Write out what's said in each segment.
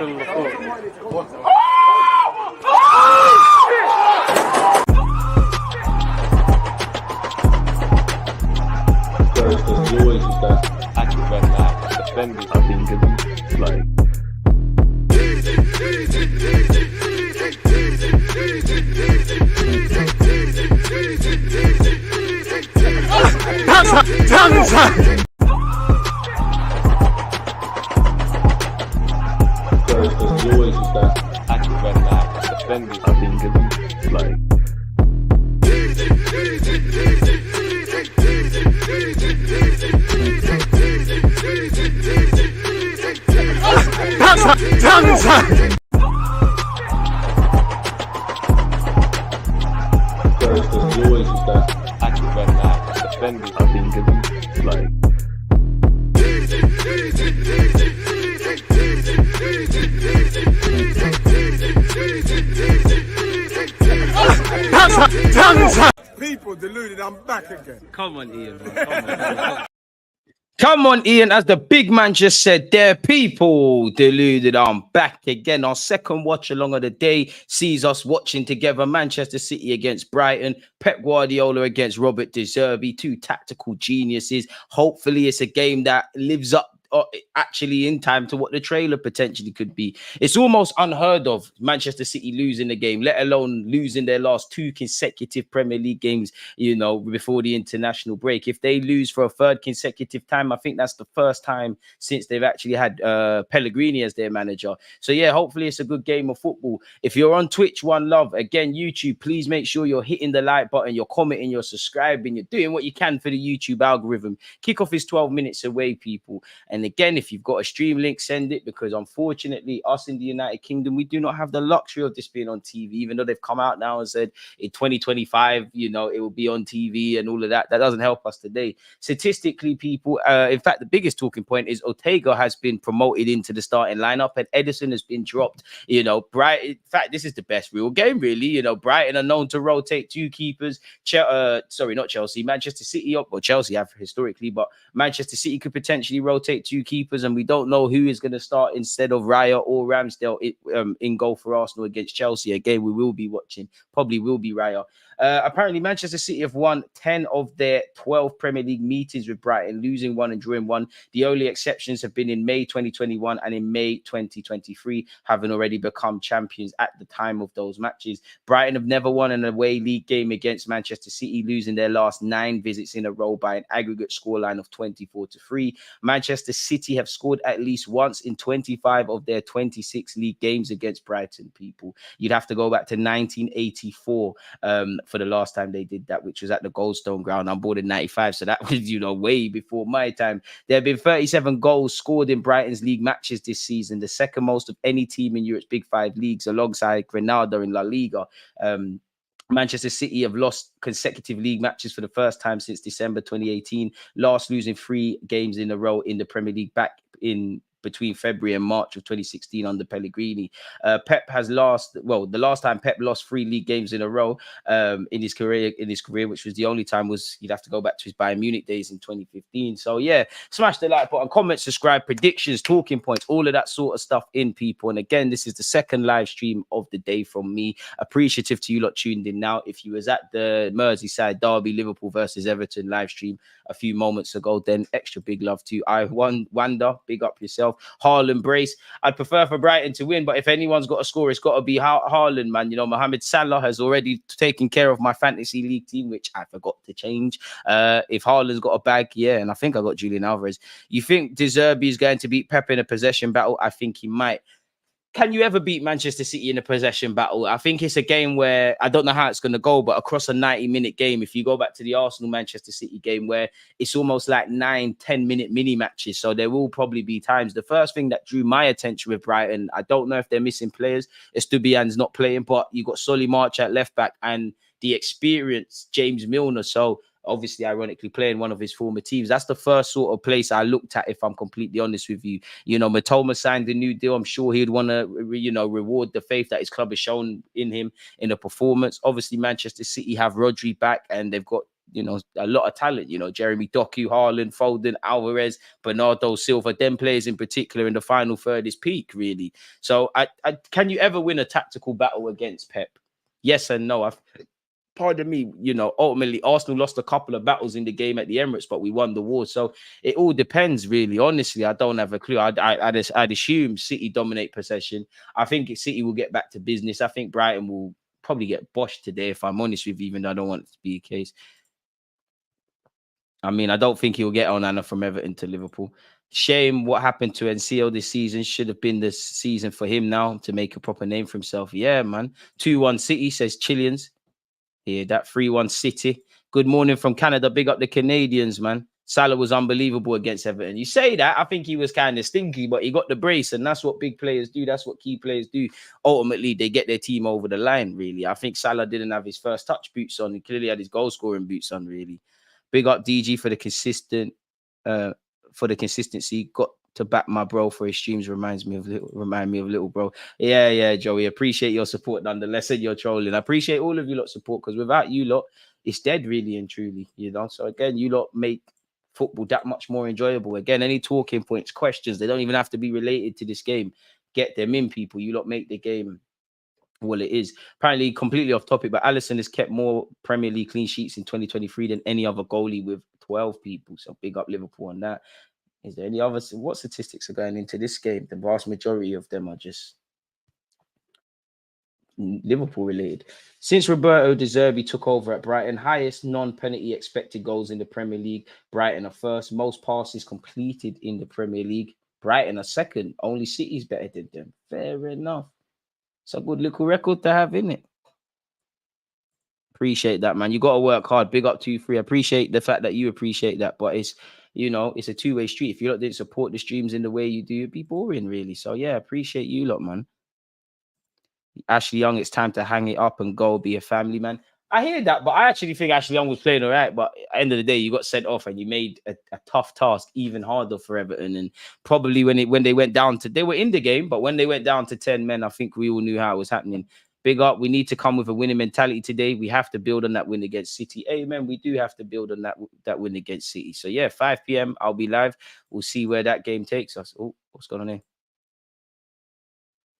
on the floor. There's always just that Active red flag, suspended. I think it's like. there's always just that Active red flag, suspended. I think it's like. there's always just that Active red flag, suspended. I think it's like. People deluded, I'm back again. Come on, Ian. Man. Come on, Ian. As the big man just said, there, people deluded. I'm back again. Our second watch along of the day sees us watching together Manchester City against Brighton, Pep Guardiola against Robert De Zerbi, two tactical geniuses. Hopefully, it's a game that lives up actually in time to what the trailer potentially could be. It's almost unheard of Manchester City losing the game, let alone losing their last two consecutive Premier League games, you know, before the international break. If they lose for a third consecutive time, I think that's the first time since they've actually had Pellegrini as their manager. So yeah, hopefully it's a good game of football. If you're on Twitch, one love. Again, YouTube, please make sure you're hitting the like button, you're commenting, you're subscribing, you're doing what you can for the YouTube algorithm. Kickoff is 12 minutes away, people. And again, if you've got a stream link, send it, because unfortunately, us in the United Kingdom, we do not have the luxury of this being on TV, even though they've come out now and said in 2025, you know, it will be on TV and all of that. That doesn't help us today. Statistically, people, in fact, the biggest talking point is Ortega has been promoted into the starting lineup and Edison has been dropped. You know, Brighton, in fact, this is the best real game, really. You know, Brighton are known to rotate two keepers. Sorry, not Chelsea, Manchester City, or Chelsea have historically, but Manchester City could potentially rotate two keepers, and we don't know who is going to start instead of Raya or Ramsdale in goal for Arsenal against Chelsea. Again, we will be watching, probably will be Raya. Apparently, Manchester City have won 10 of their 12 Premier League meetings with Brighton, losing one and drawing one. The only exceptions have been in May 2021 and in May 2023, having already become champions at the time of those matches. Brighton have never won an away league game against Manchester City, losing their last 9 visits in a row by an aggregate scoreline of 24-3. Manchester City have scored at least once in 25 of their 26 league games against Brighton, people. You'd have to go back to 1984 for the last time they did that, which was at the Goldstone Ground. I'm born in 95, so that was, you know, way before my time. There have been 37 goals scored in Brighton's league matches this season, the second most of any team in Europe's Big Five leagues, alongside Granada in La Liga. Manchester City have lost consecutive league matches for the first time since December 2018, last losing 3 games in a row in the Premier League back in between February and March of 2016 under Pellegrini. Pep has the last time Pep lost 3 league games in a row in his career, which was the only time was, you'd have to go back to his Bayern Munich days in 2015. So yeah, smash the like button, comment, subscribe, predictions, talking points, all of that sort of stuff in, people. And again, this is the second live stream of the day from me. Appreciative to you lot tuned in now. If you was at the Merseyside derby, Liverpool versus Everton live stream a few moments ago, then extra big love to you. Wanda, big up yourself. Haaland brace. I'd prefer for Brighton to win, but if anyone's got a score, it's got to be Haaland, man. You know, Mohamed Salah has already taken care of my fantasy league team, which I forgot to change. If Haaland's got a bag, yeah, and I think I got Julian Alvarez. You think De Zerbi is going to beat Pep in a possession battle? I think he might. Can you ever beat Manchester City in a possession battle? I think it's a game where I don't know how it's going to go, but across a 90-minute game, if you go back to the Arsenal-Manchester City game where it's almost like 9-10-minute mini matches, so there will probably be times. The first thing that drew my attention with Brighton, I don't know if they're missing players. Estupiñán's not playing, but you got Solly March at left back and the experienced James Milner. So obviously, ironically, playing one of his former teams. That's the first sort of place I looked at, if I'm completely honest with you. You know, Matoma signed a new deal. I'm sure he'd want to, you know, reward the faith that his club has shown in him in a performance. Obviously, Manchester City have Rodri back and they've got you know, a lot of talent, you know, Jeremy Doku, Haaland, Foden, Alvarez, Bernardo Silva, them players in particular in the final third is peak, really. So can you ever win a tactical battle against Pep? Yes and no. Pardon me, you know, ultimately Arsenal lost a couple of battles in the game at the Emirates, but we won the war. So it all depends, really. Honestly, I don't have a clue. I'd assume City dominate possession. I think City will get back to business. I think Brighton will probably get boshed today, if I'm honest with you, even though I don't want it to be the case. I mean, I don't think he'll get on Anna from Everton to Liverpool. Shame what happened to NCO this season. Should have been the season for him now to make a proper name for himself. Yeah, man. 2-1 City, says Chileans. Yeah, that 3-1 City. Good morning from Canada. Big up the Canadians, man. Salah was unbelievable against Everton. You say that, I think he was kind of stinky, but he got the brace, and that's what big players do. That's what key players do. Ultimately, they get their team over the line, really. I think Salah didn't have his first touch boots on. He clearly had his goal-scoring boots on, really. Big up DG for the consistency. Got to back my bro for his streams. Remind me of little bro. Yeah, Joey. Appreciate your support nonetheless, and you're trolling. I appreciate all of you lot support, because without you lot, it's dead, really and truly, you know. So again, you lot make football that much more enjoyable. Again, any talking points, questions, they don't even have to be related to this game. Get them in, people. You lot make the game well, it is. Apparently completely off topic, but Alisson has kept more Premier League clean sheets in 2023 than any other goalie with 12 people. So big up Liverpool on that. Is there any other? What statistics are going into this game? The vast majority of them are just Liverpool related. Since Roberto De Zerbi took over at Brighton, highest non-penalty expected goals in the Premier League. Brighton are first. Most passes completed in the Premier League. Brighton are second. Only City's better than them. Fair enough. It's a good little record to have, isn't it? Appreciate that, man. You got to work hard. Big up to you, free. Appreciate the fact that you appreciate that, but it's, you know, it's a two-way street. If you lot didn't support the streams in the way you do, it'd be boring, really. So yeah, appreciate you lot, man. Ashley Young, it's time to hang it up and go be a family man. I hear that, but I actually think Ashley Young was playing all right. But at the end of the day, you got sent off and you made a tough task even harder for Everton. And probably when they went down to, they were in the game, but when they went down to 10 men, I think we all knew how it was happening. Big up. We need to come with a winning mentality today. We have to build on that win against City. Amen. We do have to build on that win against City. So yeah, 5 p.m. I'll be live. We'll see where that game takes us. Oh, what's going on here?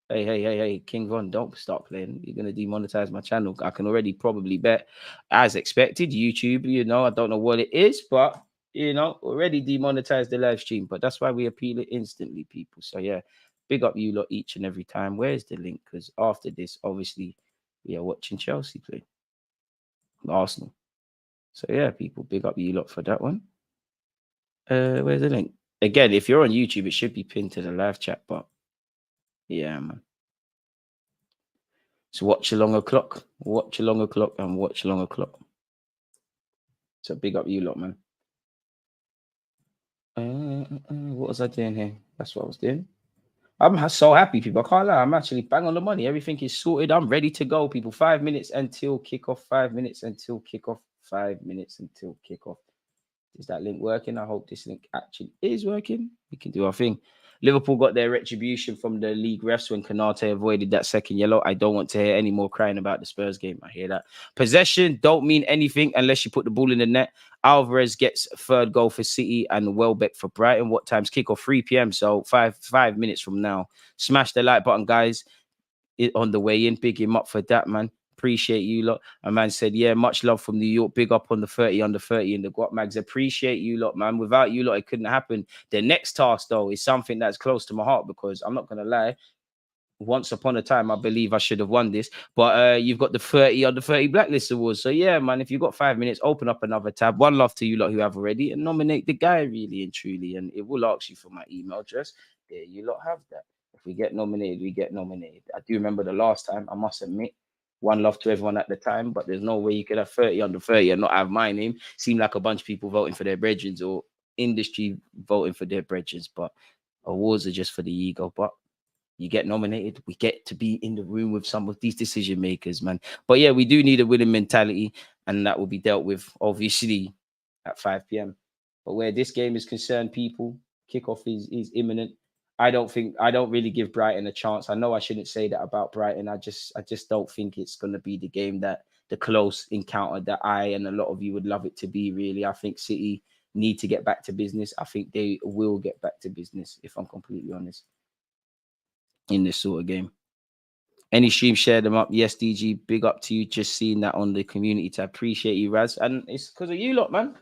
Hey, King Von, don't stop playing. You're going to demonetize my channel. I can already probably bet, as expected, YouTube, you know, I don't know what it is, but, you know, already demonetized the live stream. But that's why we appeal it instantly, people. So, yeah, big up you lot each and every time. Where's the link? Because after this, obviously, we are watching Chelsea play Arsenal. So, yeah, people, big up you lot for that one. Where's the link? Again, if you're on YouTube, it should be pinned to the live chat, but yeah, man. So watch along o'clock, and watch along o'clock. So big up you lot, man. What was I doing here? That's what I was doing. I'm so happy, people. I can't lie. I'm actually bang on the money. Everything is sorted. I'm ready to go, people. 5 minutes until kickoff. 5 minutes until kickoff. 5 minutes until kickoff. Is that link working? I hope this link actually is working. We can do our thing. Liverpool got their retribution from the league refs when Kanate avoided that second yellow. I don't want to hear any more crying about the Spurs game. I hear that. Possession don't mean anything unless you put the ball in the net. Alvarez gets third goal for City and Welbeck for Brighton. What time's kickoff? 3 p.m. So 5 minutes from now. Smash the like button, guys. On the way in. Big him up for that, man. Appreciate you lot. A man said, yeah, much love from New York. Big up on the 30 under 30 in the Guap Mags. Appreciate you lot, man. Without you lot, it couldn't happen. The next task, though, is something that's close to my heart because I'm not going to lie. Once upon a time, I believe I should have won this. But you've got the 30 under 30 Blacklist Awards. So, yeah, man, if you've got 5 minutes, open up another tab. One love to you lot who have already and nominate the guy really and truly. And it will ask you for my email address. There you lot have that. If we get nominated, we get nominated. I do remember the last time, I must admit. One love to everyone at the time, but there's no way you could have 30 under 30 and not have my name. Seemed like a bunch of people voting for their brethren or industry voting for their brethren, but awards are just for the ego. But you get nominated, we get to be in the room with some of these decision makers, man. But yeah, we do need a winning mentality, and that will be dealt with, obviously, at 5 p.m. But where this game is concerned, people, kickoff is imminent. I don't really give Brighton a chance. I know I shouldn't say that about Brighton. I just don't think it's going to be the game that the close encounter that I and a lot of you would love it to be. Really, I think City need to get back to business. I think they will get back to business, if I'm completely honest, in this sort of game. Any stream, share them up. Yes, DG, big up to you. Just seeing that on the community tab. Appreciate you, Raz. And it's because of you lot, man.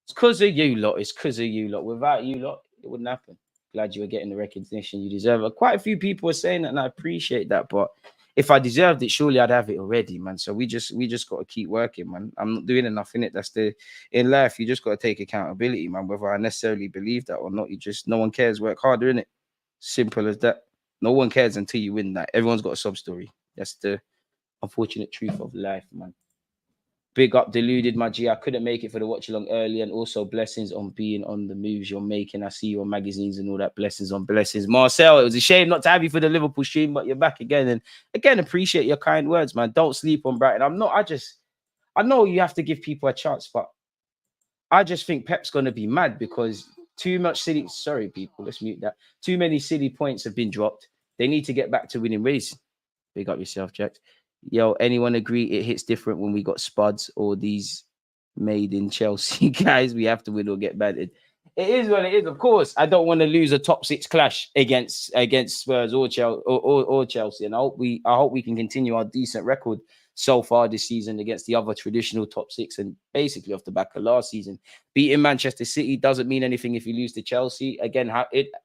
It's because of you lot. It's because of you lot. Without you lot, it wouldn't happen. Glad you were getting the recognition you deserve. Quite a few people are saying that, and I appreciate that. But if I deserved it, surely I'd have it already, man. So we just got to keep working, man. I'm not doing enough in it. That's in life. You just got to take accountability, man. Whether I necessarily believe that or not, no one cares. Work harder, innit? Simple as that. No one cares until you win that. Everyone's got a sub story. That's the unfortunate truth of life, man. Big up, Deluded, my G. I couldn't make it for the watch along early, and also blessings on being on the moves you're making. I see you on magazines and all that. Blessings on blessings. Marcel, it was a shame not to have you for the Liverpool stream, but you're back again. And again, appreciate your kind words, man. Don't sleep on Brighton. I know you have to give people a chance, but I just think Pep's going to be mad because too much silly. Sorry, people, let's mute that. Too many silly points have been dropped. They need to get back to winning ways. Big up yourself, Jack. Yo, anyone agree it hits different when we got Spuds or these made in Chelsea guys? We have to win or get battered. It is what it is. Of course, I don't want to lose a top 6 clash against Spurs or Chelsea. And I hope we can continue our decent record so far this season against the other traditional top 6, and basically off the back of last season. Beating Manchester City doesn't mean anything if you lose to Chelsea. Again,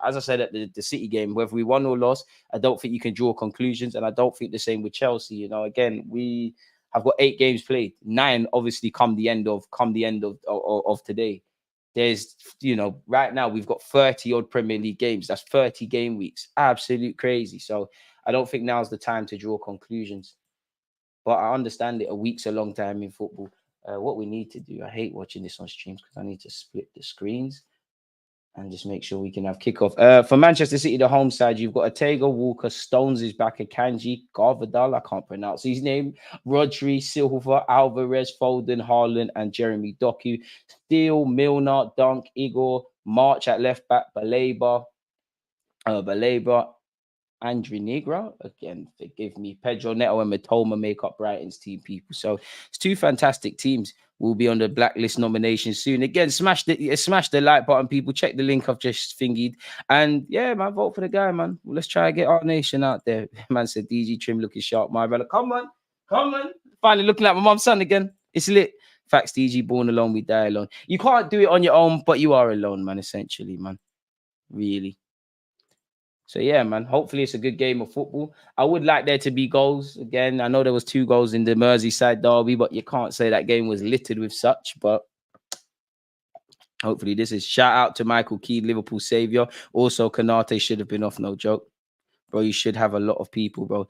as I said at the City game, whether we won or lost, I don't think you can draw conclusions, and I don't think the same with Chelsea. You know, again, we have got 8 games played, 9 obviously come the end of today. There's, right now we've got 30 odd Premier League games. That's 30 game weeks. Absolute crazy. So I don't think now's the time to draw conclusions. But I understand it. A week's a long time in football. What we need to do, I hate watching this on streams because I need to split the screens and just make sure we can have kickoff. For Manchester City, the home side, you've got Ortega, Walker, Stones is back, Akanji, Garvadal, I can't pronounce his name, Rodri, Silva, Alvarez, Foden, Haaland, and Jeremy Doku. Steele, Milner, Dunk, Igor, March at left back, Baleba, Andre Negra, again, forgive me, Pedro Neto and Matoma make up Brighton's team, people. So it's 2 fantastic teams. We'll be on the blacklist nomination soon. Again, smash the like button, people. Check the link I've just thingied. And yeah, man, vote for the guy, man. Let's try and get our nation out there. Man said, DG Trim looking sharp, my brother. Come on. Finally looking like my mum's son again. It's lit. Facts, DG, born alone, we die alone. You can't do it on your own, but you are alone, man, essentially, man. Really. So yeah, man, hopefully it's a good game of football. I would like there to be goals. Again, I know there was 2 goals in the Merseyside derby, but you can't say that game was littered with such. But hopefully this is shout out to Michael Keane, Liverpool saviour. Also, Kanate should have been off, no joke. Bro, you should have a lot of people, bro.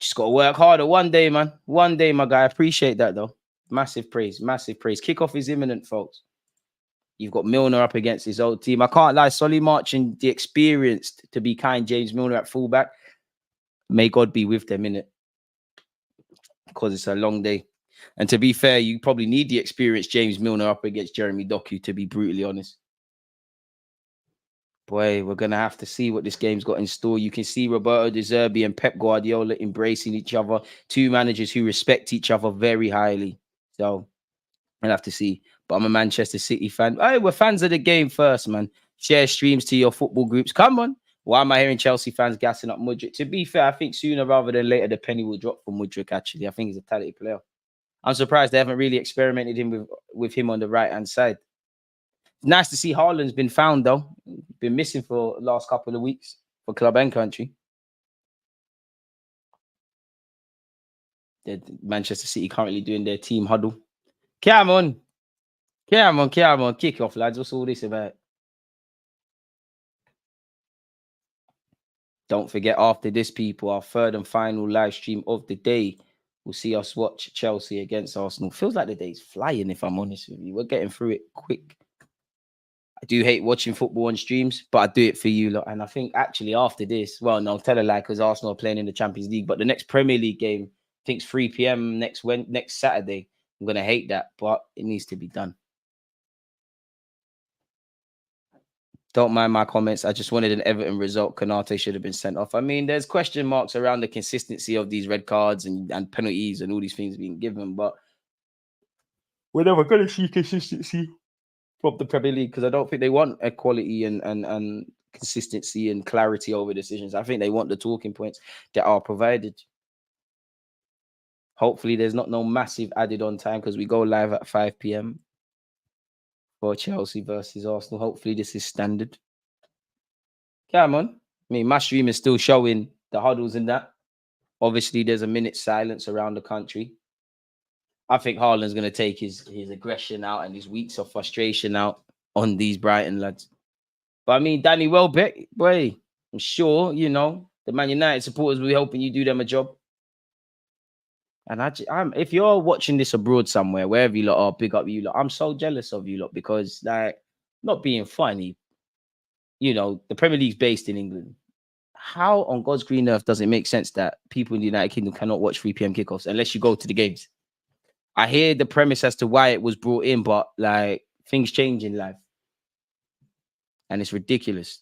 Just got to work harder one day, man. One day, my guy. I appreciate that, though. Massive praise, massive praise. Kickoff is imminent, folks. You've got Milner up against his old team. I can't lie. Solly March and the experienced, to be kind, James Milner at fullback. May God be with them, innit? Because it's a long day. And to be fair, you probably need the experienced James Milner up against Jeremy Doku, to be brutally honest. Boy, we're going to have to see what this game's got in store. You can see Roberto De Zerbi and Pep Guardiola embracing each other. 2 managers who respect each other very highly. So I'll have to see. But I'm a Manchester City fan. Hey, we're fans of the game first, man. Share streams to your football groups. Come on. Why am I hearing Chelsea fans gassing up Mudryk? To be fair, I think sooner rather than later, the penny will drop for Mudryk, actually. I think he's a talented player. I'm surprised they haven't really experimented with him on the right-hand side. Nice to see Haaland's been found, though. Been missing for the last couple of weeks for club and country. Manchester City currently doing their team huddle. Come on. Kick off, lads. What's all this about? Don't forget, after this, people, our 3rd and final live stream of the day will see us watch Chelsea against Arsenal. Feels like the day's flying, if I'm honest with you. We're getting through it quick. I do hate watching football on streams, but I do it for you lot. And I think actually after this, well, no, tell a lie, because Arsenal are playing in the Champions League. But the next Premier League game, I think it's 3 p.m. next Saturday. I'm going to hate that, but it needs to be done. Don't mind my comments. I just wanted an Everton result. Konate should have been sent off. I mean, there's question marks around the consistency of these red cards and penalties and all these things being given, but we're never going to see consistency from the Premier League because I don't think they want equality and consistency and clarity over decisions. I think they want the talking points that are provided. Hopefully, there's not no massive added on time because we go live at 5 p.m. for Chelsea versus Arsenal. Hopefully, this is standard. Come on. I mean, my stream is still showing the huddles and that. Obviously, there's a minute's silence around the country. I think Haaland's going to take his aggression out and his weeks of frustration out on these Brighton lads. But I mean, Danny Welbeck, boy, I'm sure, you know, the Man United supporters will be helping you do them a job. And if you're watching this abroad somewhere, wherever you lot are, big up you lot. I'm so jealous of you lot because, like, not being funny, you know, the Premier League's based in England. How on God's green earth does it make sense that people in the United Kingdom cannot watch 3 p.m. kickoffs unless you go to the games? I hear the premise as to why it was brought in, but like things change in life. And it's ridiculous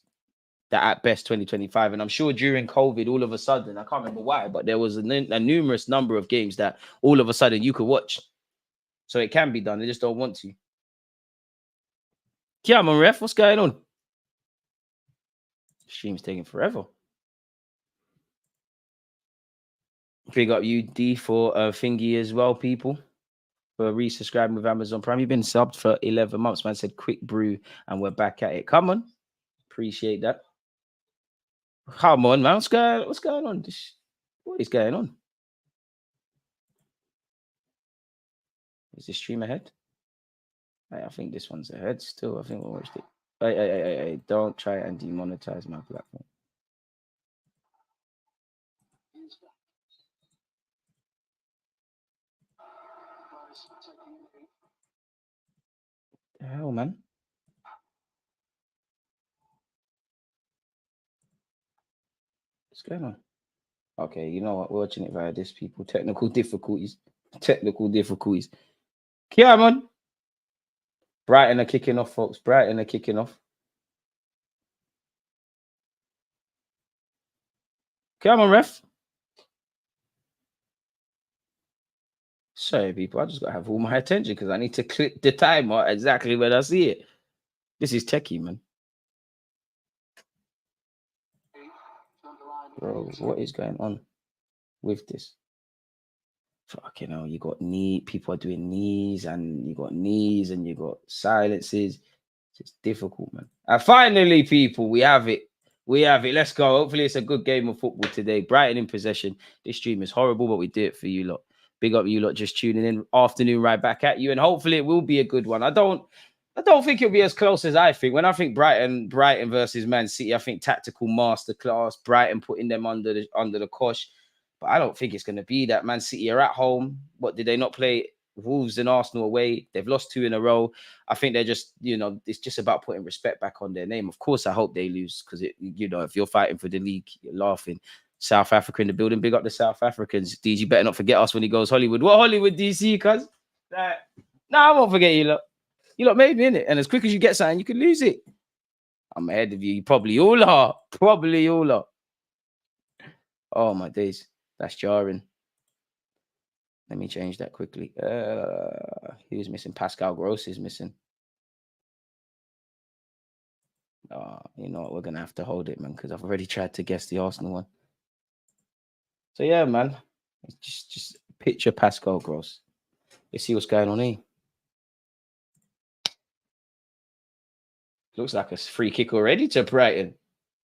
that at best 2025. And I'm sure during COVID, all of a sudden, I can't remember why, but there was a numerous number of games that all of a sudden you could watch. So it can be done. They just don't want to. Come on, ref, what's going on? Stream's taking forever. Big up you, D, for thingy as well, people. For resubscribing with Amazon Prime. You've been subbed for 11 months, man. Said quick brew, and we're back at it. Come on. Appreciate that. Come on, man. What's going on? What is going on? Is the stream ahead? I think this one's ahead still. I think we watched it. Hey, don't try and demonetize my platform. The hell, man? What's going on? Okay, you know what? We're watching it via this, people. Technical difficulties. Come on. Brighton are kicking off, folks. Brighton are kicking off. Come on, ref. Sorry, people. I just got to have all my attention because I need to click the timer exactly when I see it. This is techie, man. Bro, what is going on with this? Fucking hell, you got people are doing knees and you got silences. It's difficult, man. And finally, people, we have it. Let's go. Hopefully, it's a good game of football today. Brighton in possession. This stream is horrible, but we do it for you lot. Big up you lot just tuning in. Afternoon right back at you. And hopefully it will be a good one. I don't think it'll be as close as I think. When I think Brighton versus Man City, I think tactical masterclass. Brighton putting them under the cosh. But I don't think it's going to be that. Man City are at home. What, did they not play Wolves and Arsenal away? They've lost 2 in a row. I think they're just, it's just about putting respect back on their name. Of course, I hope they lose because, if you're fighting for the league, you're laughing. South Africa in the building. Big up the South Africans. DG better not forget us when he goes Hollywood. What Hollywood, DC, cuz? No, I won't forget you lot. You lot made me in it. And as quick as you get something, you can lose it. I'm ahead of you. You probably all are. Oh, my days. That's jarring. Let me change that quickly. Who's missing? Pascal Gross is missing. You know what? We're going to have to hold it, man, because I've already tried to guess the Arsenal one. So, yeah, man. Just picture Pascal Gross. Let's see what's going on here. Looks like a free kick already to Brighton.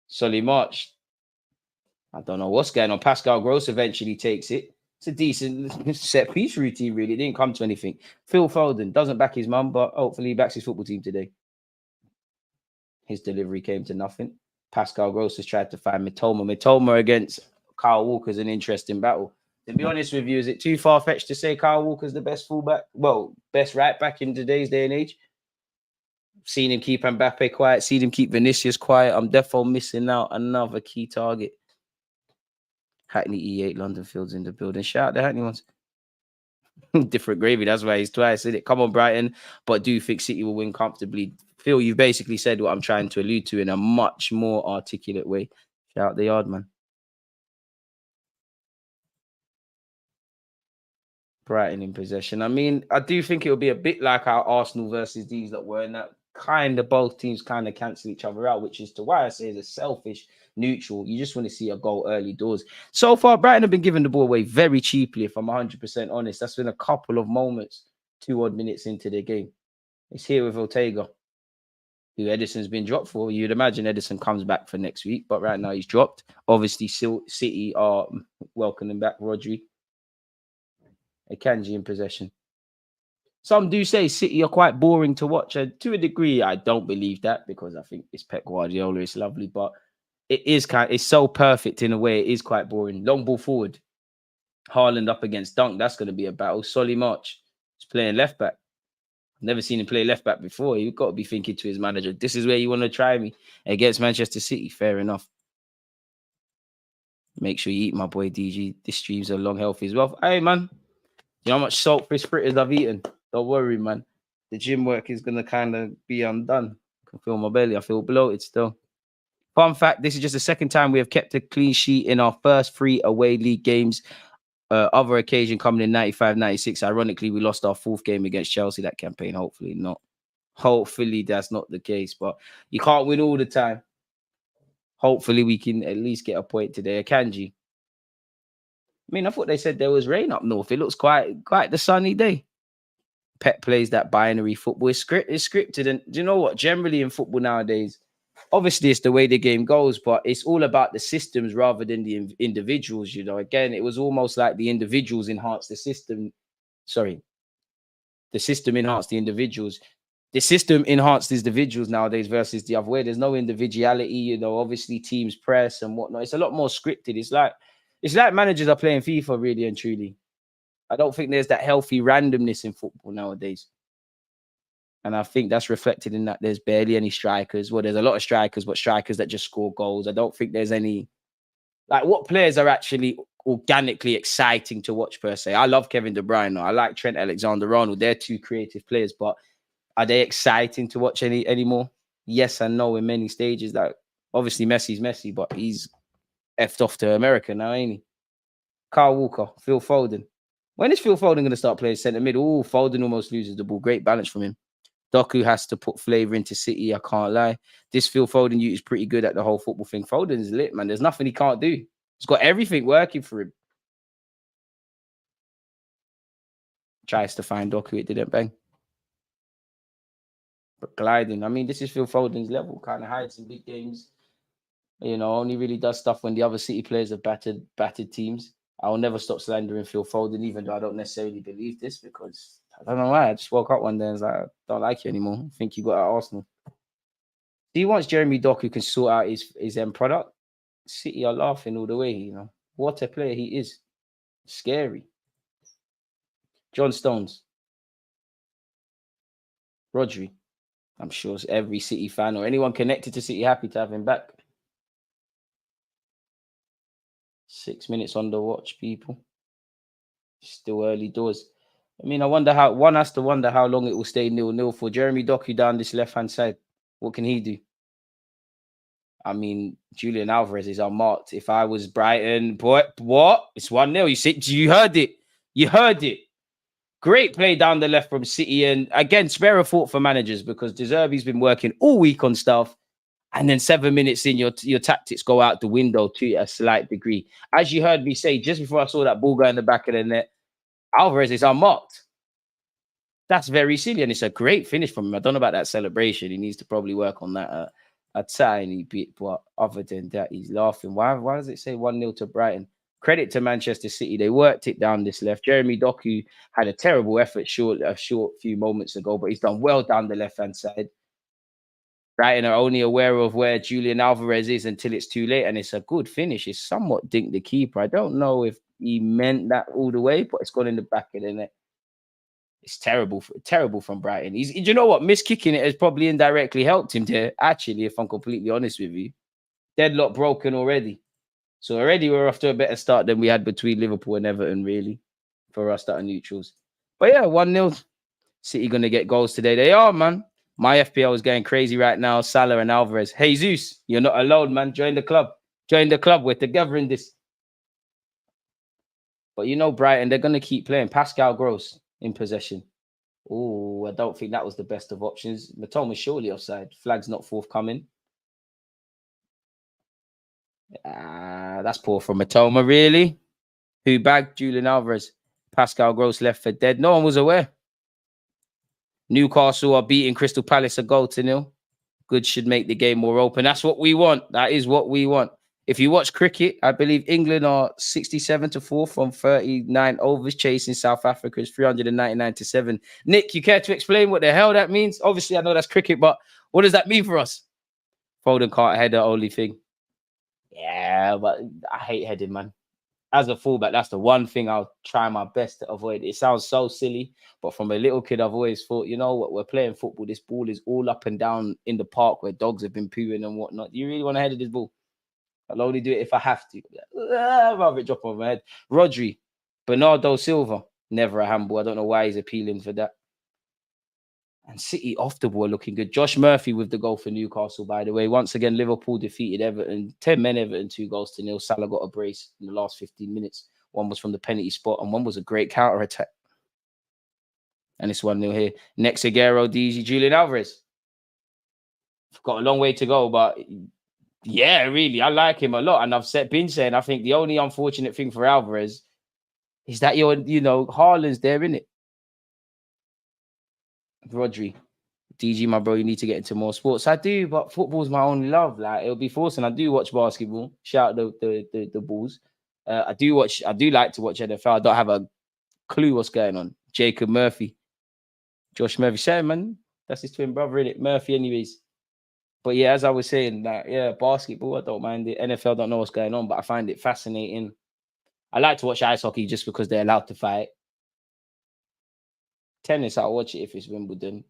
Solly March. I don't know what's going on. Pascal Gross eventually takes it. It's a decent set piece routine, really. It didn't come to anything. Phil Foden doesn't back his mum, but hopefully he backs his football team today. His delivery came to nothing. Pascal Gross has tried to find Mitoma. Mitoma against Kyle Walker's an interesting battle. To be honest with you, is it too far-fetched to say Kyle Walker's the best fullback? Well, best right back in today's day and age? Seen him keep Mbappe quiet. Seen him keep Vinicius quiet. I'm definitely missing out another key target. Hackney E8 London Fields in the building. Shout out the Hackney ones. Different gravy. That's why he's twice, isn't it? Come on, Brighton. But do you think City will win comfortably? Phil, you've basically said what I'm trying to allude to in a much more articulate way. Shout out the yard, man. Brighton in possession. I mean, I do think it'll be a bit like our Arsenal versus these that were in that kind of both teams kind of cancel each other out, which is to why I say it's a selfish neutral. You just want to see a goal early doors. So far, Brighton have been giving the ball away very cheaply, if I'm 100% honest. That's been a couple of moments, 2 odd minutes into the game. It's here with Ortega, who Edison's been dropped for. You'd imagine Edison comes back for next week, but right now he's dropped. Obviously, City are welcoming back Rodri. Akanji in possession. Some do say City are quite boring to watch. And to a degree, I don't believe that because I think it's Pep Guardiola. It's lovely, but it's so perfect in a way. It is quite boring. Long ball forward. Haaland up against Dunk. That's going to be a battle. Solly March is playing left back. Never seen him play left back before. You've got to be thinking to his manager, this is where you want to try me against Manchester City. Fair enough. Make sure you eat, my boy DG. This stream's a long, healthy as well. Hey, man. You know how much salt-fish fritters I've eaten? Don't worry, man. The gym work is going to kind of be undone. I can feel my belly. I feel bloated still. Fun fact, this is just the second time we have kept a clean sheet in our first 3 away league games. Other occasion coming in 95-96. Ironically, we lost our 4th game against Chelsea that campaign. Hopefully not. Hopefully that's not the case. But you can't win all the time. Hopefully we can at least get a point today. Akanji. I mean, I thought they said there was rain up north. It looks quite the sunny day. Pep plays that binary football. It's scripted. And do you know what? Generally in football nowadays, obviously it's the way the game goes, but it's all about the systems rather than the individuals, you know. Again, it was almost like the individuals enhanced the system. Sorry. The system enhanced the individuals. The system enhanced the individuals nowadays versus the other way. There's no individuality, you know. Obviously teams press and whatnot. It's a lot more scripted. It's like managers are playing FIFA, really and truly. I don't think there's that healthy randomness in football nowadays. And I think that's reflected in that there's barely any strikers. Well, there's a lot of strikers, but strikers that just score goals. I don't think there's any... Like, what players are actually organically exciting to watch, per se? I love Kevin De Bruyne. I like Trent Alexander-Arnold. They're 2 creative players, but are they exciting to watch anymore? Yes and no in many stages. Like, obviously, Messi's Messi, but he's effed off to America now, ain't he? Kyle Walker, Phil Foden. When is Phil Foden going to start playing centre mid? Oh, Foden almost loses the ball. Great balance from him. Doku has to put flavour into City. I can't lie. This Phil Foden is pretty good at the whole football thing. Foden's lit, man. There's nothing he can't do. He's got everything working for him. Tries to find Doku. It didn't bang. But gliding. I mean, this is Phil Foden's level. Kind of hides in big games. You know, only really does stuff when the other City players have battered teams. I'll never stop slandering Phil Foden, even though I don't necessarily believe this, because I don't know why. I just woke up one day and was like, I don't like you anymore. I think you got at Arsenal. He wants Jeremy Doku can sort out his end product. City are laughing all the way, you know. What a player he is. Scary. John Stones. Rodri. I'm sure every City fan or anyone connected to City happy to have him back. 6 minutes on the watch, people. Still early doors. I mean, one has to wonder how long it will stay 0-0 for. Jeremy Doku down this left-hand side. What can he do? I mean, Julian Alvarez is unmarked. If I was Brighton, what? It's 1-0. You heard it. You heard it. Great play down the left from City. And again, spare a thought for managers, because De Zerbi's been working all week on stuff. And then 7 minutes in, your tactics go out the window to a slight degree. As you heard me say, just before I saw that ball go in the back of the net, Alvarez is unmarked. That's very silly, and it's a great finish from him. I don't know about that celebration. He needs to probably work on that a tiny bit. But other than that, he's laughing. Why does it say 1-0 to Brighton? Credit to Manchester City. They worked it down this left. Jeremy Doku had a terrible effort a short few moments ago, but he's done well down the left-hand side. Brighton are only aware of where Julian Alvarez is until it's too late, and it's a good finish. It's somewhat dinked the keeper. I don't know if he meant that all the way, but it's gone in the back of the net. It's terrible from Brighton. Do you know what? Miss-kicking it has probably indirectly helped him there, actually, if I'm completely honest with you. Deadlock broken already. So already we're off to a better start than we had between Liverpool and Everton, really, for us that are neutrals. But yeah, 1-0. City going to get goals today. They are, man. My FPL is going crazy right now. Salah and Alvarez. Jesus, you're not alone, man. Join the club. Join the club. We're together in this. But you know, Brighton, they're going to keep playing. Pascal Gross in possession. Oh, I don't think that was the best of options. Matoma's surely offside. Flag's not forthcoming. That's poor from Matoma, really. Who bagged Julian Alvarez? Pascal Gross left for dead. No one was aware. Newcastle are beating Crystal Palace 1-0. Good should make the game more open. That's what we want. That is what we want. If you watch cricket, I believe England are 67-4 from 39 overs, chasing South Africa's 399-7. Nick, you care to explain what the hell that means? Obviously, I know that's cricket, but what does that mean for us? Foden can't head the only thing. Yeah, but I hate heading, man. As a fullback, that's the one thing I'll try my best to avoid. It sounds so silly, but from a little kid, I've always thought, you know what, we're playing football. This ball is all up and down in the park where dogs have been pooing and whatnot. Do you really want to head this ball? I'll only do it if I have to. I'd rather it drop on my head. Rodri, Bernardo Silva, never a handball. I don't know why he's appealing for that. And City off the ball looking good. Josh Murphy with the goal for Newcastle, by the way. Once again, Liverpool defeated Everton. 10 men Everton, 2-0. Salah got a brace in the last 15 minutes. One was from the penalty spot and one was a great counter-attack. And it's 1-0 here. Next, Aguero, DG, Julian Alvarez. Got a long way to go, but yeah, really, I like him a lot. And I've been saying, I think the only unfortunate thing for Alvarez is that Haaland's there, innit? Rodri, DG, my bro, you need to get into more sports. I do, but football's my only love. Like, it'll be forcing. I do watch basketball. Shout out the Bulls. I do like to watch NFL. I don't have a clue what's going on. Jacob Murphy, Josh Murphy, same man. That's his twin brother, innit? Murphy, anyways. But yeah, as I was saying, basketball, I don't mind it. NFL, don't know what's going on, but I find it fascinating. I like to watch ice hockey just because they're allowed to fight. Tennis, I'll watch it if it's Wimbledon.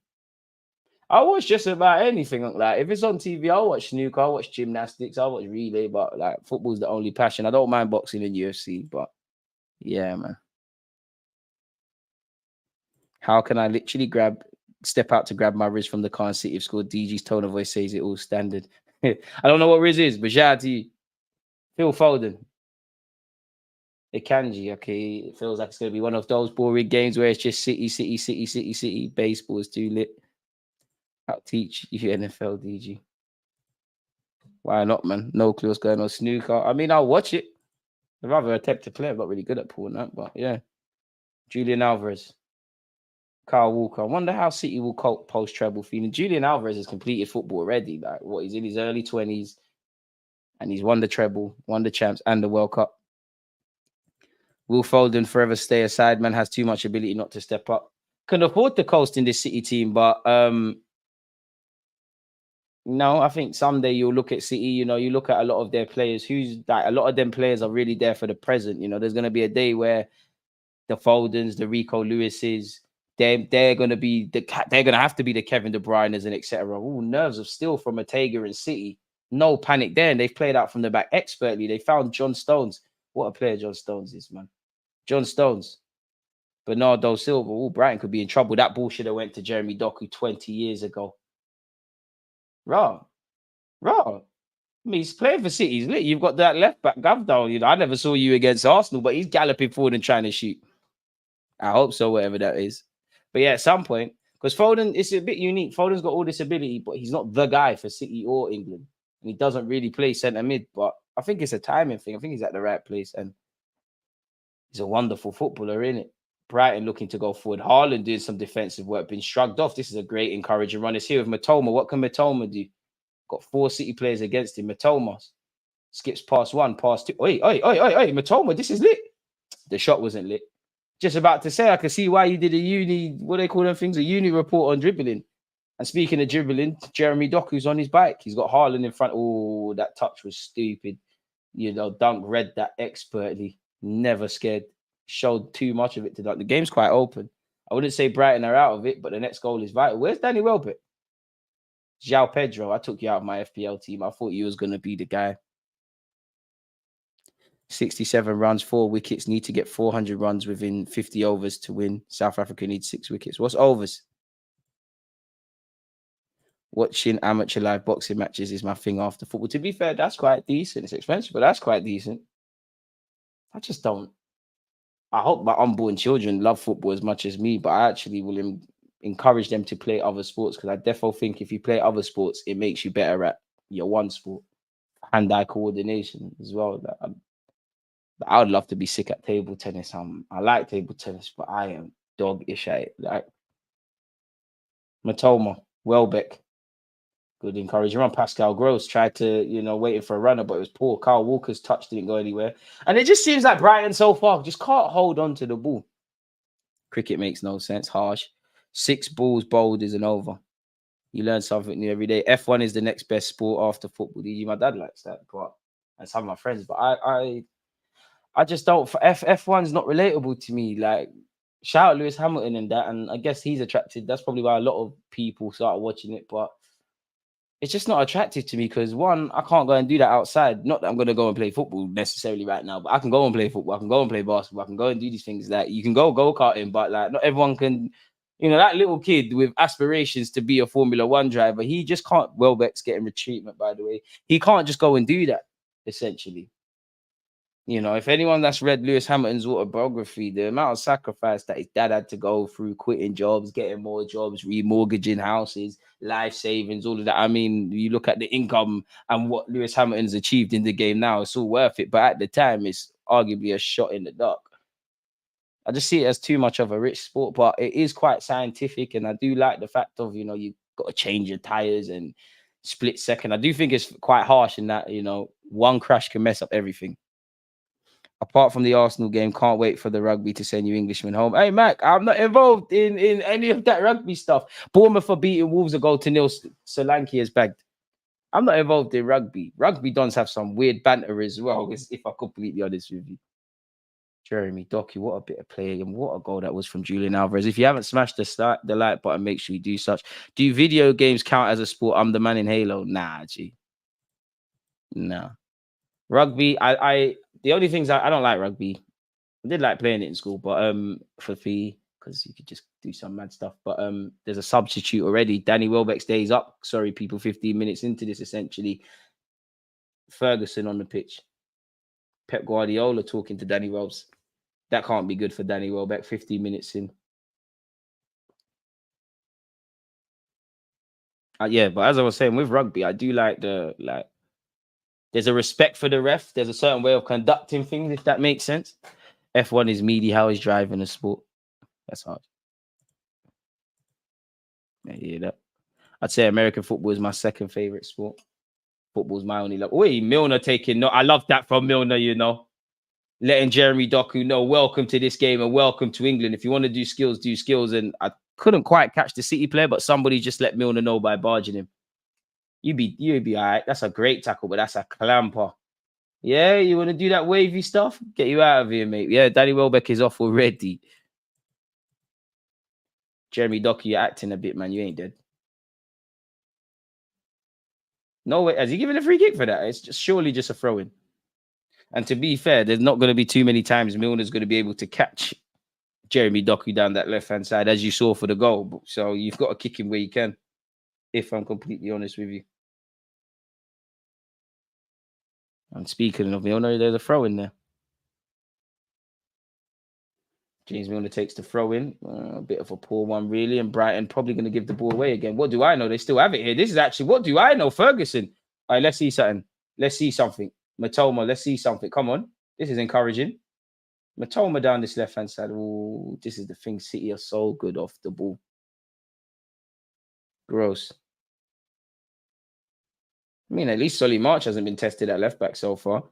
I'll watch just about anything. Like, if it's on TV, I'll watch snooker, I'll watch gymnastics, I'll watch relay, but like football's the only passion. I don't mind boxing and UFC, but yeah, man. How can I literally step out to grab my wrist from the car and see if scored? DG's tone of voice says it all standard. I don't know what Riz is, but shout out to you. Phil Foden. Ikanji, okay. It feels like it's going to be one of those boring games where it's just City. Baseball is too lit. I'll teach you NFL, DG. Why not, man? No clue what's going on. Snooker. I mean, I'll watch it. I'd rather attempt to play. I'm not really good at pulling that, but yeah. Julian Alvarez. Kyle Walker. I wonder how City will cope post-treble feeling. Julian Alvarez has completed football already. Like, he's in his early 20s and he's won the treble, won the champs and the World Cup. Will Foden forever stay aside? Man has too much ability not to step up. Can afford to coast in this City team, but no, I think someday you'll look at City, you look at a lot of their players, a lot of them players are really there for the present. There's going to be a day where the Fodens, the Rico Lewises, they're going to have to be the Kevin De Bruyne's and etc. Ooh, nerves of steel from Ortega and City. No panic there. And they've played out from the back expertly. They found John Stones. What a player John Stones is, man. John Stones. Bernardo Silva. Oh, Brighton could be in trouble. That ball should have went to Jeremy Doku 20 years ago. Raw. I mean, he's playing for City. You've got that left back, Gavdal. I never saw you against Arsenal, but he's galloping forward and trying to shoot. I hope so, whatever that is. But yeah, at some point, because Foden, it's a bit unique. Foden's got all this ability, but he's not the guy for City or England. And he doesn't really play centre mid, but I think it's a timing thing. I think he's at the right place and he's a wonderful footballer, isn't it? Brighton looking to go forward. Haaland doing some defensive work, been shrugged off. This is a great encouraging run. It's here with Matoma. What can Matoma do? Got 4 City players against him. Matoma skips past 1, past 2. Oi, Matoma, this is lit. The shot wasn't lit. Just about to say, I can see why you did what they call them things, a uni report on dribbling. And speaking of dribbling, Jeremy Doku's on his bike. He's got Haaland in front. Oh, that touch was stupid. Dunk read that expertly. Never scared. Showed too much of it to Dunk. The game's quite open. I wouldn't say Brighton are out of it, but the next goal is vital. Where's Danny Welbeck? João Pedro. I took you out of my FPL team. I thought you was going to be the guy. 67 runs, 4 wickets. Need to get 400 runs within 50 overs to win. South Africa needs 6 wickets. What's overs? Watching amateur live boxing matches is my thing after football. To be fair, that's quite decent. It's expensive, but that's quite decent. I just don't. I hope my unborn children love football as much as me, but I actually will encourage them to play other sports because I definitely think if you play other sports, it makes you better at your one sport. Hand-eye coordination as well. I would love to be sick at table tennis. I like table tennis, but I am dog-ish at it. Like Matoma, Welbeck, good encouragement. Pascal Gross tried to, waiting for a runner, but it was poor. Kyle Walker's touch didn't go anywhere. And it just seems like Brighton so far just can't hold on to the ball. Cricket makes no sense. Harsh. 6 balls bowled is an over. You learn something new every day. F1 is the next best sport after football. My dad likes that, but and some of my friends. But I just don't. F1's not relatable to me. Like, shout out Lewis Hamilton and that, and I guess he's attracted. That's probably why a lot of people started watching it, but it's just not attractive to me because one, I can't go and do that outside. Not that I'm going to go and play football necessarily right now, but I can go and play football. I can go and play basketball. I can go and do these things. Like, you can go karting, but like not everyone can. That little kid with aspirations to be a Formula One driver, he just can't. Welbeck's getting treatment, by the way. He can't just go and do that, essentially. If anyone that's read Lewis Hamilton's autobiography, the amount of sacrifice that his dad had to go through, quitting jobs, getting more jobs, remortgaging houses, life savings, all of that. I mean, you look at the income and what Lewis Hamilton's achieved in the game now, it's all worth it. But at the time, it's arguably a shot in the dark. I just see it as too much of a rich sport, but it is quite scientific. And I do like the fact of, you've got to change your tires and split second. I do think it's quite harsh in that, one crash can mess up everything. Apart from the Arsenal game, can't wait for the rugby to send you Englishmen home. Hey, Mac, I'm not involved in any of that rugby stuff. Bournemouth for beating Wolves a goal to nil. Solanke has bagged. I'm not involved in rugby. Rugby dons have some weird banter as well, if I'm completely honest with you. Jeremy Doku, what a bit of play and what a goal that was from Julian Alvarez. If you haven't smashed the like button, make sure you do such. Do video games count as a sport? I'm the man in Halo. Nah, G. Nah. Rugby, the only things I don't like rugby. I did like playing it in school, but for fee, because you could just do some mad stuff. But there's a substitute already. Danny Welbeck's day is up. Sorry, people, 15 minutes into this, essentially. Ferguson on the pitch. Pep Guardiola talking to Danny Welbeck. That can't be good for Danny Welbeck. 15 minutes in. Yeah, but as I was saying, with rugby, I do like there's a respect for the ref. There's a certain way of conducting things, if that makes sense. F1 is meaty. How is driving a sport? That's hard. Yeah, that. I'd say American football is my second favorite sport. Football's my only love. Wait, Milner taking no. I love that from Milner, letting Jeremy Doku know, welcome to this game and welcome to England. If you want to do skills, do skills. And I couldn't quite catch the City player, but somebody just let Milner know by barging him. You'd be all right. That's a great tackle, but that's a clamper. Yeah, you want to do that wavy stuff? Get you out of here, mate. Yeah, Danny Welbeck is off already. Jeremy Doku, you're acting a bit, man. You ain't dead. No way. Has he given a free kick for that? It's surely just a throw-in. And to be fair, there's not going to be too many times Milner's going to be able to catch Jeremy Doku down that left-hand side, as you saw for the goal. So you've got to kick him where you can, if I'm completely honest with you. And speaking of Milner, there's a throw in there. James Milner takes the throw in. A bit of a poor one, really. And Brighton probably going to give the ball away again. What do I know? They still have it here. This is actually, what do I know? Ferguson. All right, let's see something. Let's see something. Matoma, let's see something. Come on. This is encouraging. Matoma down this left-hand side. Oh, this is the thing. City are so good off the ball. Gross. I mean, at least Solly March hasn't been tested at left-back so far.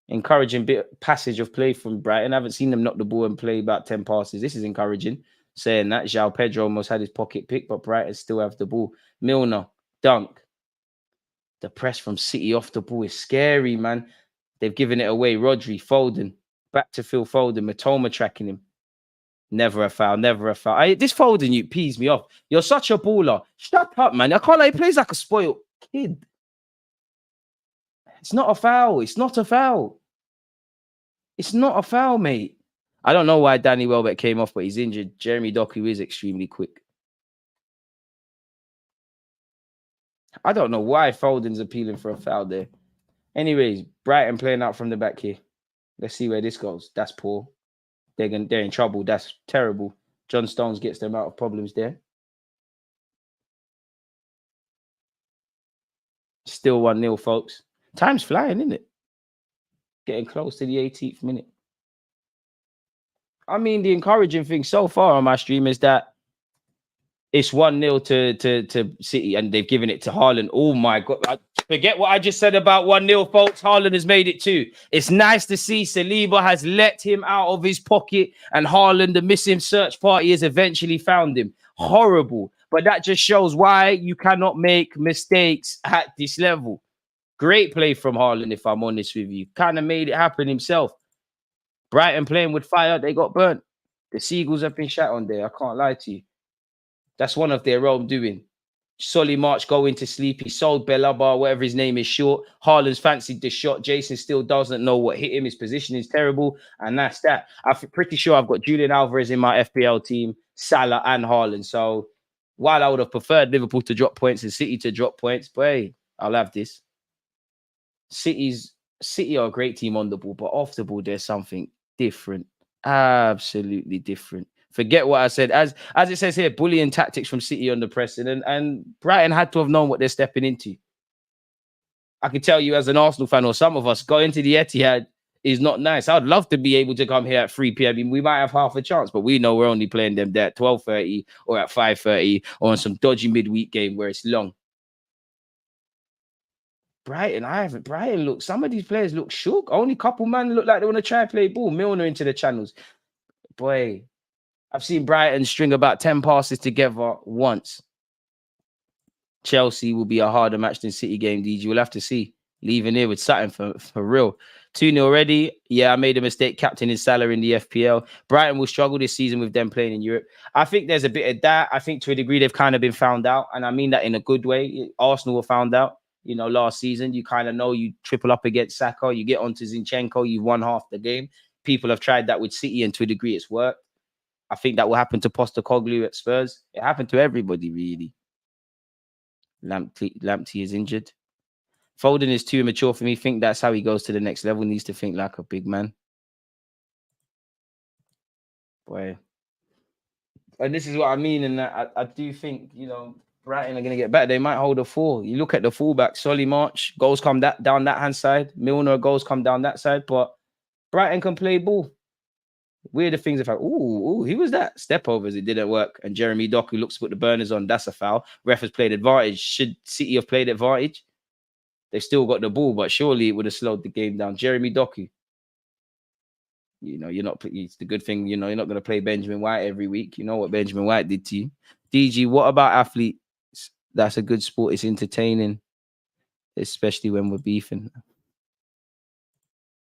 Encouraging bit passage of play from Brighton. I haven't seen them knock the ball and play about 10 passes. This is encouraging. Saying that, João Pedro almost had his pocket pick, but Brighton still have the ball. Milner, dunk. The press from City off the ball is scary, man. They've given it away. Rodri, Foden, back to Phil Foden. Matoma tracking him. Never a foul, never a foul. This Foden, you pees me off. You're such a baller. Shut up, man. I can't. He plays like a spoiled kid. It's not a foul. It's not a foul. It's not a foul, mate. I don't know why Danny Welbeck came off, but he's injured. Jeremy Doku is extremely quick. I don't know why Foden's appealing for a foul there. Anyways, Brighton playing out from the back here. Let's see where this goes. That's poor. They're in trouble. That's terrible. John Stones gets them out of problems there. Still 1-0, folks. Time's flying, isn't it? Getting close to the 18th minute. I mean, the encouraging thing so far on my stream is that it's 1-0 to City, and they've given it to Haaland. Oh my God. Forget what I just said about 1-0, folks. Haaland has made it 2. It's nice to see Saliba has let him out of his pocket, and Haaland, the missing search party, has eventually found him. Horrible. But that just shows why you cannot make mistakes at this level. Great play from Haaland, if I'm honest with you. Kind of made it happen himself. Brighton playing with fire, they got burnt. The Seagulls have been shot on there. I can't lie to you. That's one of their own doing. Solly March going to sleep. He sold Belaba, whatever his name is, short. Haaland's fancied the shot. Jason still doesn't know what hit him. His position is terrible. And that's that. I'm pretty sure I've got Julian Alvarez in my FPL team, Salah and Haaland. So while I would have preferred Liverpool to drop points and City to drop points, but hey, I'll have this. City are a great team on the ball, but off the ball, there's something different. Absolutely different. Forget what I said. As it says here, bullying tactics from City on the pressing, and Brighton had to have known what they're stepping into. I can tell you as an Arsenal fan, or some of us, going to the Etihad is not nice. I'd love to be able to come here at 3 p.m. We might have half a chance, but we know we're only playing them there at 12:30 or at 5:30 or on some dodgy midweek game where it's long. Brighton look, some of these players look shook. Only couple man look like they want to try and play ball. Milner into the channels. Boy, I've seen Brighton string about 10 passes together once. Chelsea will be a harder match than City game, DG. We'll have to see. Leaving here with something for real. 2-0 already. Yeah, I made a mistake captaining Salah in the FPL. Brighton will struggle this season with them playing in Europe. I think there's a bit of that. I think to a degree they've kind of been found out, and I mean that in a good way. Arsenal were found out. You know, last season, you kind of know you triple up against Saka, you get onto Zinchenko, you've won half the game. People have tried that with City, and to a degree it's worked. I think that will happen to Postecoglou at Spurs. It happened to everybody, really. Lamptey is injured. Foden is too immature for me. Think that's how he goes to the next level. Needs to think like a big man. Boy. And this is what I mean. And I do think, you know, Brighton are going to get better. They might hold a 4. You look at the fullback, Solly March, goals come down that hand side. Milner, goals come down that side. But Brighton can play ball. Weirder things if he was that. Step overs, it didn't work. And Jeremy Doku looks to put the burners on. That's a foul. Ref has played advantage. Should City have played advantage? They've still got the ball, but surely it would have slowed the game down. Jeremy Doku. You know, it's the good thing, you know, you're not going to play Benjamin White every week. You know what Benjamin White did to you. DG, what about athletes? That's a good sport. It's entertaining, especially when we're beefing.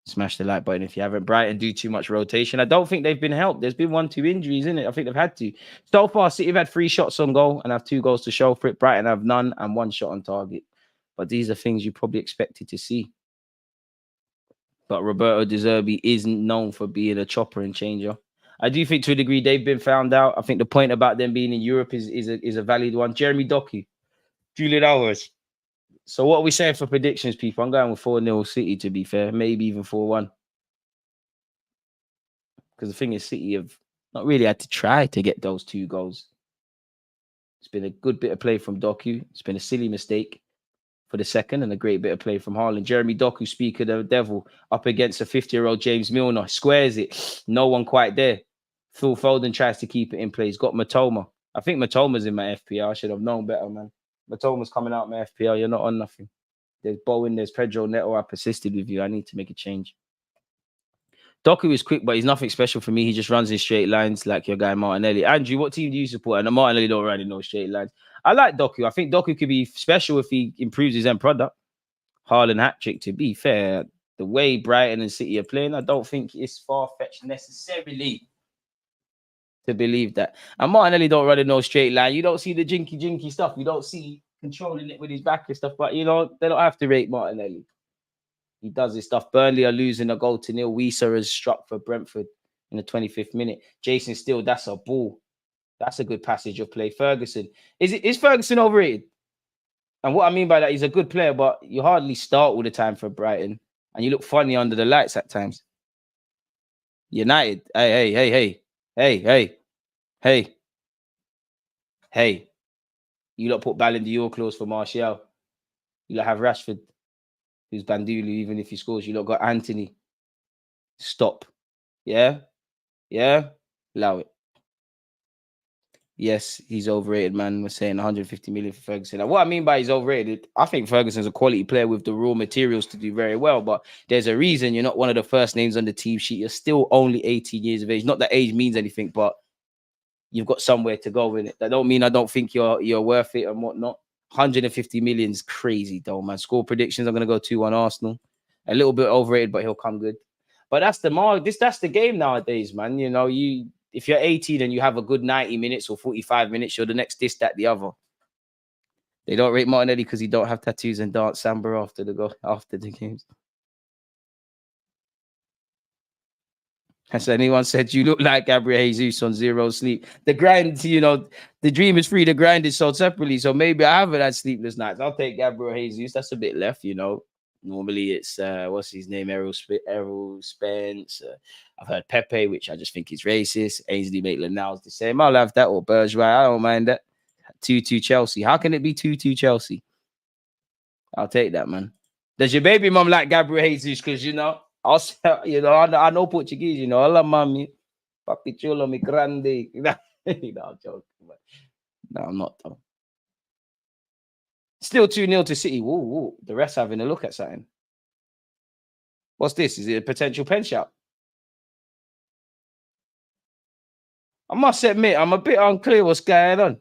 Smash the like button if you haven't. Brighton do too much rotation. I don't think they've been helped. There's been 1-2 injuries, isn't it? I think they've had to. So far, City have had 3 shots on goal and have 2 goals to show for it. Brighton have none and 1 shot on target. But these are things you probably expected to see. But Roberto De Zerbi isn't known for being a chopper and changer. I do think to a degree they've been found out. I think the point about them being in Europe is a valid one. Jeremy Doku, Julian Alvarez. So what are we saying for predictions, people? I'm going with 4-0 City, to be fair. Maybe even 4-1. Because the thing is, City have not really had to try to get those 2 goals. It's been a good bit of play from Doku. It's been a silly mistake for the second and a great bit of play from Haaland. Jeremy Doku, speaker of the devil, up against a 50-year-old James Milner. Squares it. No one quite there. Phil Foden tries to keep it in play. He's got Matoma. I think Matoma's in my FPL. I should have known better, man. Matoma's coming out my FPL. You're not on nothing. There's Bowen. There's Pedro Neto. I persisted with you. I need to make a change. Doku is quick, but he's nothing special for me. He just runs in straight lines like your guy Martinelli. Andrew, what team do you support? And Martinelli don't run in no straight lines. I like Doku. I think Doku could be special if he improves his end product. Haaland hat-trick, to be fair. The way Brighton and City are playing, I don't think it's far-fetched necessarily to believe that. And Martinelli don't run in no straight line. You don't see the jinky stuff. You don't see controlling it with his back and stuff. But, you know, they don't have to rate Martinelli. He does his stuff. Burnley are losing a goal to 0. Wieser has struck for Brentford in the 25th minute. Jason Steele, that's a ball. That's a good passage of play. Ferguson. Is Ferguson overrated? And what I mean by that, he's a good player, but you hardly start all the time for Brighton. And you look funny under the lights at times. United. Hey. You lot put Ballon d'Or clause for Martial. You lot have Rashford, who's Bandulu, even if he scores. You lot got Anthony. Stop. Yeah? Allow it. Yes, he's overrated, man. We're saying 150 million for Ferguson. Now, what I mean by he's overrated, I think Ferguson's a quality player with the raw materials to do very well, but there's a reason you're not one of the first names on the team sheet. You're still only 18 years of age. Not that age means anything, but you've got somewhere to go with it. That don't mean I don't think you're worth it and whatnot. 150 million is crazy, though, man. Score predictions, I'm going to go 2-1 Arsenal. A little bit overrated, but he'll come good. But that's the game nowadays, man. You know, if you're 18 and you have a good 90 minutes or 45 minutes, you're the next this, that, the other. They don't rate Martinelli because he don't have tattoos and dance samba after the games. Has anyone said you look like Gabriel Jesus on zero sleep? The grind, you know, the dream is free. The grind is sold separately. So maybe I haven't had sleepless nights. I'll take Gabriel Jesus. That's a bit left, you know. Normally it's what's his name? Errol Spence. I've heard Pepe, which I just think is racist. Ainsley Maitland-Niles the same. I'll have that or Bourgeois. I don't mind that. 2-2 Chelsea. How can it be 2-2 Chelsea? I'll take that, man. Does your baby mum like Gabriel Jesus? Because I know Portuguese. You know, hola mami, papi chulo, mi grande. I'm joking. No, I'm not though. Still 2-0 to City. Whoa. The rest having a look at something. What's this? Is it a potential pen shot? I must admit, I'm a bit unclear what's going on.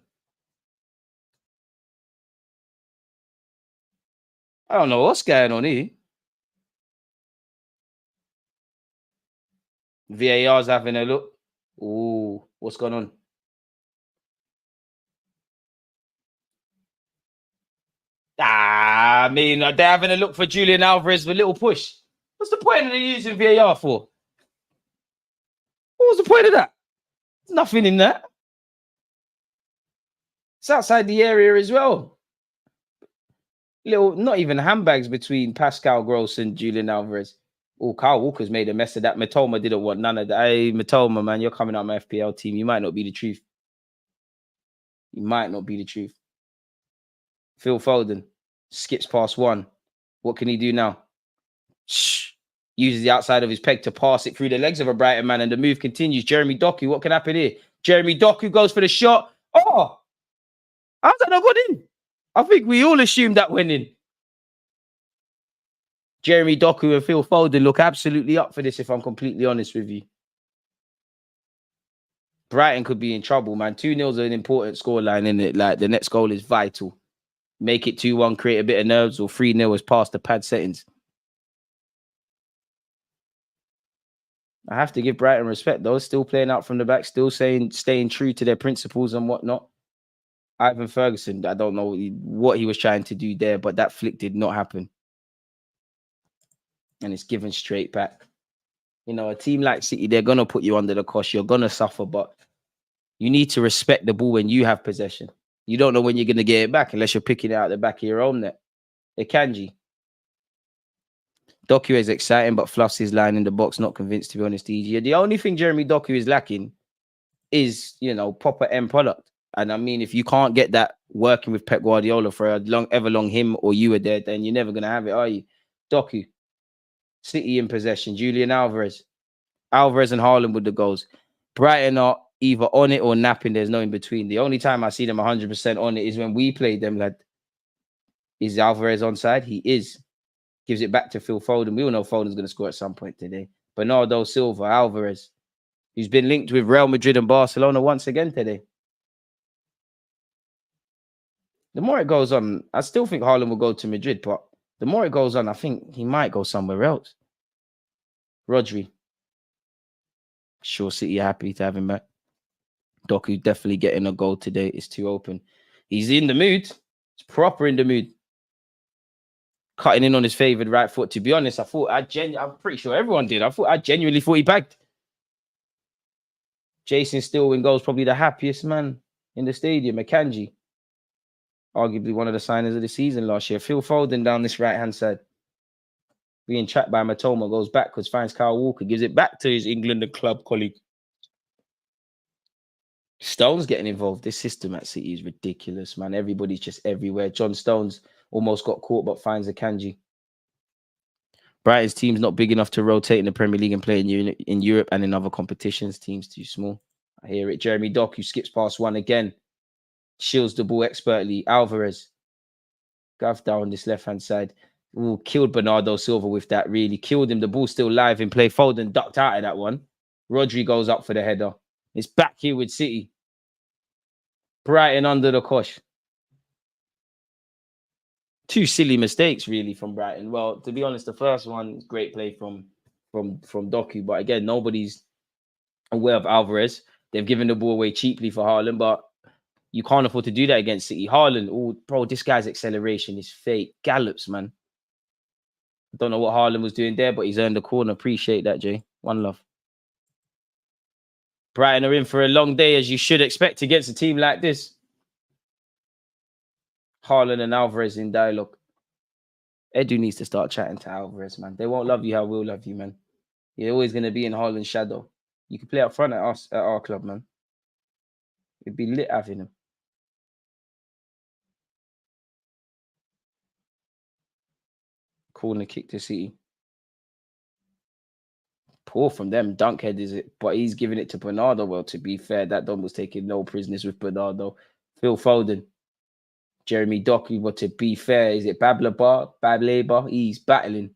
I don't know what's going on here. VAR's having a look. Ooh, what's going on? I mean, they're having a look for Julian Alvarez with a little push. What's the point of using VAR for? What was the point of that? There's nothing in that. It's outside the area as well. Little, not even handbags between Pascal Gross and Julian Alvarez. Oh, Kyle Walker's made a mess of that. Matoma didn't want none of that. Hey, Matoma, man, you're coming out my FPL team. You might not be the truth. Phil Foden skips past one. What can he do now? Shh. Uses the outside of his peg to pass it through the legs of a Brighton man, and the move continues. Jeremy Doku, what can happen here? Jeremy Doku goes for the shot. Oh, how's that not gone in? I think we all assumed that went in. Jeremy Doku and Phil Foden look absolutely up for this, if I'm completely honest with you. Brighton could be in trouble, man. 2-0 is an important scoreline, isn't it? Like, the next goal is vital. Make it 2-1, create a bit of nerves, or 3-0 is past the pad settings. I have to give Brighton respect, though. Still playing out from the back, still staying true to their principles and whatnot. Ivan Ferguson, I don't know what he was trying to do there, but that flick did not happen. And it's given straight back. You know, a team like City, they're going to put you under the cosh. You're going to suffer, but you need to respect the ball when you have possession. You don't know when you're going to get it back unless you're picking it out the back of your own net. Akanji. Doku is exciting, but fluffs his line in the box. Not convinced, to be honest, easier. The only thing Jeremy Doku is lacking is, you know, proper end product. And I mean, if you can't get that working with Pep Guardiola for ever long him or you are there, then you're never going to have it, are you? Doku. City in possession. Julian Alvarez. Alvarez and Haaland with the goals. Brighton are either on it or napping. There's no in between. The only time I see them 100% on it is when we play them, lad. Is Alvarez onside? He is. Gives it back to Phil Foden. We all know Foden's going to score at some point today. Bernardo Silva, Alvarez, who's been linked with Real Madrid and Barcelona once again today. The more it goes on, I still think Haaland will go to Madrid, but the more it goes on, I think he might go somewhere else. Rodri. Sure, City are happy to have him back. Doku definitely getting a goal today. It's too open. He's in the mood. He's proper in the mood. Cutting in on his favoured right foot. To be honest, I'm pretty sure everyone did. I genuinely thought he bagged. Jason Stillwin goes probably the happiest man in the stadium. Akanji. Arguably one of the signers of the season last year. Phil Foden down this right-hand side. Being trapped by Matoma, goes backwards, finds Kyle Walker, gives it back to his England club colleague. Stones getting involved. This system at City is ridiculous, man. Everybody's just everywhere. John Stones almost got caught, but finds a Kanji. Brighton's team's not big enough to rotate in the Premier League and play in Europe and in other competitions. Team's too small. I hear it. Jeremy Dock, who skips past one again, shields the ball expertly. Alvarez, Gav down this left-hand side. Ooh, killed Bernardo Silva with that, really. Killed him. The ball's still live in play. Foden ducked out of that one. Rodri goes up for the header. It's back here with City. Brighton under the cosh. Two silly mistakes, really, from Brighton. Well, to be honest, the first one, great play from Doku. But again, nobody's aware of Alvarez. They've given the ball away cheaply for Haaland, but you can't afford to do that against City. Haaland, oh, bro, this guy's acceleration is fake. Gallops, man. I don't know what Haaland was doing there, but he's earned the corner. Appreciate that, Jay. One love. Brighton are in for a long day, as you should expect against a team like this. Haaland and Alvarez in dialogue. Edu needs to start chatting to Alvarez, man. They won't love you how we'll love you, man. You're always going to be in Haaland's shadow. You can play up front at us at our club, man. It'd be lit having him. Corner kick to City. Poor from them. Dunkhead is it, but he's giving it to Bernardo. Well, to be fair, that Don was taking no prisoners with Bernardo. Phil Foden. Jeremy Doku, but to be fair, is it Bableba? He's battling.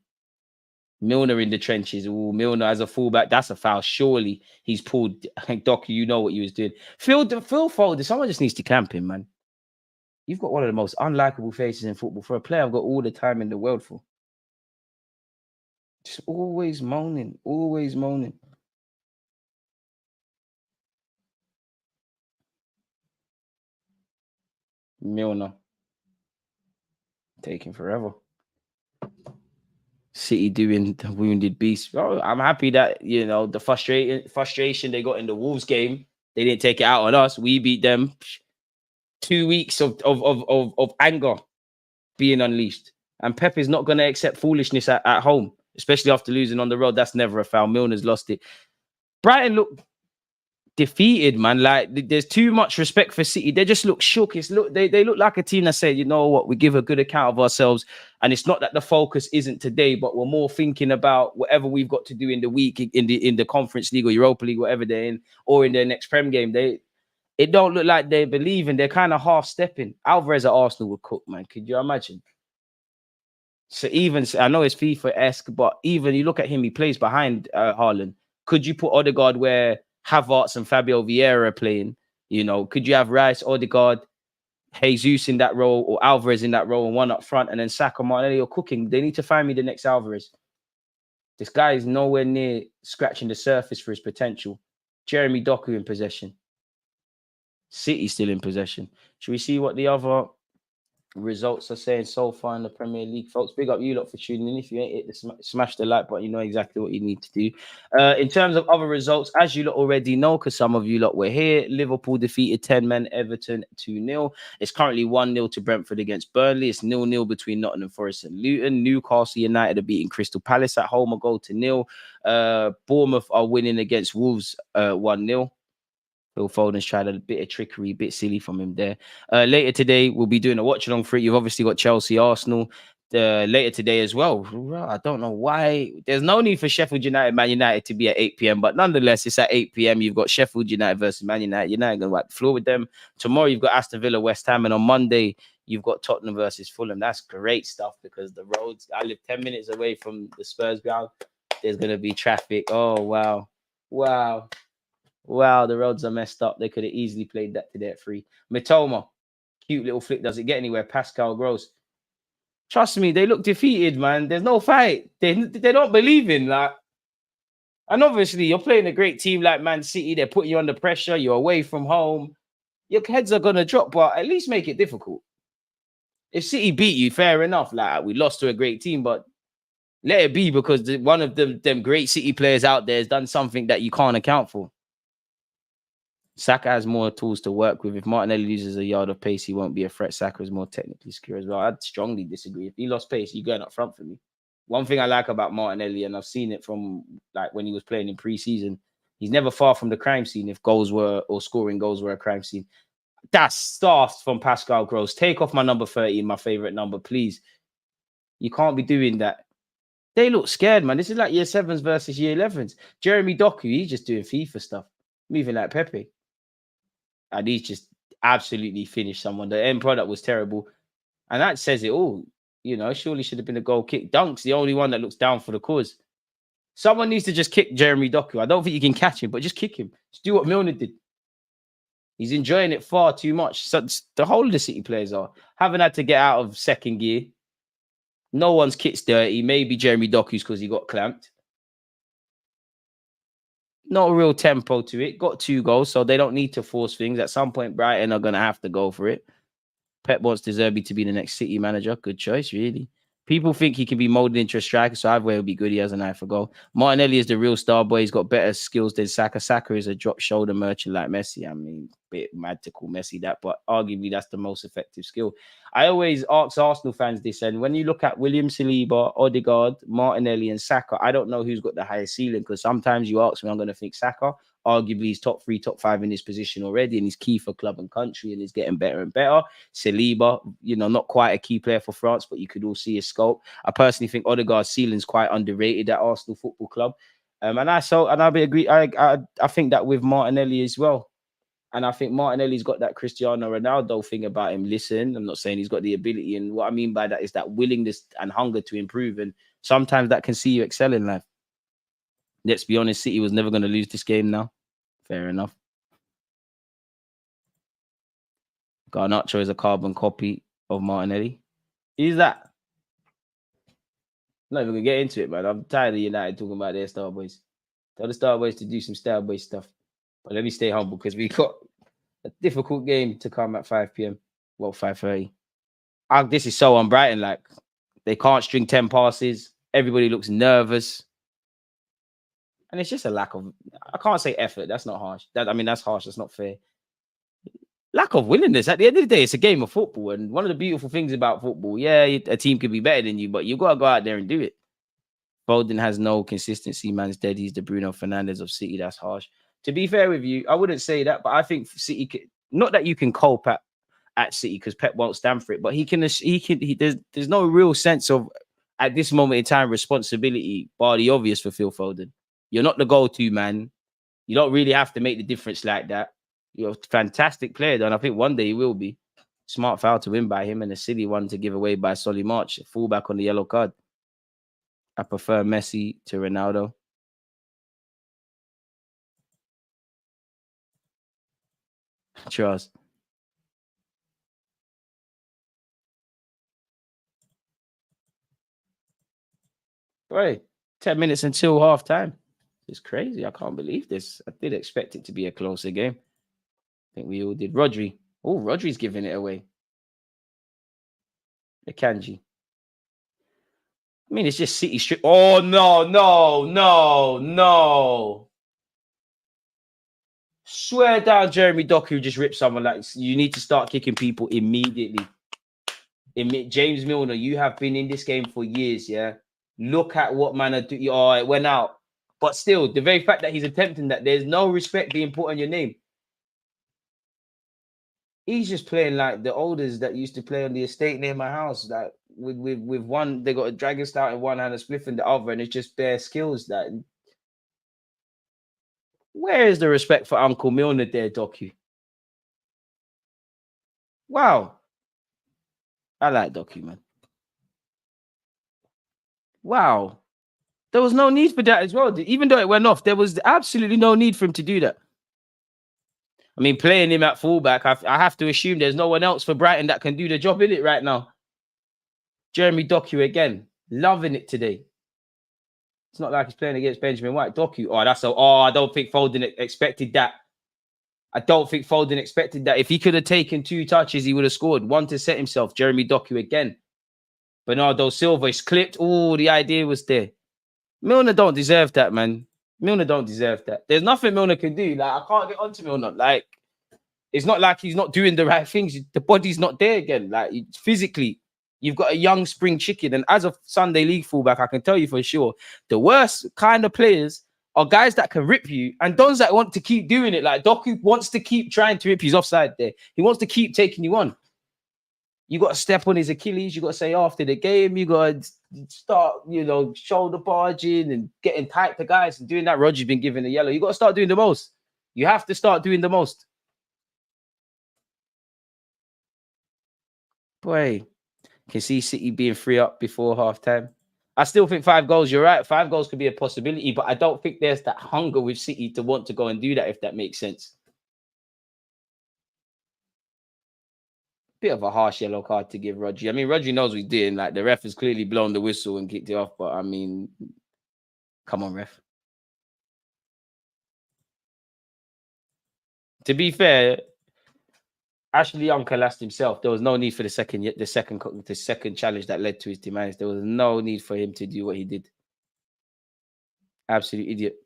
Milner in the trenches. Ooh, Milner as a fullback. That's a foul. Surely he's pulled. I think Doku, you know what he was doing. Phil Foden, someone just needs to camp him, man. You've got one of the most unlikable faces in football. For a player I've got all the time in the world for. Just always moaning. Always moaning. Milner. Taking forever. City doing the wounded beast. Oh, I'm happy that, you know, the frustration they got in the Wolves game, they didn't take it out on us. We beat them. 2 weeks of anger being unleashed. And Pep is not going to accept foolishness at home, especially after losing on the road. That's never a foul. Milner's lost it. Brighton look defeated, man. Like, there's too much respect for City. They just look shook. They look like a team that said, you know what, we give a good account of ourselves. And it's not that the focus isn't today, but we're more thinking about whatever we've got to do in the week, in the Conference League or Europa League, whatever they're in, or in their next Prem game. It don't look like they believe in. They're kind of half stepping. Alvarez at Arsenal would cook, man. Could you imagine? So even, I know it's FIFA-esque, but even you look at him, he plays behind Haaland. Could you put Odegaard where Havertz and Fabio Vieira are playing? You know, could you have Rice, Odegaard, Jesus in that role, or Alvarez in that role, and one up front, and then Saka, Martinelli or cooking? They need to find me the next Alvarez. This guy is nowhere near scratching the surface for his potential. Jeremy Doku in possession. City still in possession. Should we see what the other results are saying so far in the Premier League, folks? Big up you lot for tuning in. If you ain't hit smash the like button, you know exactly what you need to do. In terms of other results, as you lot already know, because some of you lot were here, Liverpool defeated 10 men, Everton 2-0. It's currently 1-0 to Brentford against Burnley. It's 0-0 between Nottingham Forest and Luton. Newcastle United are beating Crystal Palace at home, a goal to nil. Bournemouth are winning against Wolves 1-0. Phil Foden's tried a bit of trickery, a bit silly from him there. Later today, we'll be doing a watch-along for it. You've obviously got Chelsea, Arsenal later today as well. I don't know why. There's no need for Sheffield United, Man United to be at 8 p.m. But nonetheless, it's at 8 p.m. You've got Sheffield United versus Man United. United going to wipe the floor with them. Tomorrow, you've got Aston Villa, West Ham. And on Monday, you've got Tottenham versus Fulham. That's great stuff because the roads, I live 10 minutes away from the Spurs ground. There's going to be traffic. Oh, wow. Wow. Wow, the roads are messed up. They could have easily played that today at 3. Mitoma, cute little flick. Does it get anywhere? Pascal Gross. Trust me, they look defeated, man. There's no fight. They don't believe in that. And obviously, you're playing a great team like Man City. They're putting you under pressure. You're away from home. Your heads are going to drop, but at least make it difficult. If City beat you, fair enough. Like, we lost to a great team, but let it be because one of them great City players out there has done something that you can't account for. Saka has more tools to work with. If Martinelli loses a yard of pace, he won't be a threat. Saka is more technically secure as well. I'd strongly disagree. If he lost pace, you're going up front for me. One thing I like about Martinelli, and I've seen it from like when he was playing in pre-season, he's never far from the crime scene if goals were or scoring goals were a crime scene. That's starts from Pascal Gross. Take off my number 13, my favorite number, please. You can't be doing that. They look scared, man. This is like year 7s versus year 11s. Jeremy Doku, he's just doing FIFA stuff, moving like Pepe. And he's just absolutely finished someone. The end product was terrible. And that says it all. You know, surely should have been a goal kick. Dunk's the only one that looks down for the cause. Someone needs to just kick Jeremy Doku. I don't think you can catch him, but just kick him. Just do what Milner did. He's enjoying it far too much. So the whole of the City players haven't had to get out of second gear. No one's kit's dirty. Maybe Jeremy Doku's because he got clamped. Not a real tempo to it. Got 2 goals, so they don't need to force things. At some point, Brighton are going to have to go for it. Pep wants De Zerbi to be the next City manager. Good choice, really. People think he can be molded into a striker, so either way, it'll be good. He has an eye for goal. Martinelli is the real star boy. He's got better skills than Saka. Saka is a drop shoulder merchant like Messi. I mean, bit mad to call Messi that, but arguably that's the most effective skill. I always ask Arsenal fans this, and when you look at William Saliba, Odegaard, Martinelli, and Saka, I don't know who's got the highest ceiling, because sometimes you ask me, I'm going to think Saka. Arguably, he's top 3, top 5 in his position already, and he's key for club and country, and he's getting better and better. Saliba, you know, not quite a key player for France, but you could all see his scope. I personally think Odegaard's ceiling's quite underrated at Arsenal Football Club, and I agree. I think that with Martinelli as well, and I think Martinelli's got that Cristiano Ronaldo thing about him. Listen, I'm not saying he's got the ability, and what I mean by that is that willingness and hunger to improve, and sometimes that can see you excel in life. Let's be honest, City was never going to lose this game now. Fair enough. Garnacho is a carbon copy of Martinelli. Who's that? I'm not even going to get into it, man. I'm tired of United talking about their star boys. Tell the star boys to do some star boy stuff. But let me stay humble, because we got a difficult game to come at 5 p.m. Well, 5:30. This is so on Brighton. Like, they can't string 10 passes. Everybody looks nervous. And it's just a lack of, I can't say effort. That's not harsh. That's harsh. That's not fair. Lack of willingness. At the end of the day, it's a game of football. And one of the beautiful things about football, yeah, a team could be better than you, but you've got to go out there and do it. Foden has no consistency. Man's dead. He's the Bruno Fernandes of City. That's harsh. To be fair with you, I wouldn't say that, but I think City, not that you can cope at City, because Pep won't stand for it, but there's no real sense of, at this moment in time, responsibility, bar the obvious, for Phil Foden. You're not the go-to man. You don't really have to make the difference like that. You're a fantastic player, and I think one day he will be. Smart foul to win by him, and a silly one to give away by Solly March. Fullback on the yellow card. I prefer Messi to Ronaldo. Trust. Right. 10 minutes until half time. It's crazy. I can't believe this. I did expect it to be a closer game. I think we all did. Rodri. Oh, Rodri's giving it away. Akanji. I mean, it's just City strip. Oh, no. Swear down, Jeremy Doku just ripped someone. Like, you need to start kicking people immediately. James Milner, you have been in this game for years, yeah? Look at what man are doing. Oh, it went out. But still, the very fact that he's attempting that, there's no respect being put on your name. He's just playing like the olders that used to play on the estate near my house. Like with one, they got a dragon stout in one hand, a spliff in the other, and it's just bare skills. That where is the respect for Uncle Milner there, Doku? Wow. I like Doku, man. Wow. There was no need for that as well. Even though it went off, there was absolutely no need for him to do that. I mean, playing him at fullback, I have to assume there's no one else for Brighton that can do the job in it right now. Jeremy Doku again, loving it today. It's not like he's playing against Benjamin White. Doku, I don't think Foden expected that. I don't think Foden expected that. If he could have taken 2 touches, he would have scored. One to set himself. Jeremy Doku again. Bernardo Silva is clipped. Oh, the idea was there. Milner don't deserve that, man. Milner don't deserve that. There's nothing Milner can do. Like, I can't get onto Milner. Like, it's not like he's not doing the right things. The body's not there again. Like, physically, you've got a young spring chicken. And as a Sunday League fullback, I can tell you for sure, the worst kind of players are guys that can rip you and those that want to keep doing it. Like, Doku wants to keep trying to rip you. He's offside there. He wants to keep taking you on. You got to step on his Achilles. You got to say after the game, you got to start, shoulder barging and getting tight to guys and doing that. Roger's been given a yellow. You got to start doing the most. You have to start doing the most. Boy, can see City being 3-up before half-time. I still think 5 goals, you're right. 5 goals could be a possibility, but I don't think there's that hunger with City to want to go and do that, if that makes sense. Bit of a harsh yellow card to give Rodri. I mean, Rodri knows what he's doing. Like, the ref has clearly blown the whistle and kicked it off, but I mean, come on, ref. To be fair, Ashley Young collapsed himself. There was no need for the second challenge that led to his demise. There was no need for him to do what he did. Absolute idiot.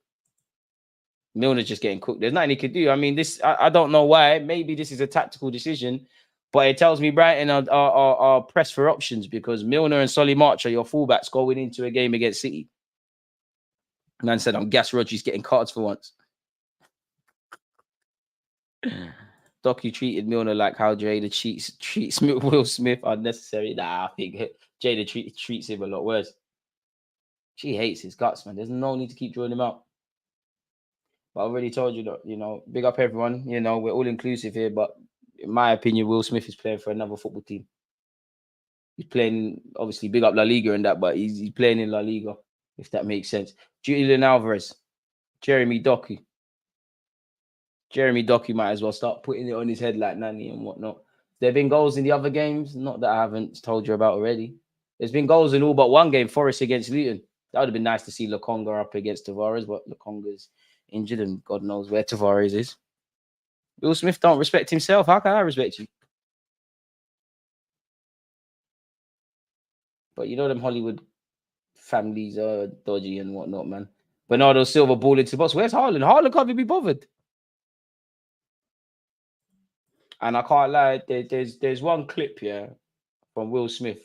Milner's just getting cooked. There's nothing he could do. I mean, I don't know why. Maybe this is a tactical decision, but it tells me Brighton are pressed for options because Milner and Solly March are your fullbacks going into a game against City. Man said, I'm gas Rodri's getting cards for once. Docu treated Milner like how Jada treats Will Smith unnecessary. Nah, I think Jada treats him a lot worse. She hates his guts, man. There's no need to keep drawing him out. But I already told you that, big up everyone. We're all inclusive here, but in my opinion, Will Smith is playing for another football team. He's playing, obviously, big up La Liga and that, but he's playing in La Liga, if that makes sense. Julian Alvarez, Jeremy Doku. Jeremy Doku might as well start putting it on his head like Nani and whatnot. There have been goals in the other games, not that I haven't told you about already. There's been goals in all but one game, Forest against Luton. That would have been nice to see Lokonga up against Tavares, but Lokonga's injured and God knows where Tavares is. Will Smith don't respect himself. How can I respect you? But them Hollywood families are dodgy and whatnot, man. Bernardo Silva ball into the box. Where's Haaland? Haaland can't even be bothered. And I can't lie, there's one clip here from Will Smith,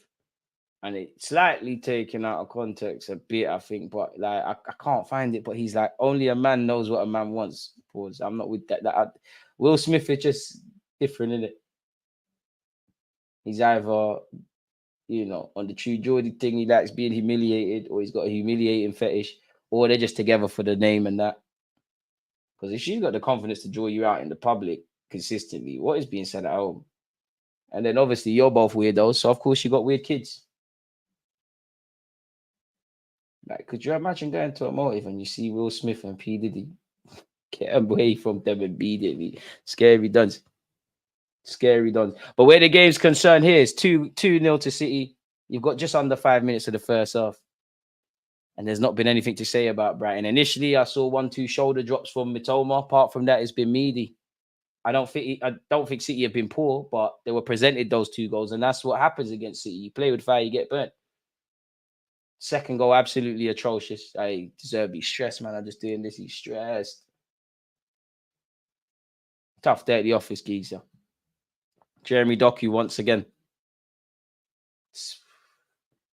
and it's slightly taken out of context a bit, I think, but like I can't find it. But he's like, only a man knows what a man wants. Pause. I'm not with that. Will Smith is just different, isn't it? He's either, on the True Geordie thing, he likes being humiliated, or he's got a humiliating fetish, or they're just together for the name and that. Because if she's got the confidence to draw you out in the public consistently, what is being said at home? And then obviously you're both weirdos, so of course you got weird kids. Like, could you imagine going to a motive and you see Will Smith and P. Diddy? Get away from them immediately. Scary duns. Scary duns. But where the game's concerned here is 2-0 to City. You've got just under 5 minutes of the first half. And there's not been anything to say about Brighton. Initially, I saw 1-2 shoulder drops from Mitoma. Apart from that, it's been meaty. I don't think City have been poor, but they were presented those 2 goals, and that's what happens against City. You play with fire, you get burnt. Second goal, absolutely atrocious. I deserve to be stressed, man. I'm just doing this. He's stressed. Tough day at the office, geezer. Jeremy Doku once again.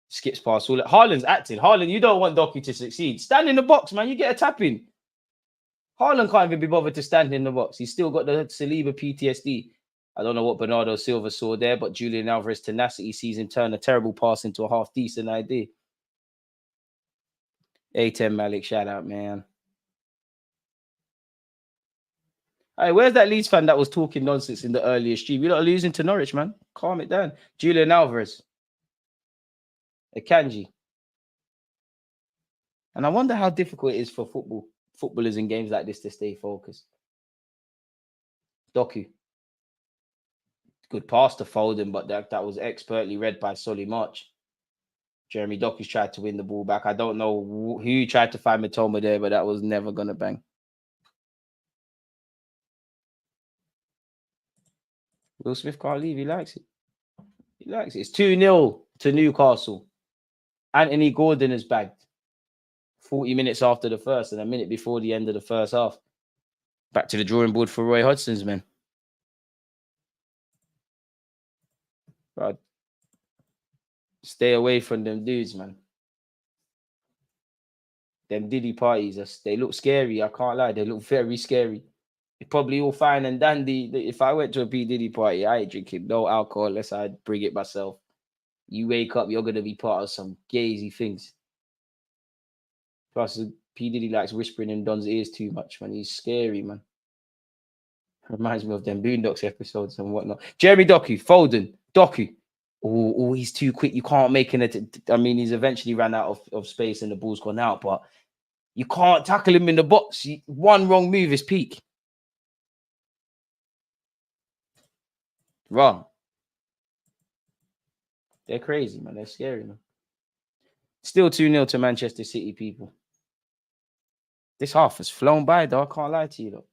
Skips past all. Haaland's acting. Haaland, you don't want Doku to succeed. Stand in the box, man. You get a tap in. Haaland can't even be bothered to stand in the box. He's still got the Saliba PTSD. I don't know what Bernardo Silva saw there, but Julian Alvarez tenacity sees him turn a terrible pass into a half-decent idea. A10 Malik, shout out, man. Hey, where's that Leeds fan that was talking nonsense in the earlier stream? We're not losing to Norwich, man. Calm it down. Julian Alvarez. Akanji. And I wonder how difficult it is for footballers in games like this to stay focused. Doku. Good pass to Foden, but that was expertly read by Solly March. Jeremy Doku's tried to win the ball back. I don't know who tried to find Mitoma there, but that was never going to bang. Will Smith can't leave. He likes it. He likes it. It's 2-0 to Newcastle. Anthony Gordon is bagged. 40 minutes after the first and a minute before the end of the first half. Back to the drawing board for Roy Hodgson's men. Bro, stay away from them dudes, man. Them Diddy parties, they look scary. I can't lie. They look very scary. It's probably all fine and dandy. If I went to a P. Diddy party, I ain't drinking no alcohol unless I bring it myself. You wake up, you're going to be part of some gazy things. Plus, P. Diddy likes whispering in Don's ears too much, man. He's scary, man. Reminds me of them Boondocks episodes and whatnot. Jeremy Doku, Foden, Doku. Oh, he's too quick. You can't make it. I mean, he's eventually ran out of space and the ball's gone out, but you can't tackle him in the box. One wrong move is peak. Wrong. They're crazy, man. They're scary, man. Still 2-0 to Manchester City, people. This half has flown by, though. I can't lie to you, though.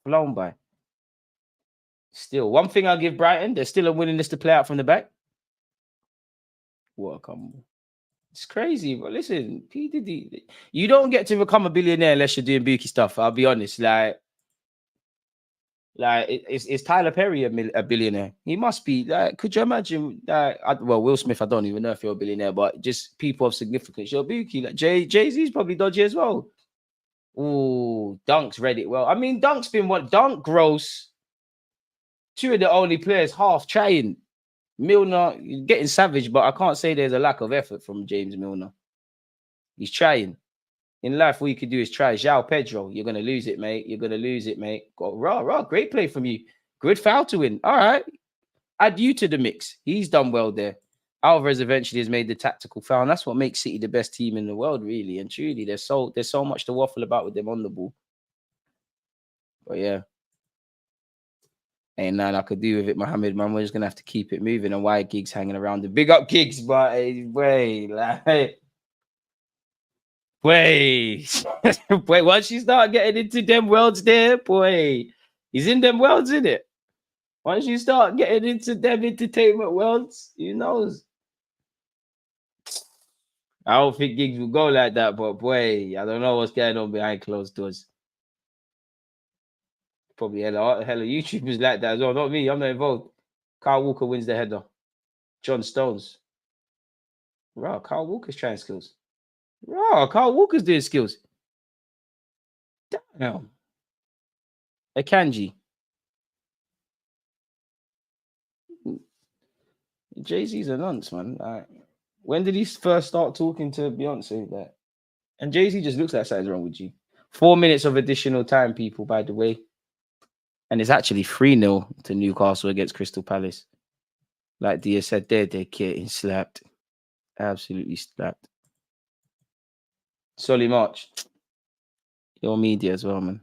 Flown by. Still, one thing I'll give Brighton, there's still a willingness to play out from the back. What a combo. It's crazy, but listen, P. Diddy, you don't get to become a billionaire unless you're doing bookie stuff. I'll be honest. Is Tyler Perry a billionaire? He must be. Could you imagine? Will Smith, I don't even know if you're a billionaire, but just people of significance. You're bookie. Like Jay-Z's probably dodgy as well. Ooh, Dunk's read it well. I mean, Dunk's been what? Dunk, Gross. Two of the only players half trying. Milner, getting savage, but I can't say there's a lack of effort from James Milner. He's trying. In life, all you can do is try. João Pedro, you're going to lose it, mate. You're going to lose it, mate. Raw, great play from you. Good foul to win. All right. Add you to the mix. He's done well there. Alvarez eventually has made the tactical foul. And that's what makes City the best team in the world, really. And truly, there's so much to waffle about with them on the ball. But yeah. Ain't nothing I could do with it, Mohammed, man. We're just gonna have to keep it moving. And why Gigs hanging around the big up Gigs, but wait, once you start getting into them worlds there, boy, he's in them worlds, isn't it? Once you start getting into them entertainment worlds, who knows? I don't think Gigs will go like that, but boy, I don't know what's going on behind closed doors. Probably hella YouTubers like that as well. Not me. I'm not involved. Kyle Walker wins the header. John Stones. Wow, Kyle Walker's trying skills. Wow, Kyle Walker's doing skills. Damn. Akanji. Jay-Z's a nonce, man. When did he first start talking to Beyonce? And Jay-Z just looks like something's wrong with you. 4 minutes of additional time, people, by the way. And it's actually 3-0 to Newcastle against Crystal Palace. Like Dia said, they're getting slapped. Absolutely slapped. Solly March. Your media as well, man.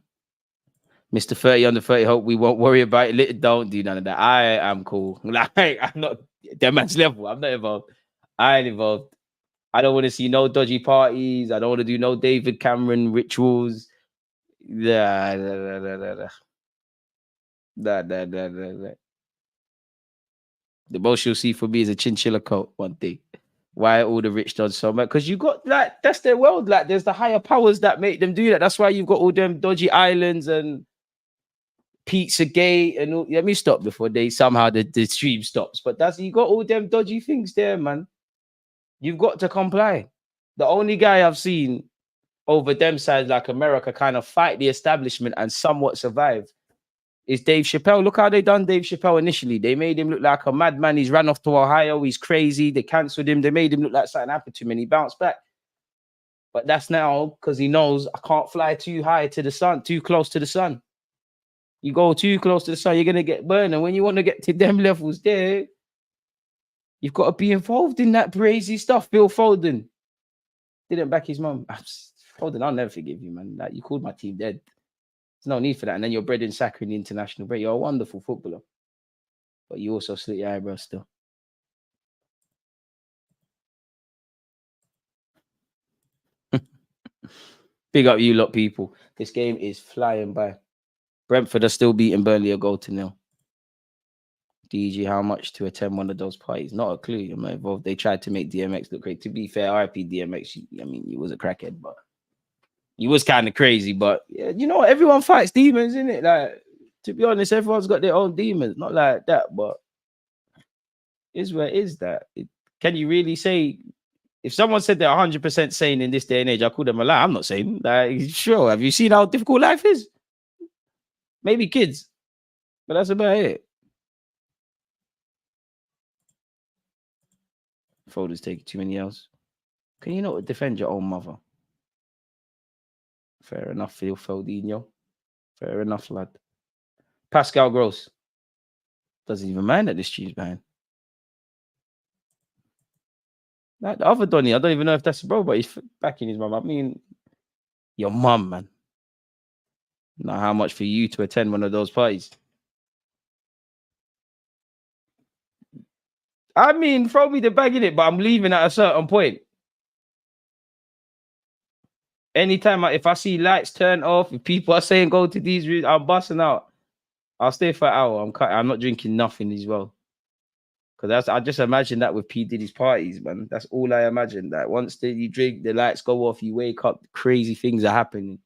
Mr. 30 under 30, hope we won't worry about it. Don't do none of that. I am cool. Like, I'm not that man's level. I'm not involved. I ain't involved. I don't want to see no dodgy parties. I don't want to do no David Cameron rituals. The most you'll see for me is a chinchilla coat one day. Why all the rich done so much? Because you got that's their world. Like there's the higher powers that make them do that. That's why you've got all them dodgy islands and Pizzagate and all. Let me stop before they somehow the stream stops. But you got all them dodgy things there, man. You've got to comply. The only guy I've seen over them sides like America kind of fight the establishment and somewhat survive is Dave Chappelle. Look how they done Dave Chappelle initially. They made him look like a madman. He's ran off to Ohio. He's crazy. They cancelled him. They made him look like something happened to him and he bounced back. But that's now because he knows I can't fly too high to the sun, too close to the sun. You go too close to the sun, you're going to get burned. And when you want to get to them levels there, you've got to be involved in that crazy stuff. Bill Foden didn't back his mum. Foden, I'll never forgive you, man. Like, you called my team dead. There's no need for that. And then you're bred in Saka in the international break. You're a wonderful footballer. But you also slit your eyebrows still. Big up you lot, people. This game is flying by. Brentford are still beating Burnley 1-0. DG, how much to attend one of those parties? Not a clue. I'm not involved. They tried to make DMX look great. To be fair, RIP DMX, I mean, he was a crackhead, but He was kind of crazy, but yeah, you know what? Everyone fights demons, isn't it? Like, to be honest, everyone's got their own demons. Not like that, but is where is that? Can you really say if someone said they're 100% sane in this day and age, I call them a lie. I'm not saying. Like, sure. Have you seen how difficult life is? Maybe kids, but that's about it. Folders taking too many L's. Can you not defend your own mother? Fair enough, Phil Feldinho. Fair enough, lad. Pascal Gross doesn't even mind that this stream's behind. Like the other Donny, I don't even know if that's a bro, but he's backing his mum. I mean, your mum, man. Not how much for you to attend one of those parties. I mean, throw me the bag in it, but I'm leaving at a certain point. Anytime, if I see lights turn off, if people are saying go to these rooms, I'm busting out. I'll stay for an hour. I'm not drinking nothing as well. Because I just imagine that with P. Diddy's parties, man. That's all I imagine. That once you drink, the lights go off, you wake up, crazy things are happening.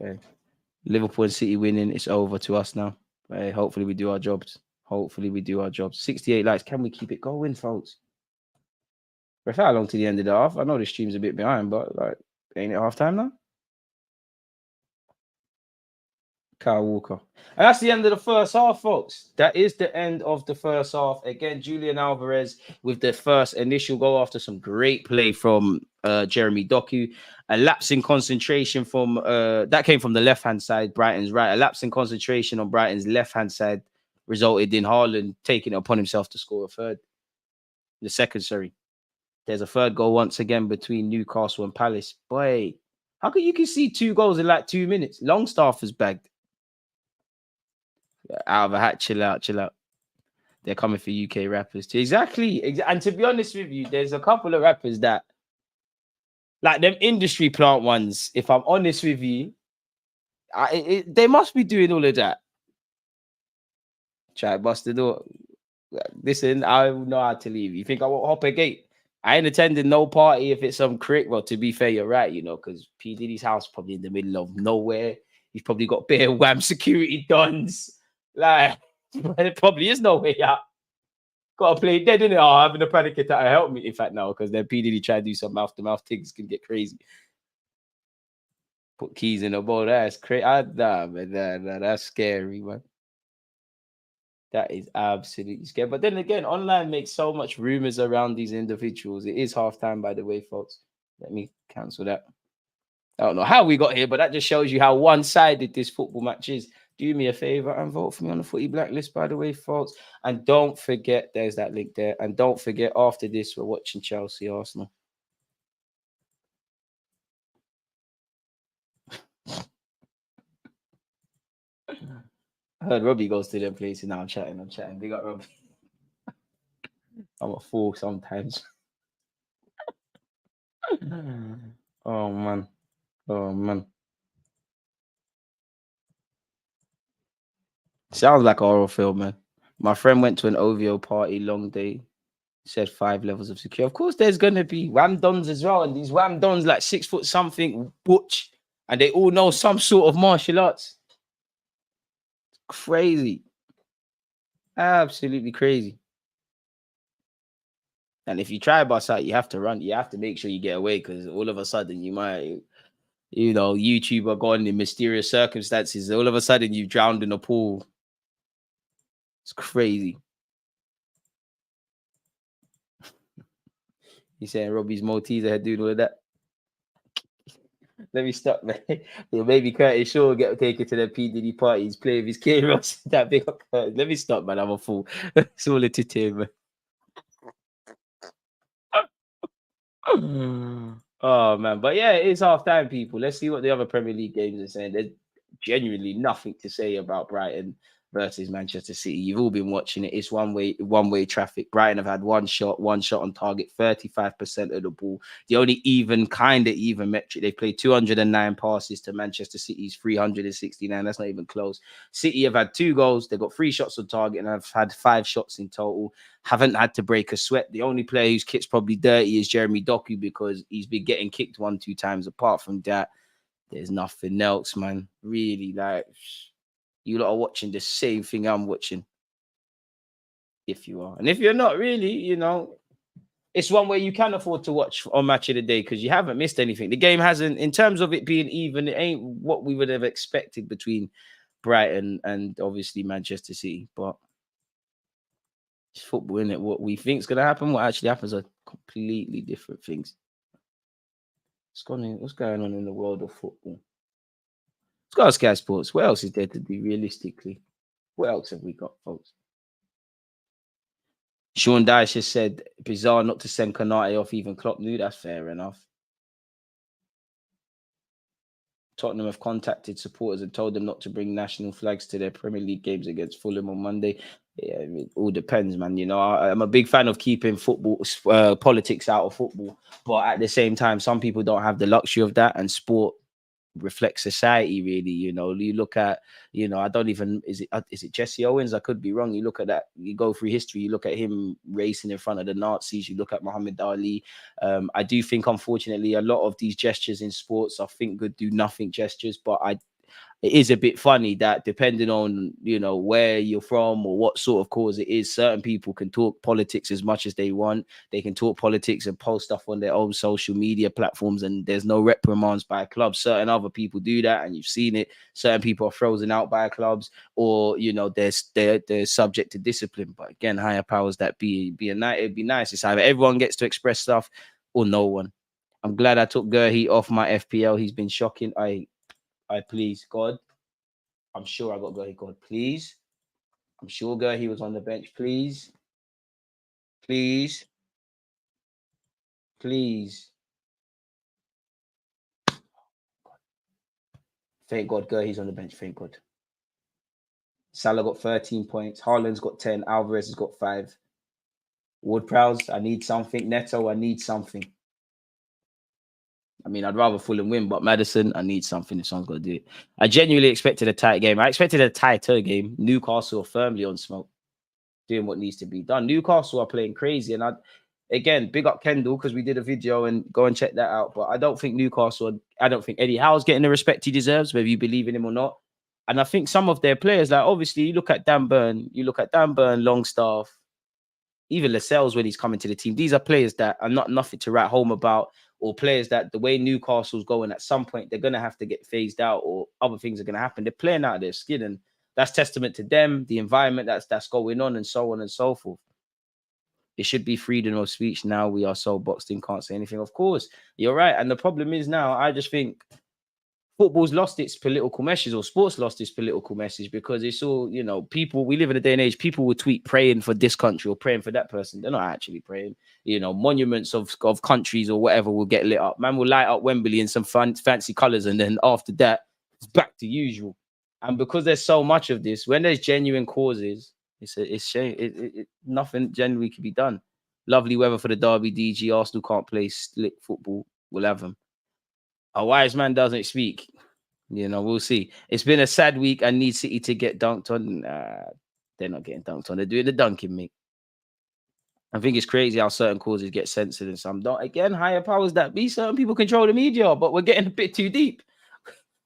Okay. Liverpool and City winning, it's over to us now. Hey, hopefully we do our jobs. 68 likes. Can we keep it going, folks? We're how long to the end of the half? I know the stream's a bit behind, but like, ain't it half time now? Kyle Walker. And that's the end of the first half, folks. That is the end of the first half. Again, Julian Alvarez with the first initial goal after some great play from Jeremy Doku. A lapse in concentration from that came from the left-hand side, Brighton's right. A lapse in concentration on Brighton's left-hand side resulted in Haaland taking it upon himself to score a third. The second, sorry. There's a third goal once again between Newcastle and Palace. Boy, how can you see 2 goals in like 2 minutes? Longstaff has bagged. Out of a hat, chill out. They're coming for UK rappers too. Exactly. And to be honest with you, there's a couple of rappers that, like them industry plant ones, if I'm honest with you, they must be doing all of that. Try bust the door. Listen, I know how to leave. You think I won't hop a gate? I ain't attending no party if it's some crick. Well, to be fair, you're right, you know, because P. Diddy's house probably in the middle of nowhere. He's probably got bare wham security dons. Like, it probably is no way out. Got to play dead, innit? Oh, having a panic attack to help me. In fact, no, because then P. Diddy try to do some mouth-to-mouth things can get crazy. Put keys in the bowl. That's crazy. Nah, that's scary, man. That is absolutely scary. But then again, online makes so much rumors around these individuals. It is halftime, by the way, folks. Let me cancel that. I don't know how we got here, but that just shows you how one-sided this football match is. Do me a favor and vote for me on the footy blacklist, by the way, folks. And don't forget, there's that link there. And don't forget, after this, we're watching Chelsea Arsenal. I heard Robbie goes to them places. Now I'm chatting. Big up, Robbie. I'm a fool sometimes. Oh, man. Sounds like a horror film, man. My friend went to an OVO party, long day. Said 5 levels of security. Of course, there's going to be wham dons as well. And these wham dons, like 6 foot something, butch. And they all know some sort of martial arts. Crazy. Absolutely crazy. And if you try bust out, you have to run. You have to make sure you get away because all of a sudden you might, you know, YouTuber gone in mysterious circumstances. All of a sudden you've drowned in a pool. It's crazy. He's saying Robbie's Maltese ahead doing all of that. Let me stop, man. Yeah, maybe Curtis Shaw will get taken to the P. Diddy parties, play with his K-Ross. That big up Curtis. Let me stop, man. I'm a fool. It's all a entertainment. Oh, man. But yeah, it is half time, people. Let's see what the other Premier League games are saying. There's genuinely nothing to say about Brighton. versus Manchester City. You've all been watching it. It's one-way traffic. Brighton have had one shot on target, 35% of the ball. The only even metric, they played 209 passes to Manchester City's 369. That's not even close. City have had 2 goals. They've got 3 shots on target and have had 5 shots in total. Haven't had to break a sweat. The only player whose kit's probably dirty is Jeremy Doku because he's been getting kicked 1-2 times. Apart from that, there's nothing else, man. Really, like, you lot are watching the same thing I'm watching. If you are. And if you're not, really, you know, it's one way you can afford to watch on Match of the Day because you haven't missed anything. The game hasn't, in terms of it being even, it ain't what we would have expected between Brighton and obviously Manchester City. But it's football, isn't it? What we think is going to happen, what actually happens are completely different things. What's going on in the world of football? Let's go to Sky Sports. What else is there to do realistically? What else have we got, folks? Sean Dyche has said, bizarre not to send Konate off, even Klopp knew. That's fair enough. Tottenham have contacted supporters and told them not to bring national flags to their Premier League games against Fulham on Monday. Yeah, it all depends, man. You know, I'm a big fan of keeping football, politics out of football. But at the same time, some people don't have the luxury of that, and sport reflects society, really. You know, you look at, you know, I don't even, is it Jesse Owens? I could be wrong. You look at that, you go through history, you look at him racing in front of the Nazis, you look at Muhammad Ali. I do think, unfortunately, a lot of these gestures in sports are think good, do nothing gestures, but it is a bit funny that depending on, you know, where you're from or what sort of cause it is, certain people can talk politics as much as they want. They can talk politics and post stuff on their own social media platforms, and there's no reprimands by clubs. Certain other people do that, and you've seen it. Certain people are frozen out by clubs, or, you know, they're subject to discipline. But again, higher powers that be united. It'd be nice. It's either everyone gets to express stuff or no one. I'm glad I took Gurhey off my FPL. He's been shocking. I please, God. I'm sure I got Gurhey. God, please. I'm sure Gurhey was on the bench. Please. Please. Please. Thank God Gurhey's on the bench. Thank God. Salah got 13 points. Haaland's got 10. Alvarez has got 5. Ward-Prowse, I need something. Neto, I need something. I mean, I'd rather Fulham win, but Maddison, I need something if someone's got to do it. I genuinely expected a tight game. I expected a tighter game. Newcastle are firmly on smoke, doing what needs to be done. Newcastle are playing crazy. And again, big up Kendall, because we did a video, and go and check that out. But I don't think I don't think Eddie Howe's getting the respect he deserves, whether you believe in him or not. And I think some of their players, like obviously you look at Dan Burn, Longstaff, even Lascelles when he's coming to the team. These are players that are nothing to write home about, or players that the way Newcastle's going, at some point they're going to have to get phased out, or other things are going to happen. They're playing out of their skin, and that's testament to them, the environment that's going on, and so on and so forth. It should be freedom of speech. Now we are so boxed in, can't say anything. Of course, you're right. And the problem is now, I just think football's lost its political message, or sports lost its political message, because it's all, you know, people, we live in a day and age, people will tweet praying for this country or praying for that person. They're not actually praying. You know, monuments of countries or whatever will get lit up. Man will light up Wembley in some fancy colors, and then after that, it's back to usual. And because there's so much of this, when there's genuine causes, it's shame. Nothing genuinely can be done. Lovely weather for the derby, DG. Arsenal can't play slick football. We'll have them. A wise man doesn't speak. You know, we'll see. It's been a sad week. I need City to get dunked on. They're not getting dunked on. They're doing the dunking, mate. I think it's crazy how certain causes get censored and some don't. Again, higher powers that be. Certain people control the media, but we're getting a bit too deep.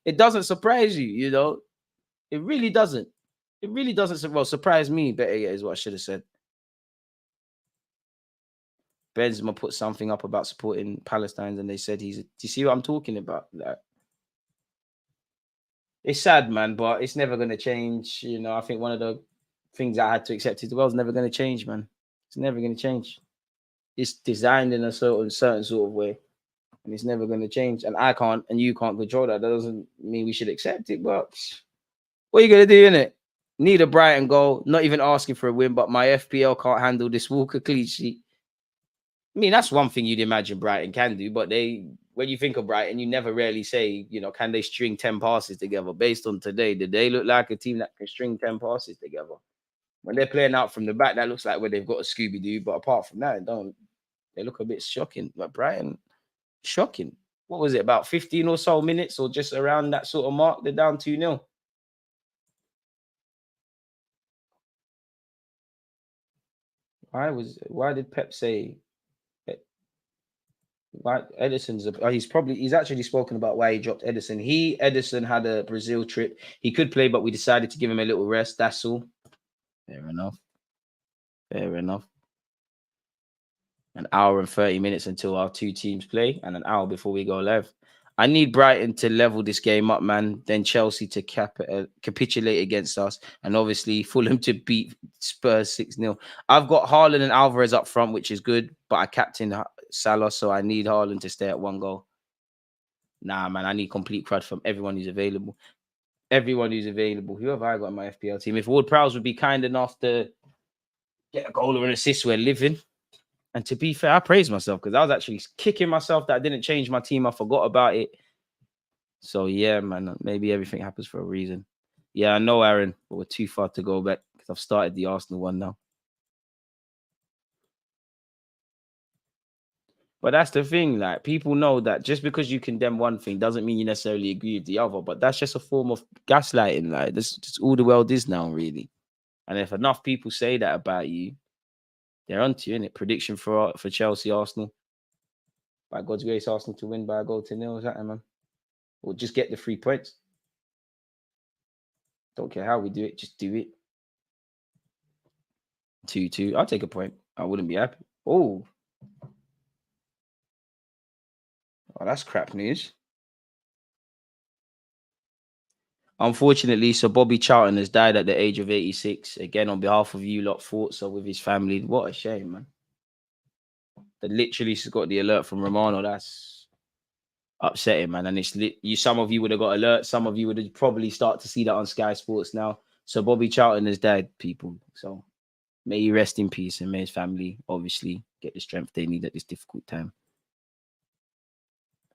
It doesn't surprise you, you know. It really doesn't. It really doesn't. Well, surprise me. Better yet is what I should have said. Benzema put something up about supporting Palestine, and they said do you see what I'm talking about? Like, it's sad, man, but it's never going to change. You know, I think one of the things I had to accept is the world's never going to change, man. It's never going to change. It's designed in a certain sort of way, and it's never going to change. And I can't, and you can't control that. That doesn't mean we should accept it, but what are you going to do, innit? Need a Brighton goal, not even asking for a win, but my FPL can't handle this Walker clean sheet. I mean, that's one thing you'd imagine Brighton can do, but when you think of Brighton, you never really say, you know, can they string 10 passes together? Based on today, did they look like a team that can string 10 passes together? When they're playing out from the back, that looks like where they've got a Scooby-Doo. But apart from that, they look a bit shocking. But Brighton, shocking. What was it, about 15 or so minutes or just around that sort of mark? They're down 2-0. Why did Pep say why Edison's he's actually spoken about why he dropped Edison. Edison had a Brazil trip. He could play, but we decided to give him a little rest. That's all. Fair enough. Fair enough. An hour and 30 minutes until our two teams play, and an hour before we go live. I need Brighton to level this game up, man. Then Chelsea to capitulate against us. And obviously Fulham to beat Spurs 6-0. I've got Haaland and Alvarez up front, which is good. But I captain Salah, so I need Haaland to stay at 1 goal. Nah, man, I need complete crud from everyone who's available. Everyone who's available. Who have I got in my FPL team? If Ward Prowse would be kind enough to get a goal or an assist, we're living. And to be fair, I praise myself because I was actually kicking myself that I didn't change my team. I forgot about it. So, yeah, man, maybe everything happens for a reason. Yeah, I know, Aaron, but we're too far to go back because I've started the Arsenal one now. But that's the thing. Like, people know that just because you condemn one thing doesn't mean you necessarily agree with the other. But that's just a form of gaslighting. Like, that's all the world is now, really. And if enough people say that about you, they're onto you, innit? Prediction for Chelsea, Arsenal. By God's grace, Arsenal to win by a goal to 0. Is that it, man? Or just get the 3 points. Don't care how we do it, just do it. 2-2. I'll take a point. I wouldn't be happy. Oh, that's crap news. Unfortunately, so Bobby Charlton has died at the age of 86. Again, on behalf of you lot, thoughts so with his family. What a shame, man. They literally got the alert from Romano. That's upsetting, man. And it's some of you would have got alert. Some of you would have probably start to see that on Sky Sports now. So Bobby Charlton has died, people. So may he rest in peace and may his family obviously get the strength they need at this difficult time.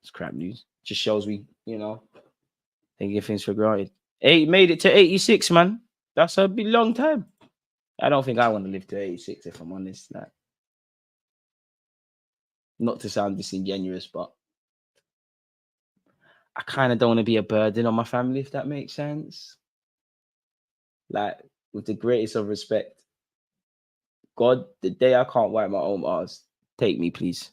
It's crap news. Just shows we, taking things for granted. Made it to 86, man. That's a big long time. I don't think I want to live to 86, if I'm honest. Like, not to sound disingenuous, but I kind of don't want to be a burden on my family, if that makes sense. Like, with the greatest of respect, God, the day I can't wipe my own arse, take me, please.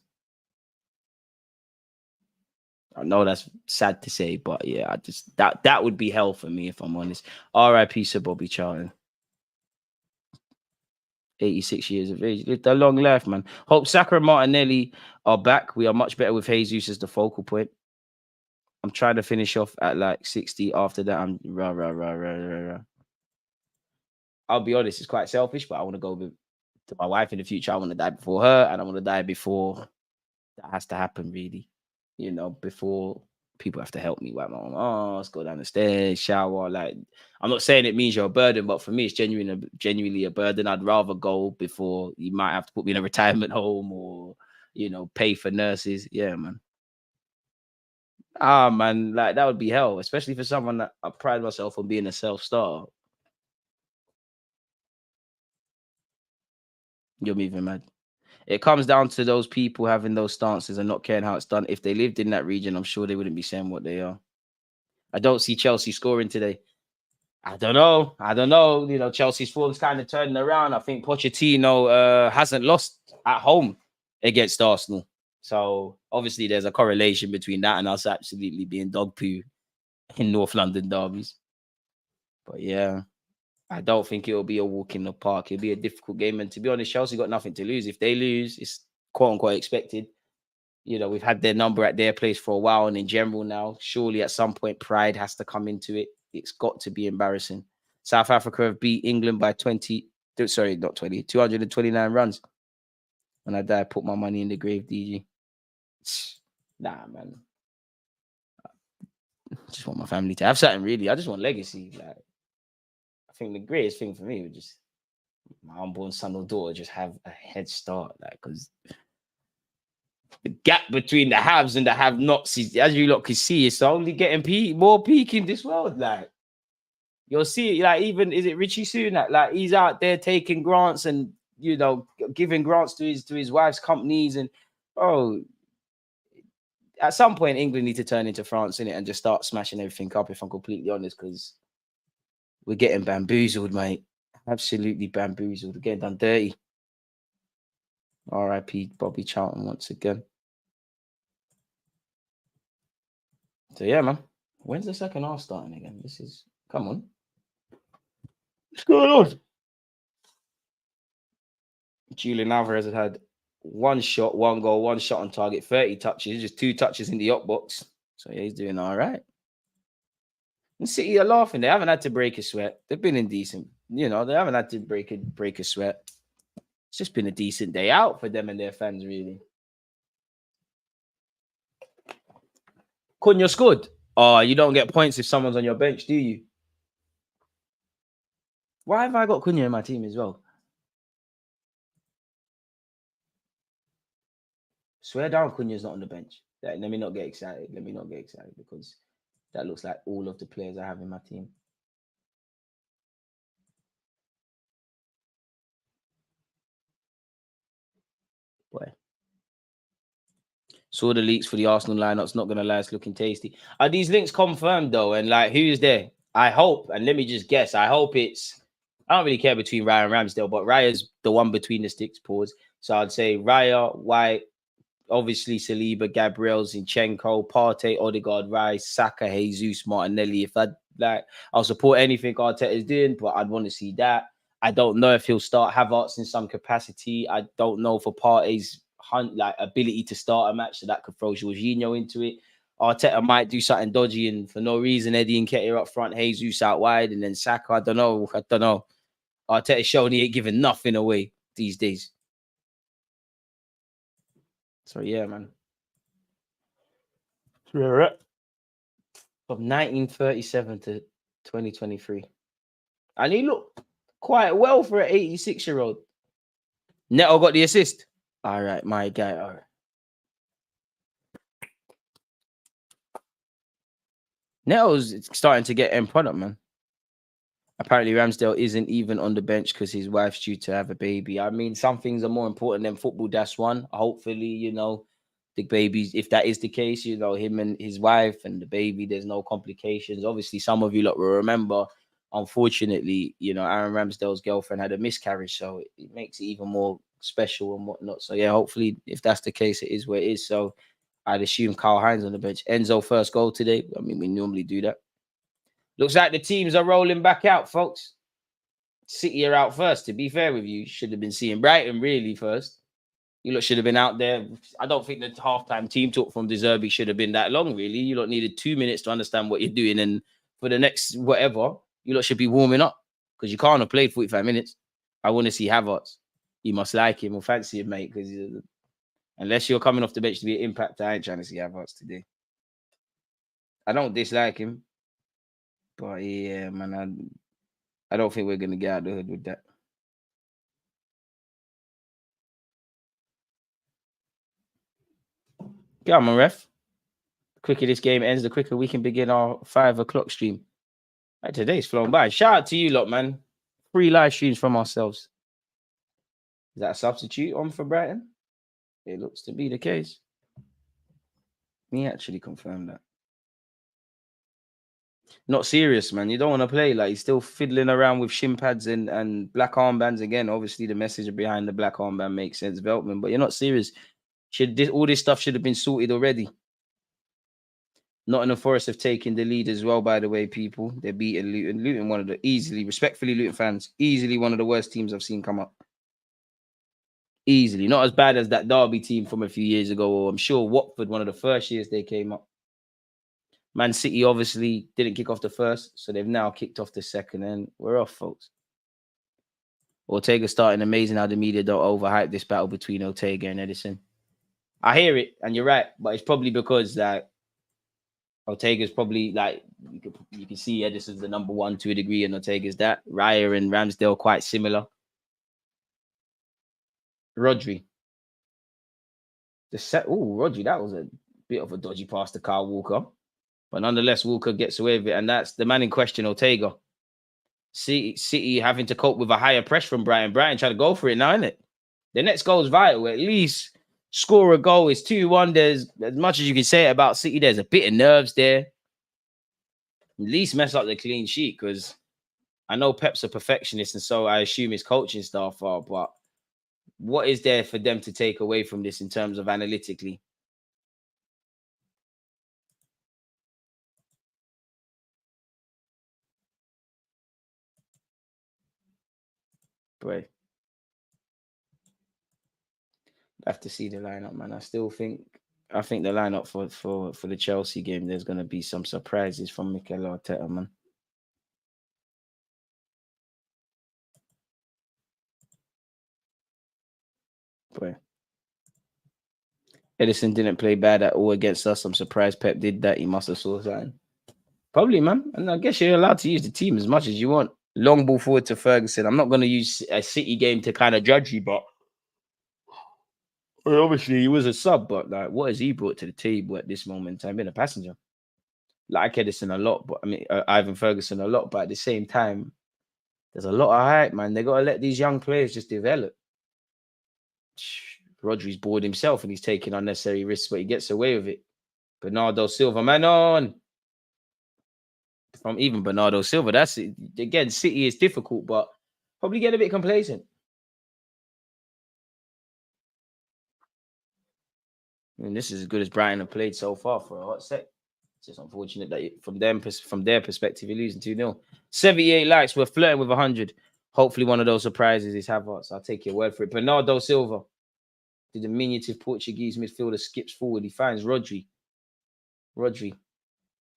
I know that's sad to say, but yeah, I just that would be hell for me, if I'm honest. R.I.P. Sir Bobby Charlton. 86 years of age. Lived a long life, man. Hope Saka and Martinelli are back. We are much better with Jesus as the focal point. I'm trying to finish off at like 60. After that, I'm rah. I'll be honest, it's quite selfish, but I want to go to my wife in the future. I want to die before her, and I want to die before that has to happen, really. Before people have to help me wipe my own arse, go down the stairs, shower. Like, I'm not saying it means you're a burden, but for me, it's genuinely a burden. I'd rather go before you might have to put me in a retirement home or, pay for nurses. Yeah, man. Man, like that would be hell, especially for someone that I pride myself on being a self-starter. You're moving mad. It comes down to those people having those stances and not caring how it's done. If they lived in that region, I'm sure they wouldn't be saying what they are. I don't see Chelsea scoring today. I don't know. Chelsea's form's kind of turning around. I think Pochettino hasn't lost at home against Arsenal. So obviously there's a correlation between that and us absolutely being dog poo in North London derbies. But yeah, I don't think it'll be a walk in the park. It'll be a difficult game. And to be honest, Chelsea got nothing to lose. If they lose, it's quote unquote expected. We've had their number at their place for a while. And in general now, surely at some point, pride has to come into it. It's got to be embarrassing. South Africa have beat England by 229 runs. When I die, put my money in the grave, DG. Nah, man. I just want my family to have something, really. I just want legacy. Like, I think the greatest thing for me would just my unborn son or daughter just have a head start, like, because the gap between the haves and the have-nots is, as you lot can see, it's only getting more peak in this world. Like, you'll see it, like, even, is it Richie Sunak? Like, he's out there taking grants and, you know, giving grants to his wife's companies. And, oh, at some point, England need to turn into France, innit, and just start smashing everything up, if I'm completely honest, because we're getting bamboozled, mate. Absolutely bamboozled. We're getting done dirty. R.I.P. Bobby Charlton once again. So, yeah, man. When's the second half starting again? This is... Come on. What's going on? Julian Alvarez had 1 shot, 1 goal, 1 shot on target, 30 touches, just 2 touches in the up box. So, yeah, he's doing all right. And City are laughing. They haven't had to break a sweat. They've been indecent. You know, they haven't had to break a sweat. It's just been a decent day out for them and their fans, really. Cunha scored. Oh, you don't get points if someone's on your bench, do you? Why have I got Cunha in my team as well? Swear down, Cunha's not on the bench. Let me not get excited. Let me not get excited because that looks like all of the players I have in my team. Boy. Saw the leaks for the Arsenal lineups. Not gonna lie, it's looking tasty. Are these links confirmed though? And like, who's there? I hope, and let me just guess. I hope it's. I don't really care between Raya and Ramsdale, but Raya's the one between the sticks. Pause. So I'd say Raya, White, obviously Saliba, Gabriel, Zinchenko, Partey, Odegaard, Rice, Saka, Jesus, Martinelli. If I'll support anything Arteta is doing, but I'd want to see that. I don't know if he'll start Havertz in some capacity. I don't know for Partey's ability to start a match, so that could throw Jorginho into it. Arteta might do something dodgy and for no reason. Eddie and Nketiah up front, Jesus out wide, and then Saka. I don't know. Arteta's showing he ain't giving nothing away these days. So yeah, man. From 1937 to 2023. And he looked quite well for an 86-year-old. Neto got the assist. All right, my guy. All right. Neto's starting to get end product, man. Apparently, Ramsdale isn't even on the bench because his wife's due to have a baby. I mean, some things are more important than football. That's one. Hopefully, you know, the babies, if that is the case, you know, him and his wife and the baby, there's no complications. Obviously, some of you lot will remember, unfortunately, you know, Aaron Ramsdale's girlfriend had a miscarriage. So it makes it even more special and whatnot. So, yeah, hopefully, if that's the case, it is where it is. So I'd assume Karl Heinz on the bench. Enzo first goal today. I mean, we normally do that. Looks like the teams are rolling back out, folks. City are out first. To be fair with you, should have been seeing Brighton really first. You lot should have been out there. I don't think the halftime team talk from De Zerbi should have been that long, really. You lot needed 2 minutes to understand what you're doing. And for the next whatever, you lot should be warming up because you can't have played 45 minutes. I want to see Havertz. You must like him or fancy him, mate, because unless you're coming off the bench to be an impact, I ain't trying to see Havertz today. I don't dislike him. But yeah, man, I don't think we're going to get out of the hood with that. Yeah, man, ref. The quicker this game ends, the quicker we can begin our 5 o'clock stream. Right, today's flown by. Shout out to you lot, man. 3 live streams from ourselves. Is that a substitute on for Brighton? It looks to be the case. Me actually confirmed that. Not serious, man. You don't want to play. Like, he's still fiddling around with shin pads and black armbands again. Obviously, the message behind the black armband makes sense, Veltman, but you're not serious. All this stuff should have been sorted already. Nottingham Forest have taken the lead as well, by the way, people. They're beating Luton. Luton, one of the respectfully, Luton fans, easily one of the worst teams I've seen come up. Easily. Not as bad as that Derby team from a few years ago, or I'm sure Watford, one of the first years they came up. Man City obviously didn't kick off the first, so they've now kicked off the second, and we're off, folks. Ortega starting amazing how the media don't overhype this battle between Ortega and Edison. I hear it, and you're right, but it's probably because like Ortega's probably like you can see Edison's the number 1 to a degree, and Ortega's that. Raya and Ramsdale quite similar. Rodri. The set. Oh, Rodri, that was a bit of a dodgy pass to Kyle Walker. But nonetheless, Walker gets away with it. And that's the man in question, Ortega. City having to cope with a higher press from Brighton. Brighton trying to go for it now, isn't it? The next goal is vital. At least score a goal. It's 2-1. There's as much as you can say about City, there's a bit of nerves there. At least mess up the clean sheet, because I know Pep's a perfectionist, and so I assume his coaching staff are. But what is there for them to take away from this in terms of analytically? Boy, I have to see the lineup, man. I think the lineup for the Chelsea game, there's going to be some surprises from Mikel Arteta, man. Boy, Edison didn't play bad at all against us. I'm surprised Pep did that. He must have saw something. Probably, man. And I guess you're allowed to use the team as much as you want. Long ball forward to Ferguson. I'm not going to use a City game to kind of judge you, but obviously he was a sub. But like, what has he brought to the table at this moment? I've been a passenger. Like Edison a lot, but I mean Ivan Ferguson a lot. But at the same time, there's a lot of hype, man. They got to let these young players just develop. Rodri's bored himself and he's taking unnecessary risks, but he gets away with it. Bernardo Silva, man on. From even Bernardo Silva, that's it. Again, City is difficult, but probably get a bit complacent. I mean, this is as good as Brighton have played so far for a hot sec. It's just unfortunate that from their perspective, you're losing 2-0. 78 likes, we're flirting with 100. Hopefully one of those surprises is Havertz. I'll take your word for it. Bernardo Silva, the diminutive Portuguese midfielder, skips forward. He finds Rodri.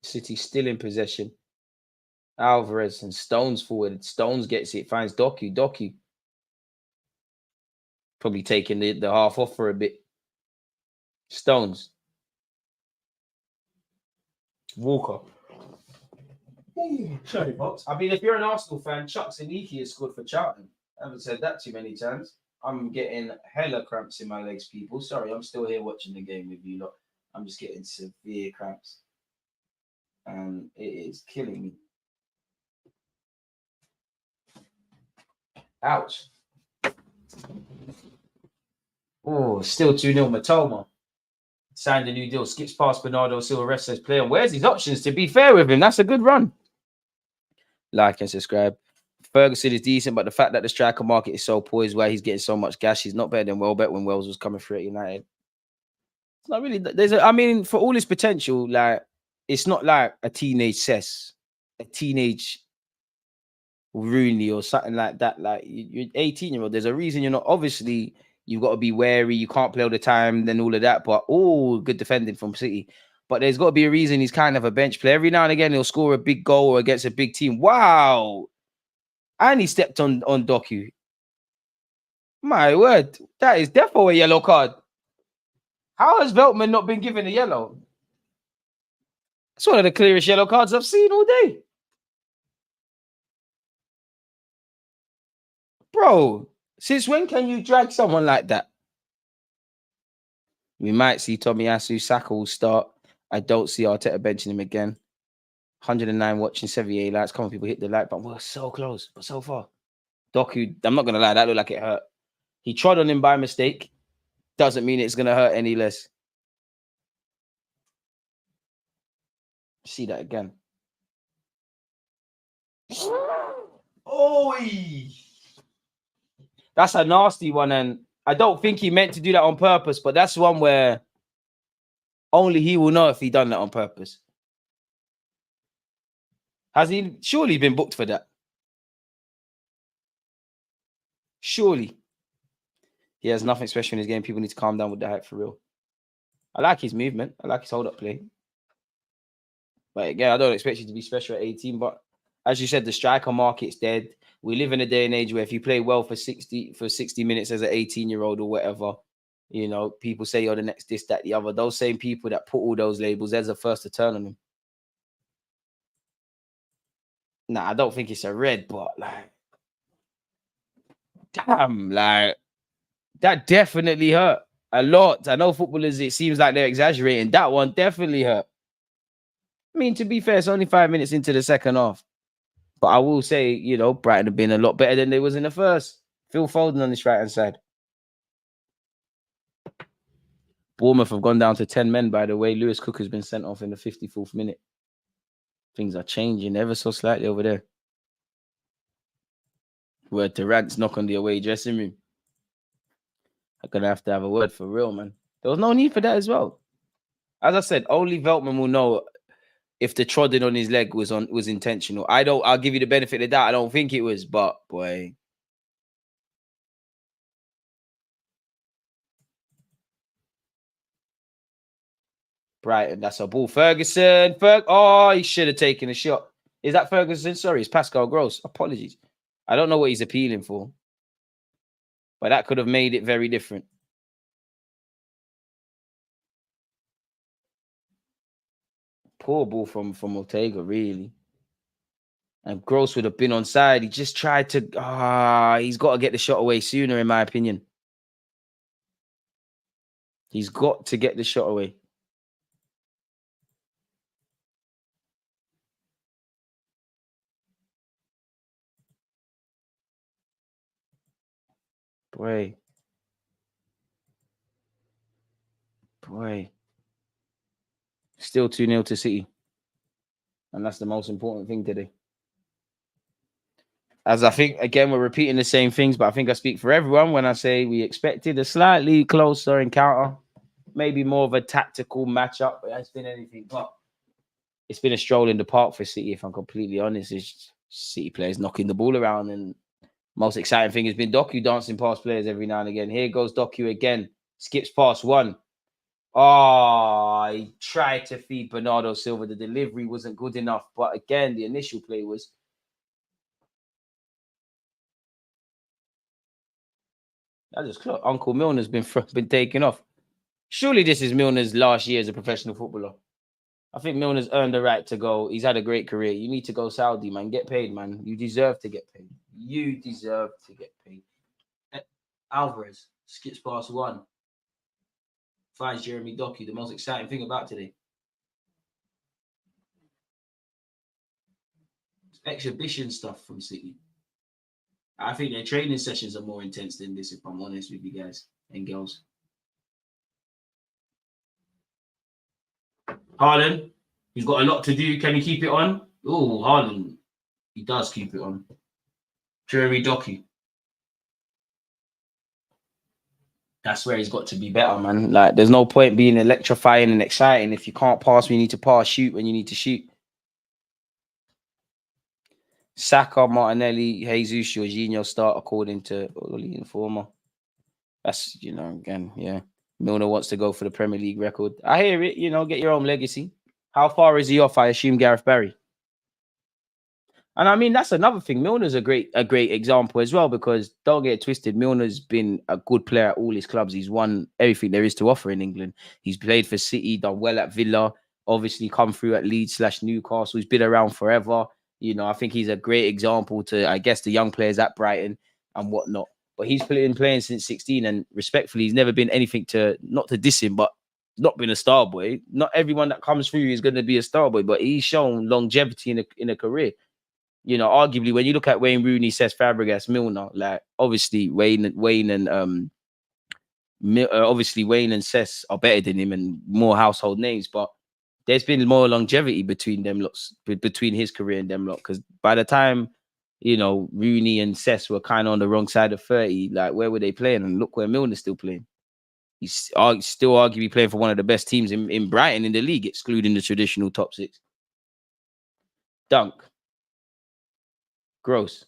City still in possession. Alvarez and Stones forward. Stones gets it, finds Doku. Probably taking the half off for a bit. Stones. Walker. Ooh, sorry, Box. I mean, if you're an Arsenal fan, Chuck Zaniki has scored for Charlton. I haven't said that too many times. I'm getting hella cramps in my legs, people. Sorry, I'm still here watching the game with you lot. I'm just getting severe cramps. And it is killing me. Ouch. Oh, still 2-0. Matoma signed a new deal. Skips past Bernardo Silva. Rest says play on. Where's his options? To be fair with him, that's a good run. Like and subscribe. Ferguson is decent, but the fact that the striker market is so poor is why he's getting so much gas. He's not better than Welbeck when Wells was coming through at United. It's not really. I mean, for all his potential, like it's not like a teenage Cess, a teenage Rooney or something like that. Like you're 18-year-old. There's a reason you're not. Obviously, you've got to be wary. You can't play all the time. Then all of that. But good defending from City. But there's got to be a reason he's kind of a bench player. Every now and again, he'll score a big goal or against a big team. Wow. And he stepped on Doku. My word. That is definitely a yellow card. How has Veltman not been given a yellow? It's one of the clearest yellow cards I've seen all day. Bro, since when can you drag someone like that? We might see Tomiyasu. Saka will start. I don't see Arteta benching him again. 109 watching, 78 likes. Come on, people, hit the like button. We're so close, but so far. Doku, I'm not going to lie, that looked like it hurt. He trod on him by mistake. Doesn't mean it's going to hurt any less. See that again. Oi! That's a nasty one, and I don't think he meant to do that on purpose, but that's one where only he will know if he done that on purpose. Has he surely been booked for that? Surely. He has nothing special in his game. People need to calm down with the hype for real. I like his movement. I like his hold-up play. But again, I don't expect you to be special at 18, but as you said, the striker market's dead. We live in a day and age where if you play well for 60 minutes as an 18-year-old or whatever, you know, people say you're the next this, that, the other. Those same people that put all those labels, there's the first to turn on him. Nah, I don't think it's a red, but like, damn, like, that definitely hurt. A lot. I know footballers, it seems like they're exaggerating. That one definitely hurt. I mean, to be fair, it's only 5 minutes into the second half. But I will say, you know, Brighton have been a lot better than they was in the first. Phil Foden on this right-hand side. Bournemouth have gone down to 10 men, by the way. Lewis Cook has been sent off in the 54th minute. Things are changing ever so slightly over there. Word to Rant's knock on the away dressing room. I'm going to have a word for real, man. There was no need for that as well. As I said, only Veltman will know if the trodding on his leg was intentional. I'll give you the benefit of that. I don't think it was, but boy. Brighton, that's a ball. Ferguson. Oh, he should have taken a shot. Is that Ferguson? Sorry, it's Pascal Gross. Apologies. I don't know what he's appealing for. But that could have made it very different. Poor ball from Ortega, really. And Gross would have been on side. He just tried to... he's got to get the shot away sooner, in my opinion. He's got to get the shot away. Boy. Still 2-0 to City. And that's the most important thing today. As I think, again, we're repeating the same things, but I think I speak for everyone when I say we expected a slightly closer encounter. Maybe more of a tactical matchup, but it hasn't been anything but. It's been a stroll in the park for City, if I'm completely honest. It's City players knocking the ball around, and most exciting thing has been Doku dancing past players every now and again. Here goes Doku again. Skips past one. Oh, he tried to feed Bernardo Silva. The delivery wasn't good enough. But again, the initial play was... I just clocked. Uncle Milner's been taken off. Surely this is Milner's last year as a professional footballer. I think Milner's earned the right to go. He's had a great career. You need to go Saudi, man. Get paid, man. You deserve to get paid. You deserve to get paid. Alvarez skips past one. Finds Jeremy Doku. The most exciting thing about today. It's exhibition stuff from City. I think their training sessions are more intense than this, if I'm honest with you guys and girls. Haaland, he's got a lot to do. Can he keep it on? Oh, Haaland, he does keep it on. Jeremy Doku. That's where he's got to be better, man. Like, there's no point being electrifying and exciting if you can't pass when you need to pass, shoot when you need to shoot. Saka, Martinelli, Jesus, Jorginho start according to Oli Informer. That's, you know, again, yeah. Milner wants to go for the Premier League record. I hear it, you know, get your own legacy. How far is he off? I assume Gareth Barry. And I mean, that's another thing. Milner's a great example as well, because don't get it twisted. Milner's been a good player at all his clubs. He's won everything there is to offer in England. He's played for City, done well at Villa, obviously come through at Leeds/Newcastle. He's been around forever. You know, I think he's a great example to, I guess, the young players at Brighton and whatnot. But he's been playing since 16, and respectfully, he's never been anything to, not to diss him, but not been a star boy. Not everyone that comes through is going to be a star boy, but he's shown longevity in a career. You know, arguably, when you look at Wayne Rooney, Cesc Fabregas, Milner, like obviously Wayne and Cesc are better than him and more household names, but there's been more longevity between them lots, between his career and them lot. Because by the time, you know, Rooney and Cesc were kind of on the wrong side of 30, like where were they playing? And look where Milner's still playing. He's still arguably playing for one of the best teams in Brighton in the league, excluding the traditional top six. Dunk. Gross.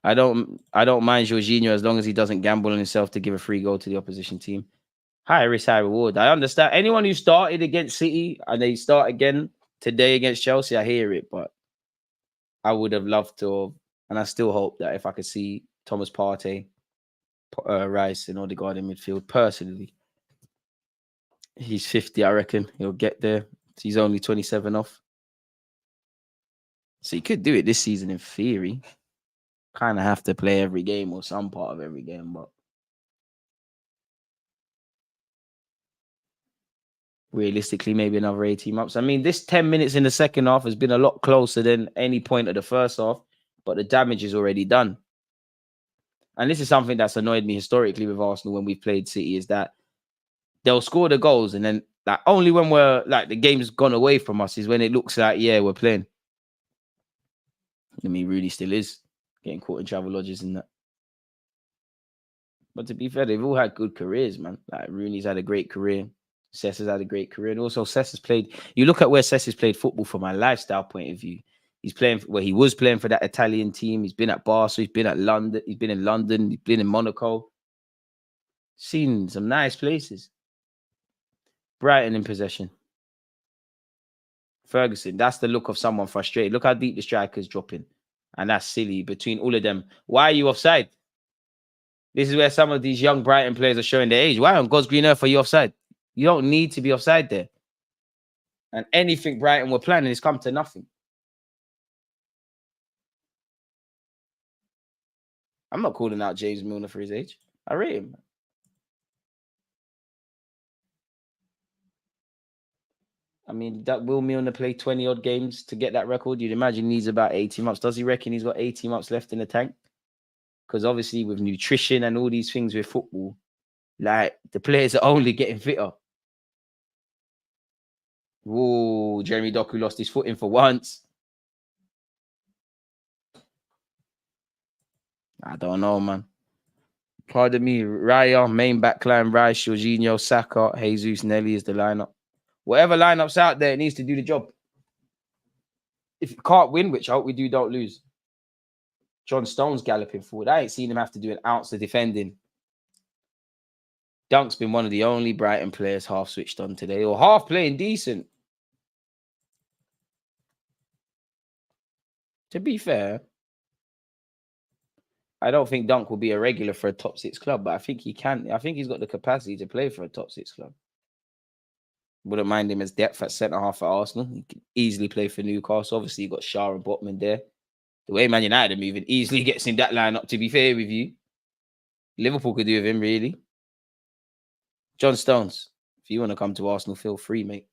I don't mind Jorginho as long as he doesn't gamble on himself to give a free goal to the opposition team. High risk, high reward. I understand. Anyone who started against City and they start again today against Chelsea, I hear it, but I would have loved to, and I still hope that if I could see Thomas Partey, Rice, and Odegaard in midfield, personally, he's 50, I reckon. He'll get there. He's only 27 off. So he could do it this season in theory. Kind of have to play every game or some part of every game, but realistically, maybe another 18 months. I mean, this 10 minutes in the second half has been a lot closer than any point of the first half, but the damage is already done. And this is something that's annoyed me historically with Arsenal when we've played City, is that they'll score the goals and then like only when we're like the game's gone away from us is when it looks like, yeah, we're playing. I mean, Rooney still is getting caught in travel lodges and that. But to be fair, they've all had good careers, man. Like Rooney's had a great career. Cesc has had a great career. And also Cesc has played, you look at where Cesc has played football from a lifestyle point of view. He's playing, well, he was playing for that Italian team. He's been at Barca, he's been at London, he's been in London, he's been in Monaco. Seen some nice places. Brighton in possession. Ferguson, that's the look of someone frustrated. Look how deep the striker's dropping. And that's silly between all of them. Why are you offside? This is where some of these young Brighton players are showing their age. Why on God's green earth are you offside? You don't need to be offside there. And anything Brighton were planning has come to nothing. I'm not calling out James Milner for his age. I rate him. I mean, that will Milner play 20-odd games to get that record? You'd imagine he needs about 18 months. Does he reckon he's got 18 months left in the tank? Because obviously with nutrition and all these things with football, like the players are only getting fitter. Whoa, Jeremy Doku lost his footing for once. I don't know, man. Pardon me. Raya, main backline, Rice, Jorginho, Saka, Jesus, Nelly is the lineup. Whatever lineup's out there, it needs to do the job. If you can't win, which I hope we do, don't lose. John Stone's galloping forward. I ain't seen him have to do an ounce of defending. Dunk's been one of the only Brighton players half switched on today, or half playing decent. To be fair, I don't think Dunk will be a regular for a top 6 club, but I think he can. I think he's got the capacity to play for a top 6 club. Wouldn't mind him as depth at centre-half at Arsenal. He can easily play for Newcastle. Obviously, you've got Shaw and Botman there. The way Man United are moving easily gets him that lineup, to be fair with you. Liverpool could do with him, really. John Stones, if you want to come to Arsenal, feel free, mate.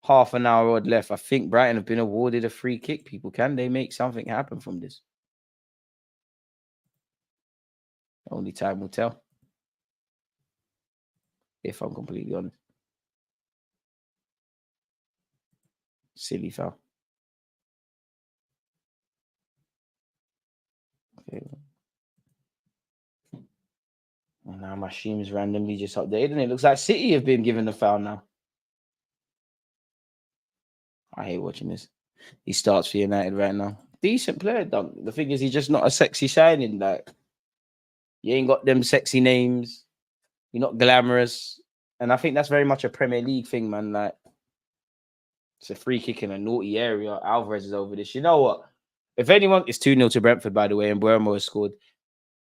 Half an hour odd left. I think Brighton have been awarded a free kick. People, can they make something happen from this? Only time will tell. If I'm completely honest. Silly foul. Okay. And now my stream's randomly just updated, and it looks like City have been given the foul now. I hate watching this. He starts for United right now. Decent player, Dunk. The thing is, he's just not a sexy signing. Like, you ain't got them sexy names. You're not glamorous. And I think that's very much a Premier League thing, man. Like, it's a free kick in a naughty area. Alvarez is over this. You know what? If anyone, it's 2-0 to Brentford, by the way, and Buemo has scored.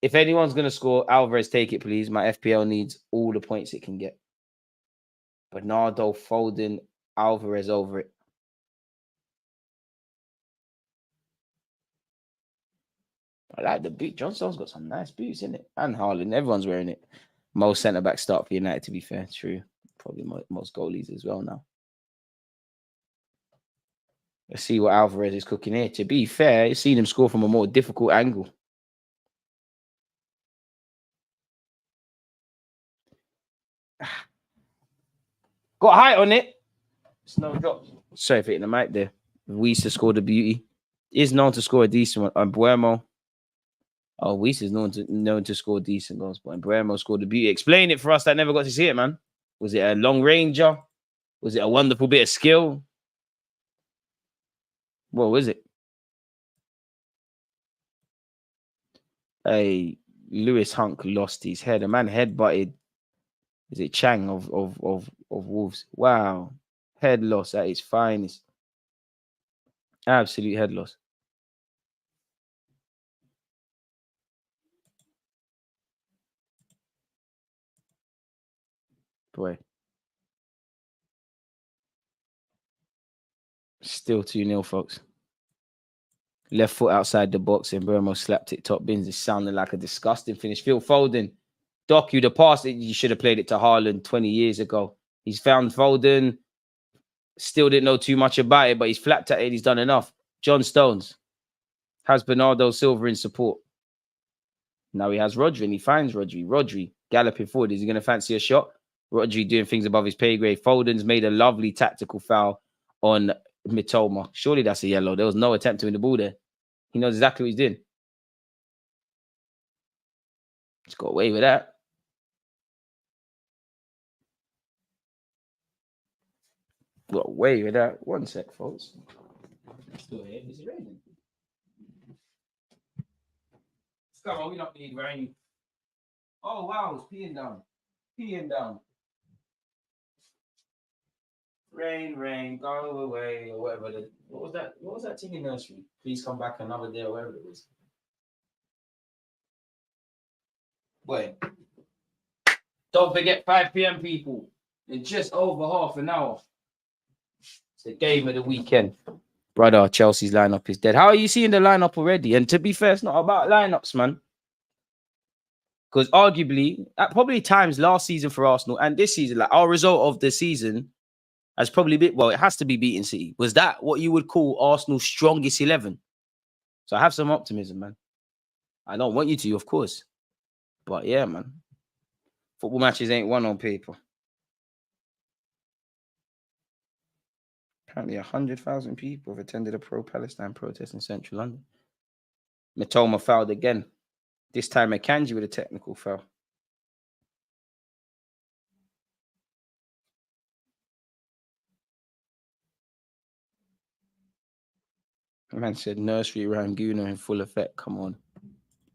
If anyone's going to score, Alvarez, take it, please. My FPL needs all the points it can get. Bernardo, Foden, Alvarez over it. I like the boot. John Stone's got some nice boots, in it. And Haaland. Everyone's wearing it. Most centre-back start for United, to be fair. True. Probably most goalies as well now. Let's see what Alvarez is cooking here. To be fair, you've seen him score from a more difficult angle. Got height on it. It's no drops. Sorry for hitting the mic there. Weiss scored a beauty. Is known to score a decent one. And Buemo. Oh, Weiss is known to score decent goals. But Buemo scored a beauty. Explain it for us that never got to see it, man. Was it a long ranger? Was it a wonderful bit of skill? What was it? Hey, Lewis Hunk lost his head. A man headbutted. Is it Chang of Wolves? Wow. Head loss at its finest. Absolute head loss. Boy. Still 2-0, folks. Left foot outside the box and Burmo slapped it top bins. It sounded like a disgusting finish. Phil Foden. Doku, the pass, you should have played it to Haaland 20 years ago. He's found Foden. Still didn't know too much about it, but he's flapped at it. He's done enough. John Stones has Bernardo Silva in support. Now he has Rodri, and he finds Rodri. Rodri galloping forward. Is he going to fancy a shot? Rodri doing things above his pay grade. Foden's made a lovely tactical foul on Mitoma. Surely that's a yellow. There was no attempt to win the ball there. He knows exactly what he's doing. He's got away with that. Got away with that. One sec, folks. Still here. Is it raining? Come on, we don't need rain. Oh wow, it's peeing down. Peeing down. Rain, go away, or whatever. What was that? What was that thing in nursery? Please come back another day, or whatever it was. Wait. Don't forget 5 p.m. people. In just over half an hour. It's the game of the weekend. Brother, Chelsea's lineup is dead. How are you seeing the lineup already? And to be fair, it's not about lineups, man. Because arguably, at probably times last season for Arsenal and this season, like our result of the season has probably been, well, it has to be beating City. Was that what you would call Arsenal's strongest 11? So I have some optimism, man. I don't want you to, of course. But yeah, man. Football matches ain't won on paper. Apparently 100,000 people have attended a pro-Palestine protest in central London. Mitoma fouled again. This time Akanji with a technical foul. The man said nursery around Gooner in full effect. Come on.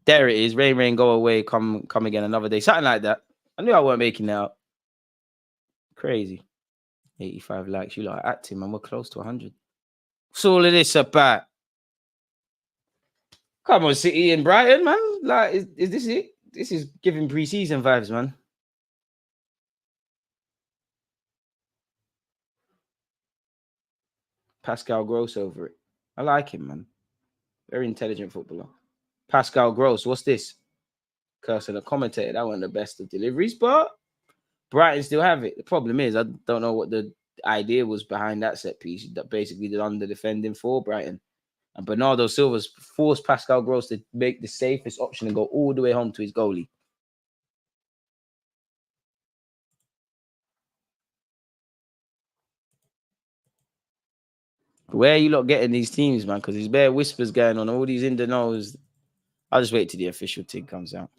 There it is. Rain, go away. Come again another day. Something like that. I knew I weren't making that up. Crazy. 85 likes. You lot are acting, man. We're close to 100. What's all of this about? Come on, City and Brighton, man. Like, is this it? This is giving pre-season vibes, man. Pascal Gross over it. I like him, man. Very intelligent footballer. Pascal Gross, what's this? Cursing a commentator. That wasn't the best of deliveries, but Brighton still have it. The problem is, I don't know what the idea was behind that set piece that basically did under defending for Brighton. And Bernardo Silva's forced Pascal Gross to make the safest option and go all the way home to his goalie. Where are you lot getting these teams, man? Because there's bare whispers going on, all these in the nose. I'll just wait till the official thing comes out.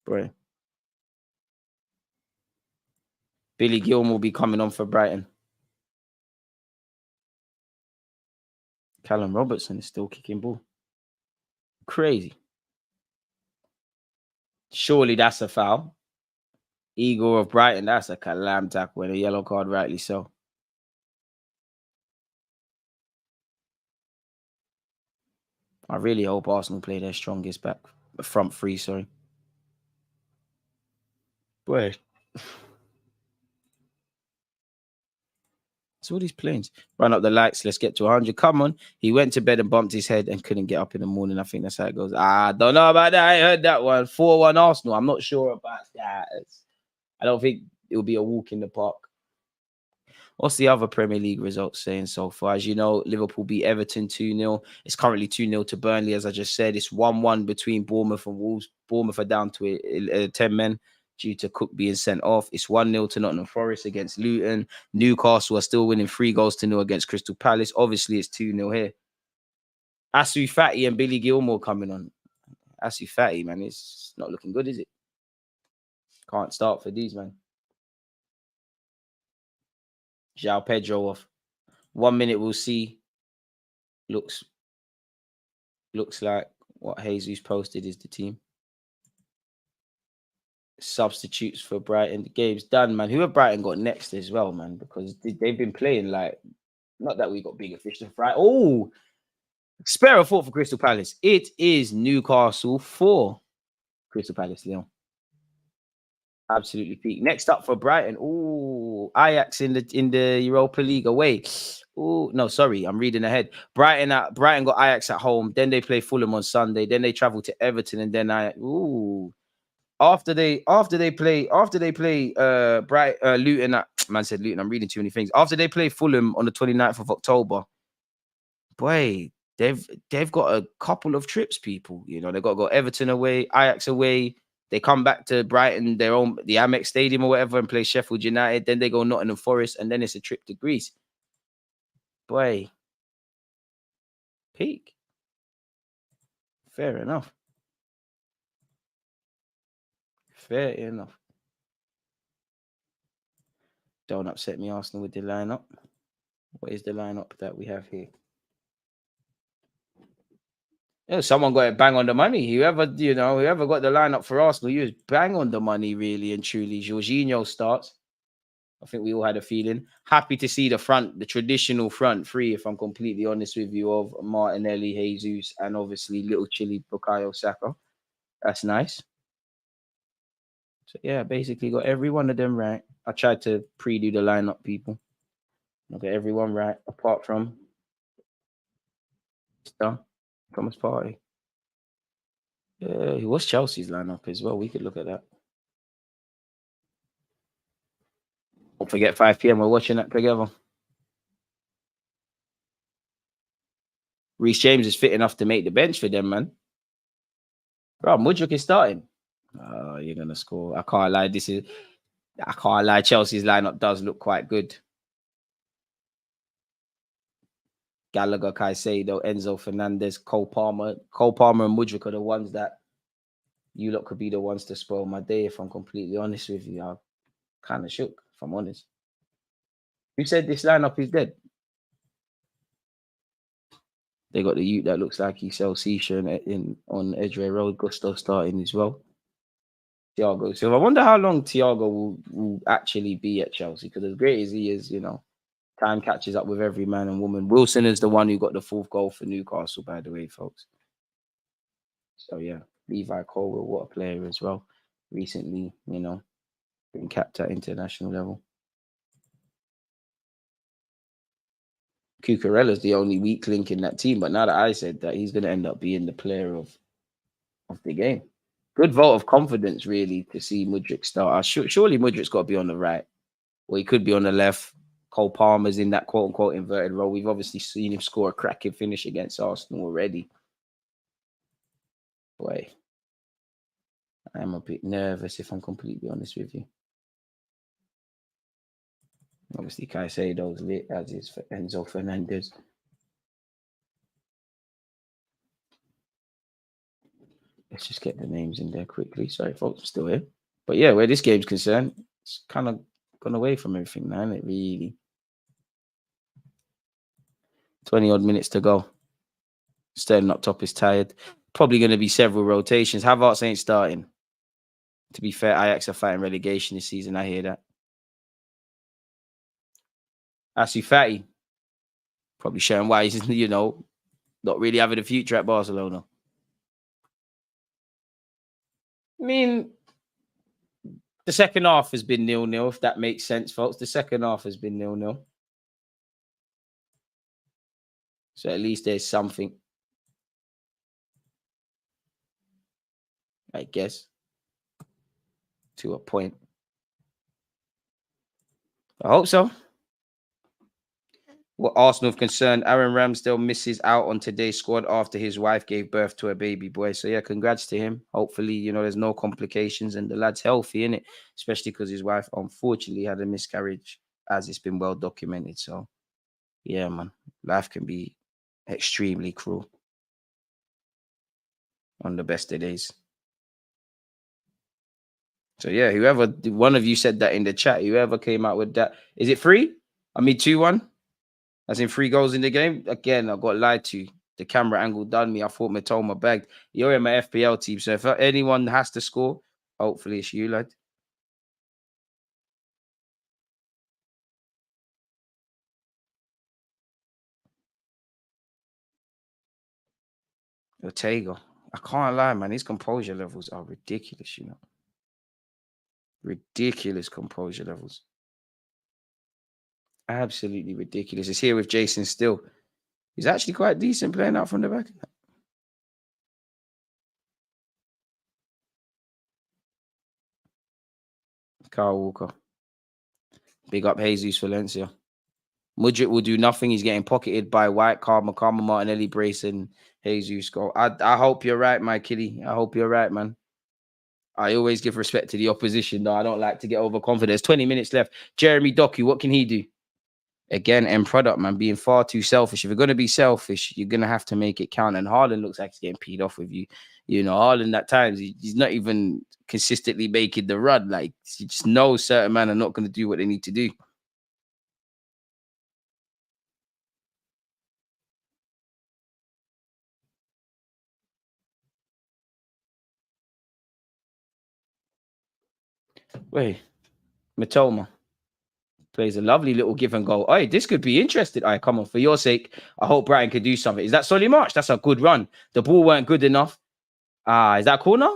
Bro. Billy Gilmour will be coming on for Brighton. Callum Robertson is still kicking ball. Crazy. Surely that's a foul. Igor of Brighton, that's a calam tackle and a yellow card, rightly so. I really hope Arsenal play their strongest back, front three, sorry. Boy. So all these planes. Run up the lights. Let's get to 100. Come on. He went to bed and bumped his head and couldn't get up in the morning. I think that's how it goes. I don't know about that. I heard that one. 4-1 Arsenal. I'm not sure about that. I don't think it'll be a walk in the park. What's the other Premier League results saying so far? As you know, Liverpool beat Everton 2-0. It's currently 2-0 to Burnley, as I just said. It's 1-1 between Bournemouth and Wolves. Bournemouth are down to 10 men due to Cook being sent off. It's 1-0 to Nottingham Forest against Luton. Newcastle are still winning 3-0 against Crystal Palace. Obviously, it's 2-0 here. Asu Fati and Billy Gilmour coming on. Asu Fati, man, it's not looking good, is it? Can't start for these, man. João Pedro off. 1 minute, we'll see. Looks like what Jesus posted is the team. Substitutes for Brighton. The game's done, man. Who have Brighton got next as well, man? Because they've been playing like, not that we got bigger fish to fry. Oh, spare a thought for Crystal Palace. It is Newcastle 4. Crystal Palace, Leon. Absolutely peak. Next up for Brighton. Ooh, Ajax in the Europa League away. Ooh, no, sorry, I'm reading ahead. Brighton got Ajax at home. Then they play Fulham on Sunday. Then they travel to Everton, and then after they play Luton at man said Luton. I'm reading too many things. After they play Fulham on the 29th of October, boy, they've got a couple of trips, people. You know, they've got to go Everton away, Ajax away. They come back to Brighton, the Amex Stadium or whatever, and play Sheffield United. Then they go Nottingham Forest, and then it's a trip to Greece. Boy, peak. Fair enough. Fair enough. Don't upset me, Arsenal, with the lineup. What is the lineup that we have here? Yeah, someone got it bang on the money. Whoever got the lineup for Arsenal, you was bang on the money, really and truly. Jorginho starts. I think we all had a feeling. Happy to see the traditional front three, if I'm completely honest with you, of Martinelli, Jesus, and obviously little chilly Bukayo Saka. That's nice. So yeah, basically got every one of them right. I tried to preview the lineup, people. I got everyone right, apart from Thomas Partey. Yeah, he was Chelsea's lineup as well. We could look at that. Don't forget 5 p.m. We're watching that together. Reece James is fit enough to make the bench for them, man. Bro, Mudryk is starting. Oh, you're gonna score. I can't lie. I can't lie. Chelsea's lineup does look quite good. Gallagher, Caicedo, Enzo Fernandez, Cole Palmer. Cole Palmer and Mudryk are the ones that you lot could be the ones to spoil my day, if I'm completely honest with you. I'm kind of shook, if I'm honest. Who said this lineup is dead? They got the youth that looks like he sells Sisha on Edgware Road. Gusto starting as well. Thiago Silva. I wonder how long Thiago will actually be at Chelsea, because as great as he is, time catches up with every man and woman. Wilson is the one who got the 4th goal for Newcastle, by the way, folks. So yeah, Levi Colwill, what a player as well. Recently, been capped at international level. Cucurella's the only weak link in that team, but now that I said that, he's going to end up being the player of the game. Good vote of confidence, really, to see Mudryk start. Surely Mudryk's got to be on the right, or he could be on the left. Cole Palmer's in that quote-unquote inverted role. We've obviously seen him score a cracking finish against Arsenal already. Boy, I am a bit nervous, if I'm completely honest with you. Obviously, Caicedo's lit, as is for Enzo Fernandez. Let's just get the names in there quickly. Sorry, folks, I'm still here. But yeah, where this game's concerned, it's kind of gone away from everything now, isn't it, really? 20-odd minutes to go. Sterling up top is tired. Probably going to be several rotations. Havertz ain't starting. To be fair, Ajax are fighting relegation this season. I hear that. Asu Fati. Probably showing why he's, not really having a future at Barcelona. I mean, the second half has been 0-0, if that makes sense, folks. The second half has been 0-0. So at least there's something, I guess, to a point. I hope so. What Arsenal have concerned, Aaron Ramsdale misses out on today's squad after his wife gave birth to a baby boy. So yeah, congrats to him. Hopefully, there's no complications and the lad's healthy, innit? Especially because his wife unfortunately had a miscarriage, as it's been well documented. So yeah, man, life can be extremely cruel on the best of days. So yeah, one of you said that in the chat, whoever came out with that, is it 3? 2-1? As in 3 goals in the game. Again, I got lied to. The camera angle done me. I thought Matoma bagged. You're in my FPL team. So if anyone has to score, hopefully it's you, lad. Ortega. I can't lie, man. His composure levels are ridiculous, Ridiculous composure levels. Absolutely ridiculous. It's here with Jason Still. He's actually quite decent playing out from the back. Kyle Walker. Big up Jesus Valencia. Mudrik will do nothing. He's getting pocketed by White, Karma, Martinelli, Brayson, Jesus. Go. I hope you're right, my kitty. I hope you're right, man. I always give respect to the opposition, though. I don't like to get overconfident. There's 20 minutes left. Jeremy Doku, what can he do? Again, end product, man, being far too selfish. If you're going to be selfish, you're going to have to make it count. And Haaland looks like he's getting peed off with you. You know, Haaland at times, he's not even consistently making the run. Like, you just know certain men are not going to do what they need to do. Wait, Matoma plays a lovely little give and go. Oh, this could be interesting. All right, come on. For your sake, I hope Brighton could do something. Is that Solly March? That's a good run. The ball weren't good enough. Is that corner?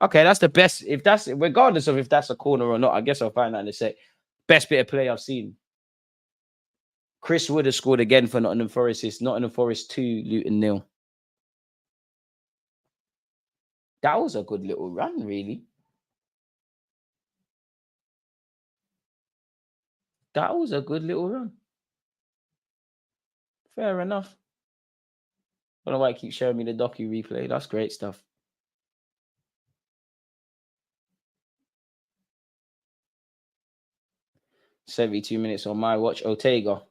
Okay, that's the best. If that's regardless of if that's a corner or not, I guess I'll find out in a sec. Best bit of play I've seen. Chris Wood has scored again for Nottingham Forest. It's Nottingham Forest 2, Luton 0. That was a good little run, really. That was a good little run. Fair enough. I don't know why it keeps showing me the docu replay. That's great stuff. $72 minutes on my watch. Ortega.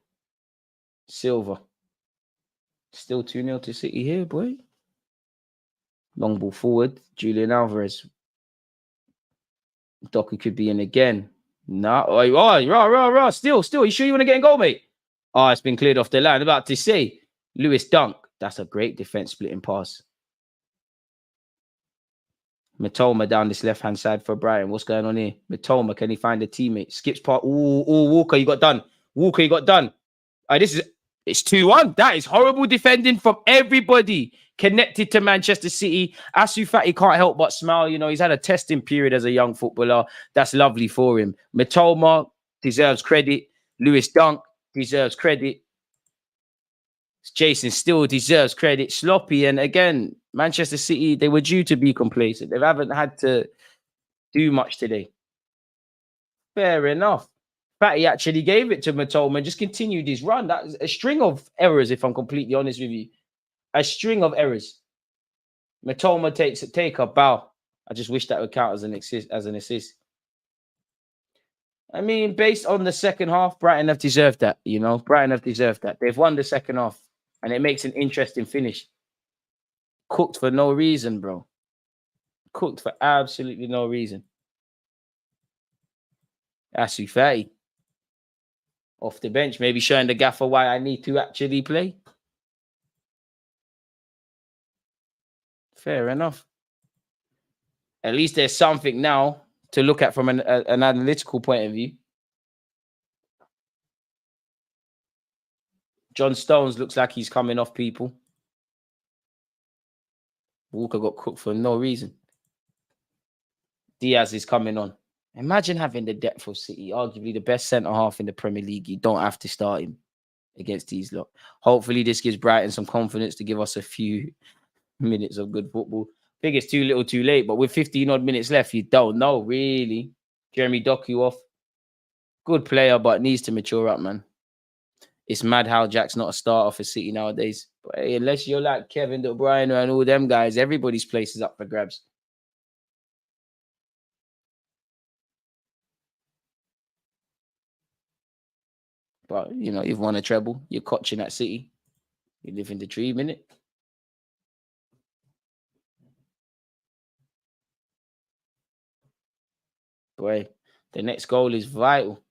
Silva. Still 2-0 to City here, boy. Long ball forward. Julian Alvarez. Doku could be in again. No. Oh, Still. You sure you want to get in goal, mate? Oh, it's been cleared off the line. About to say, Lewis Dunk. That's a great defense splitting pass. Matoma down this left-hand side for Brighton. What's going on here? Matoma, can he find a teammate? Skips part. Ooh, Walker, you got done. It's 2-1. That is horrible defending from everybody connected to Manchester City. Asu Fati can't help but smile. You know, he's had a testing period as a young footballer. That's lovely for him. Matoma deserves credit. Lewis Dunk deserves credit. Jason Still deserves credit. Sloppy. And again, Manchester City, they were due to be complacent. They haven't had to do much today. Fair enough. Fatty actually gave it to Matoma and just continued his run. That's a string of errors, if I'm completely honest with you. A string of errors. Matoma take a bow. I just wish that would count as an assist. I mean, based on the second half, Brighton have deserved that. You know, Brighton have deserved that. They've won the second half, and it makes an interesting finish. Cooked for no reason, bro. Cooked for absolutely no reason. Asu Fati. Off the bench, maybe showing the gaffer why I need to actually play. Fair enough. At least there's something now to look at from an analytical point of view. John Stones looks like he's coming off, people. Walker got cooked for no reason. Diaz is coming on. Imagine having the depth of City, arguably the best centre-half in the Premier League. You don't have to start him against these lot. Hopefully this gives Brighton some confidence to give us a few minutes of good football. I think it's too little too late, but with 15-odd minutes left, you don't know, really. Jeremy Doku off. Good player, but needs to mature up, man. It's mad how Jack's not a starter for City nowadays. But hey, unless you're like Kevin De Bruyne and all them guys, everybody's place is up for grabs. But, you know, you've won a treble. You're coaching at City. You live in the dream, innit? Boy, the next goal is vital.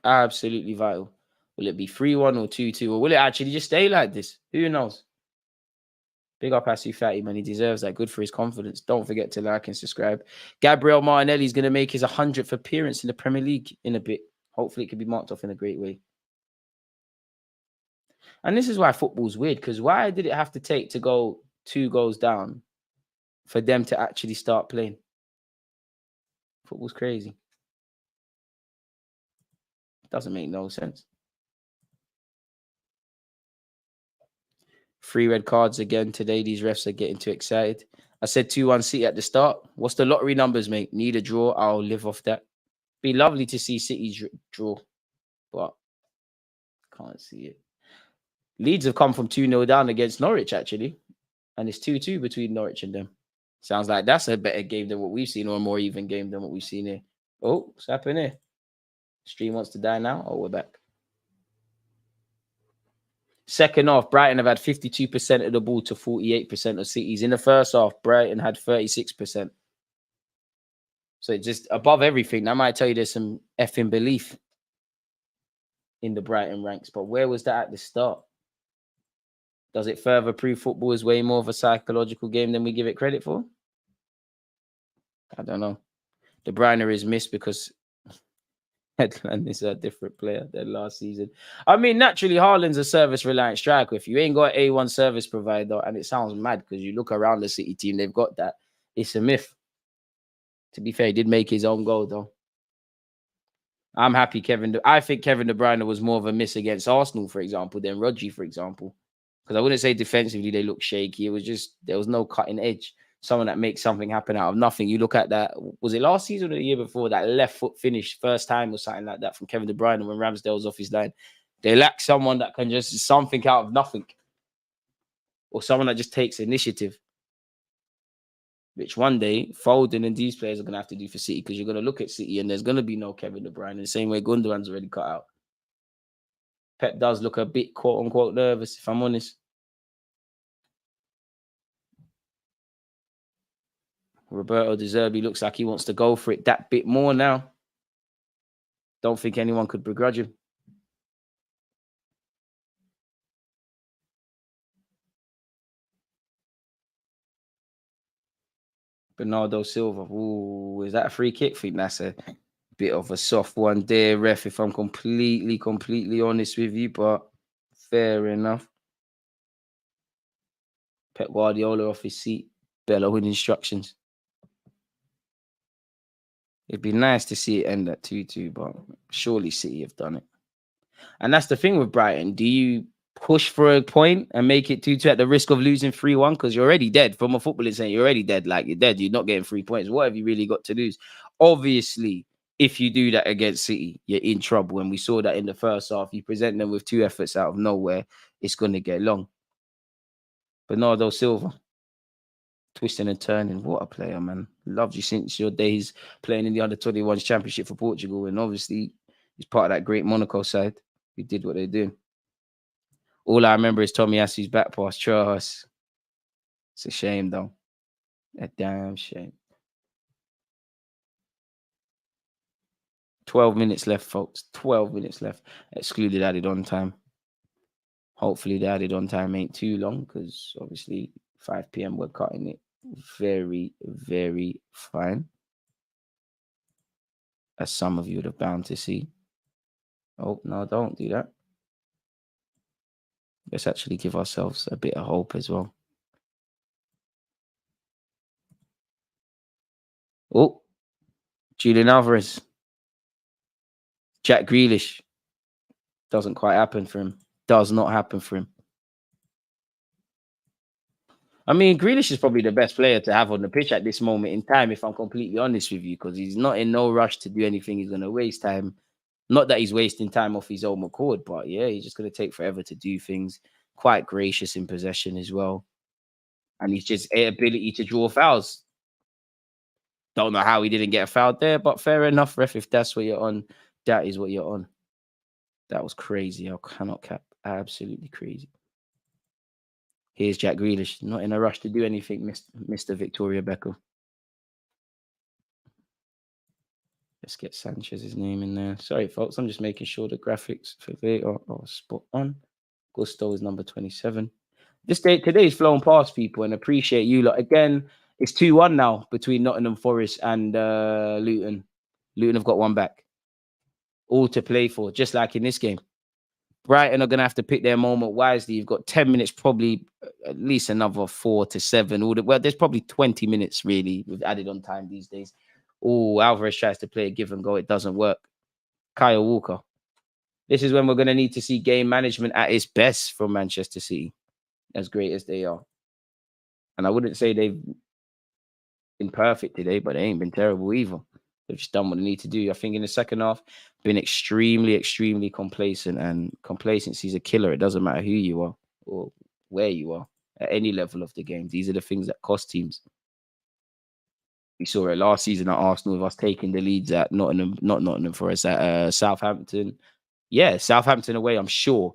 Absolutely vital. Will it be 3-1 or 2-2? Or will it actually just stay like this? Who knows? Big up Asu Fati, man. He deserves that. Good for his confidence. Don't forget to like and subscribe. Gabriel Martinelli is going to make his 100th appearance in the Premier League in a bit. Hopefully it can be marked off in a great way. And this is why football's weird, because why did it have to take to go 2 goals down for them to actually start playing. Football's crazy. Doesn't make no sense. 3 red cards again today. These refs are getting too excited. I said 2-1 City at the start. What's the lottery numbers, mate? Need a draw. I'll live off that. Be lovely to see City draw, but can't see it. Leeds have come from 2-0 down against Norwich, actually. And it's 2-2 between Norwich and them. Sounds like that's a better game than what we've seen, or a more even game than what we've seen here. Oh, what's happening here? Stream wants to die now. Oh, we're back. Second half, Brighton have had 52% of the ball to 48% of City's. In the first half, Brighton had 36%. So it's just above everything. That might tell you there's some effing belief in the Brighton ranks. But where was that at the start? Does it further prove football is way more of a psychological game than we give it credit for? I don't know. De Bruyne is missed because Headland is a different player than last season. I mean, naturally, Haaland's a service-reliant striker. If you ain't got an A1 service provider, and it sounds mad because you look around the City team, they've got that. It's a myth. To be fair, he did make his own goal, though. I'm happy I think Kevin De Bruyne was more of a miss against Arsenal, for example, than Rodri, for example. Because I wouldn't say defensively they look shaky. It was just, there was no cutting edge. Someone that makes something happen out of nothing. You look at that, was it last season or the year before, that left foot finish, first time or something like that from Kevin De Bruyne when Ramsdale's off his line. They lack someone that can just something out of nothing. Or someone that just takes initiative. Which one day, Foden and these players are going to have to do for City, because you're going to look at City and there's going to be no Kevin De Bruyne in the same way Gundogan's already cut out. Pep does look a bit quote-unquote nervous, if I'm honest. Roberto De Zerbi looks like he wants to go for it that bit more now. Don't think anyone could begrudge him. Bernardo Silva. Ooh, is that a free kick? I think that's a bit of a soft one there, ref, if I'm completely honest with you, but fair enough. Pep Guardiola off his seat, bellowing instructions. It'd be nice to see it end at 2-2, but surely City have done it. And that's the thing with Brighton. Do you push for a point and make it 2-2 at the risk of losing 3-1? Because you're already dead. From a footballing saying, you're already dead. Like, you're dead. You're not getting 3 points. What have you really got to lose? Obviously, if you do that against City, you're in trouble. And we saw that in the first half. You present them with 2 efforts out of nowhere, it's going to get long. Bernardo Silva. Twisting and turning. What a player, man. Loved you since your days playing in the under-21s championship for Portugal. And obviously, he's part of that great Monaco side who did what they're doing. All I remember is Tomiyasu's back pass. Trust. It's a shame, though. A damn shame. 12 minutes left, folks. 12 minutes left. Excluded added on time. Hopefully, the added on time ain't too long, because obviously 5 p.m. we're cutting it very, very fine, as some of you would have bound to see. Oh, no, don't do that. Let's actually give ourselves a bit of hope as well. Oh, Julian Alvarez. Jack Grealish. Doesn't quite happen for him. Does not happen for him. I mean, Grealish is probably the best player to have on the pitch at this moment in time, if I'm completely honest with you, because he's not in no rush to do anything. He's going to waste time. Not that he's wasting time off his own accord, but yeah, he's just going to take forever to do things. Quite gracious in possession as well. And he's just ability to draw fouls. Don't know how he didn't get a foul there, but fair enough, ref. If that's what you're on, that is what you're on. That was crazy. I cannot cap. Absolutely crazy. Here's Jack Grealish. Not in a rush to do anything, Mr. Victoria Beckham. Let's get Sanchez's name in there. Sorry, folks. I'm just making sure the graphics for Vega are spot on. Gusto is number 27. Today's flown past, people, and appreciate you lot. Again, it's 2-1 now between Nottingham Forest and Luton. Luton have got one back. All to play for, just like in this game. Brighton are going to have to pick their moment wisely. You've got 10 minutes, probably at least another 4 to 7. Well, there's probably 20 minutes really with added on time these days. Oh, Alvarez tries to play a give and go. It doesn't work. Kyle Walker. This is when we're going to need to see game management at its best from Manchester City, as great as they are. And I wouldn't say they've been perfect today, but they ain't been terrible either. They've just done what they need to do. I think in the second half, been extremely, extremely complacent, and complacency is a killer. It doesn't matter who you are or where you are at any level of the game. These are the things that cost teams. We saw it last season at Arsenal with us taking the leads at Nottingham Forest, at Southampton. Yeah, Southampton away, I'm sure.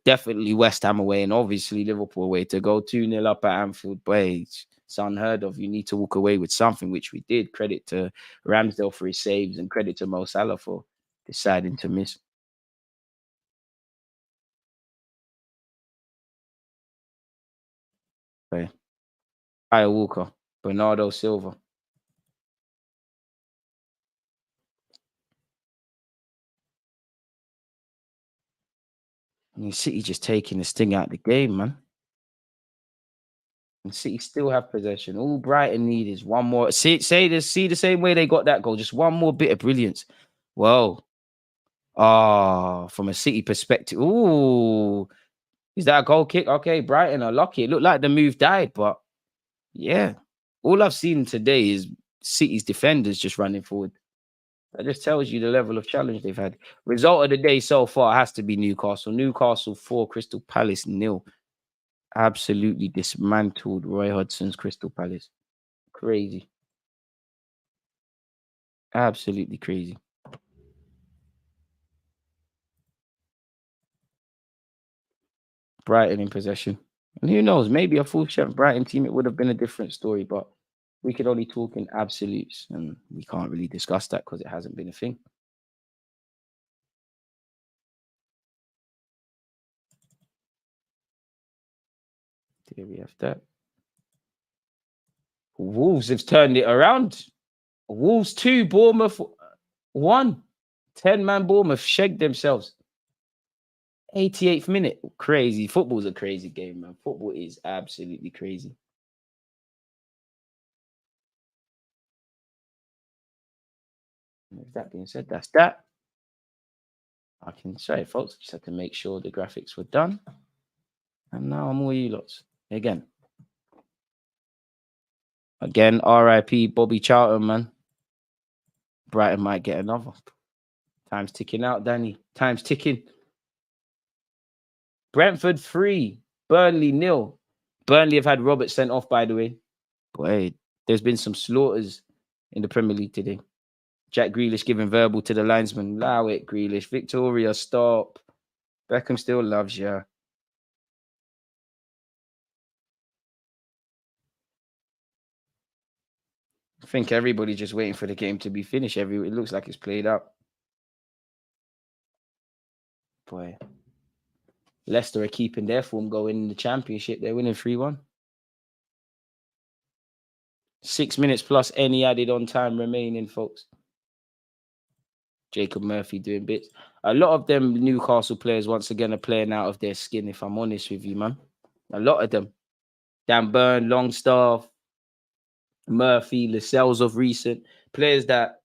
Definitely West Ham away, and obviously Liverpool away. To go 2-0 up at Anfield, boy, it's unheard of. You need to walk away with something, which we did. Credit to Ramsdale for his saves, and credit to Mo Salah for deciding to miss. Okay. Kyle Walker, Bernardo Silva. I mean, City just taking the sting out of the game, man. And City still have possession. All Brighton need is one more. See the same way they got that goal. Just one more bit of brilliance. Whoa. From a City perspective. Ooh. Is that a goal kick? Okay, Brighton are lucky. It looked like the move died, but yeah. All I've seen today is City's defenders just running forward. That just tells you the level of challenge they've had. Result of the day so far has to be Newcastle. Newcastle 4, Crystal Palace 0. Absolutely dismantled Roy Hodgson's Crystal Palace. Crazy. Absolutely crazy. Brighton in possession. And who knows, maybe a full strength Brighton team, it would have been a different story, but we could only talk in absolutes, and we can't really discuss that because it hasn't been a thing. Here we have that. Wolves have turned it around. Wolves 2, Bournemouth 1. 10-man Bournemouth shagged themselves. 88th minute. Crazy. Football's a crazy game, man. Football is absolutely crazy. With that being said, that's that. Sorry, folks. I just had to make sure the graphics were done. And now I'm all you lots. Again, RIP Bobby Charlton, man. Brighton might get another. Time's ticking out, Danny. Time's ticking. Brentford 3, Burnley 0. Burnley have had Robert sent off, by the way. Boy, there's been some slaughters in the Premier League today. Jack Grealish giving verbal to the linesman. Allow it, Grealish. Victoria, stop. Beckham still loves you. I think everybody's just waiting for the game to be finished. It looks like it's played out. Boy. Leicester are keeping their form going in the Championship. They're winning 3-1. 6 minutes plus any added on time remaining, folks. Jacob Murphy doing bits. A lot of them Newcastle players, once again, are playing out of their skin, if I'm honest with you, man. A lot of them. Dan Burn, Longstaff, Murphy, Lascelles of recent. Players that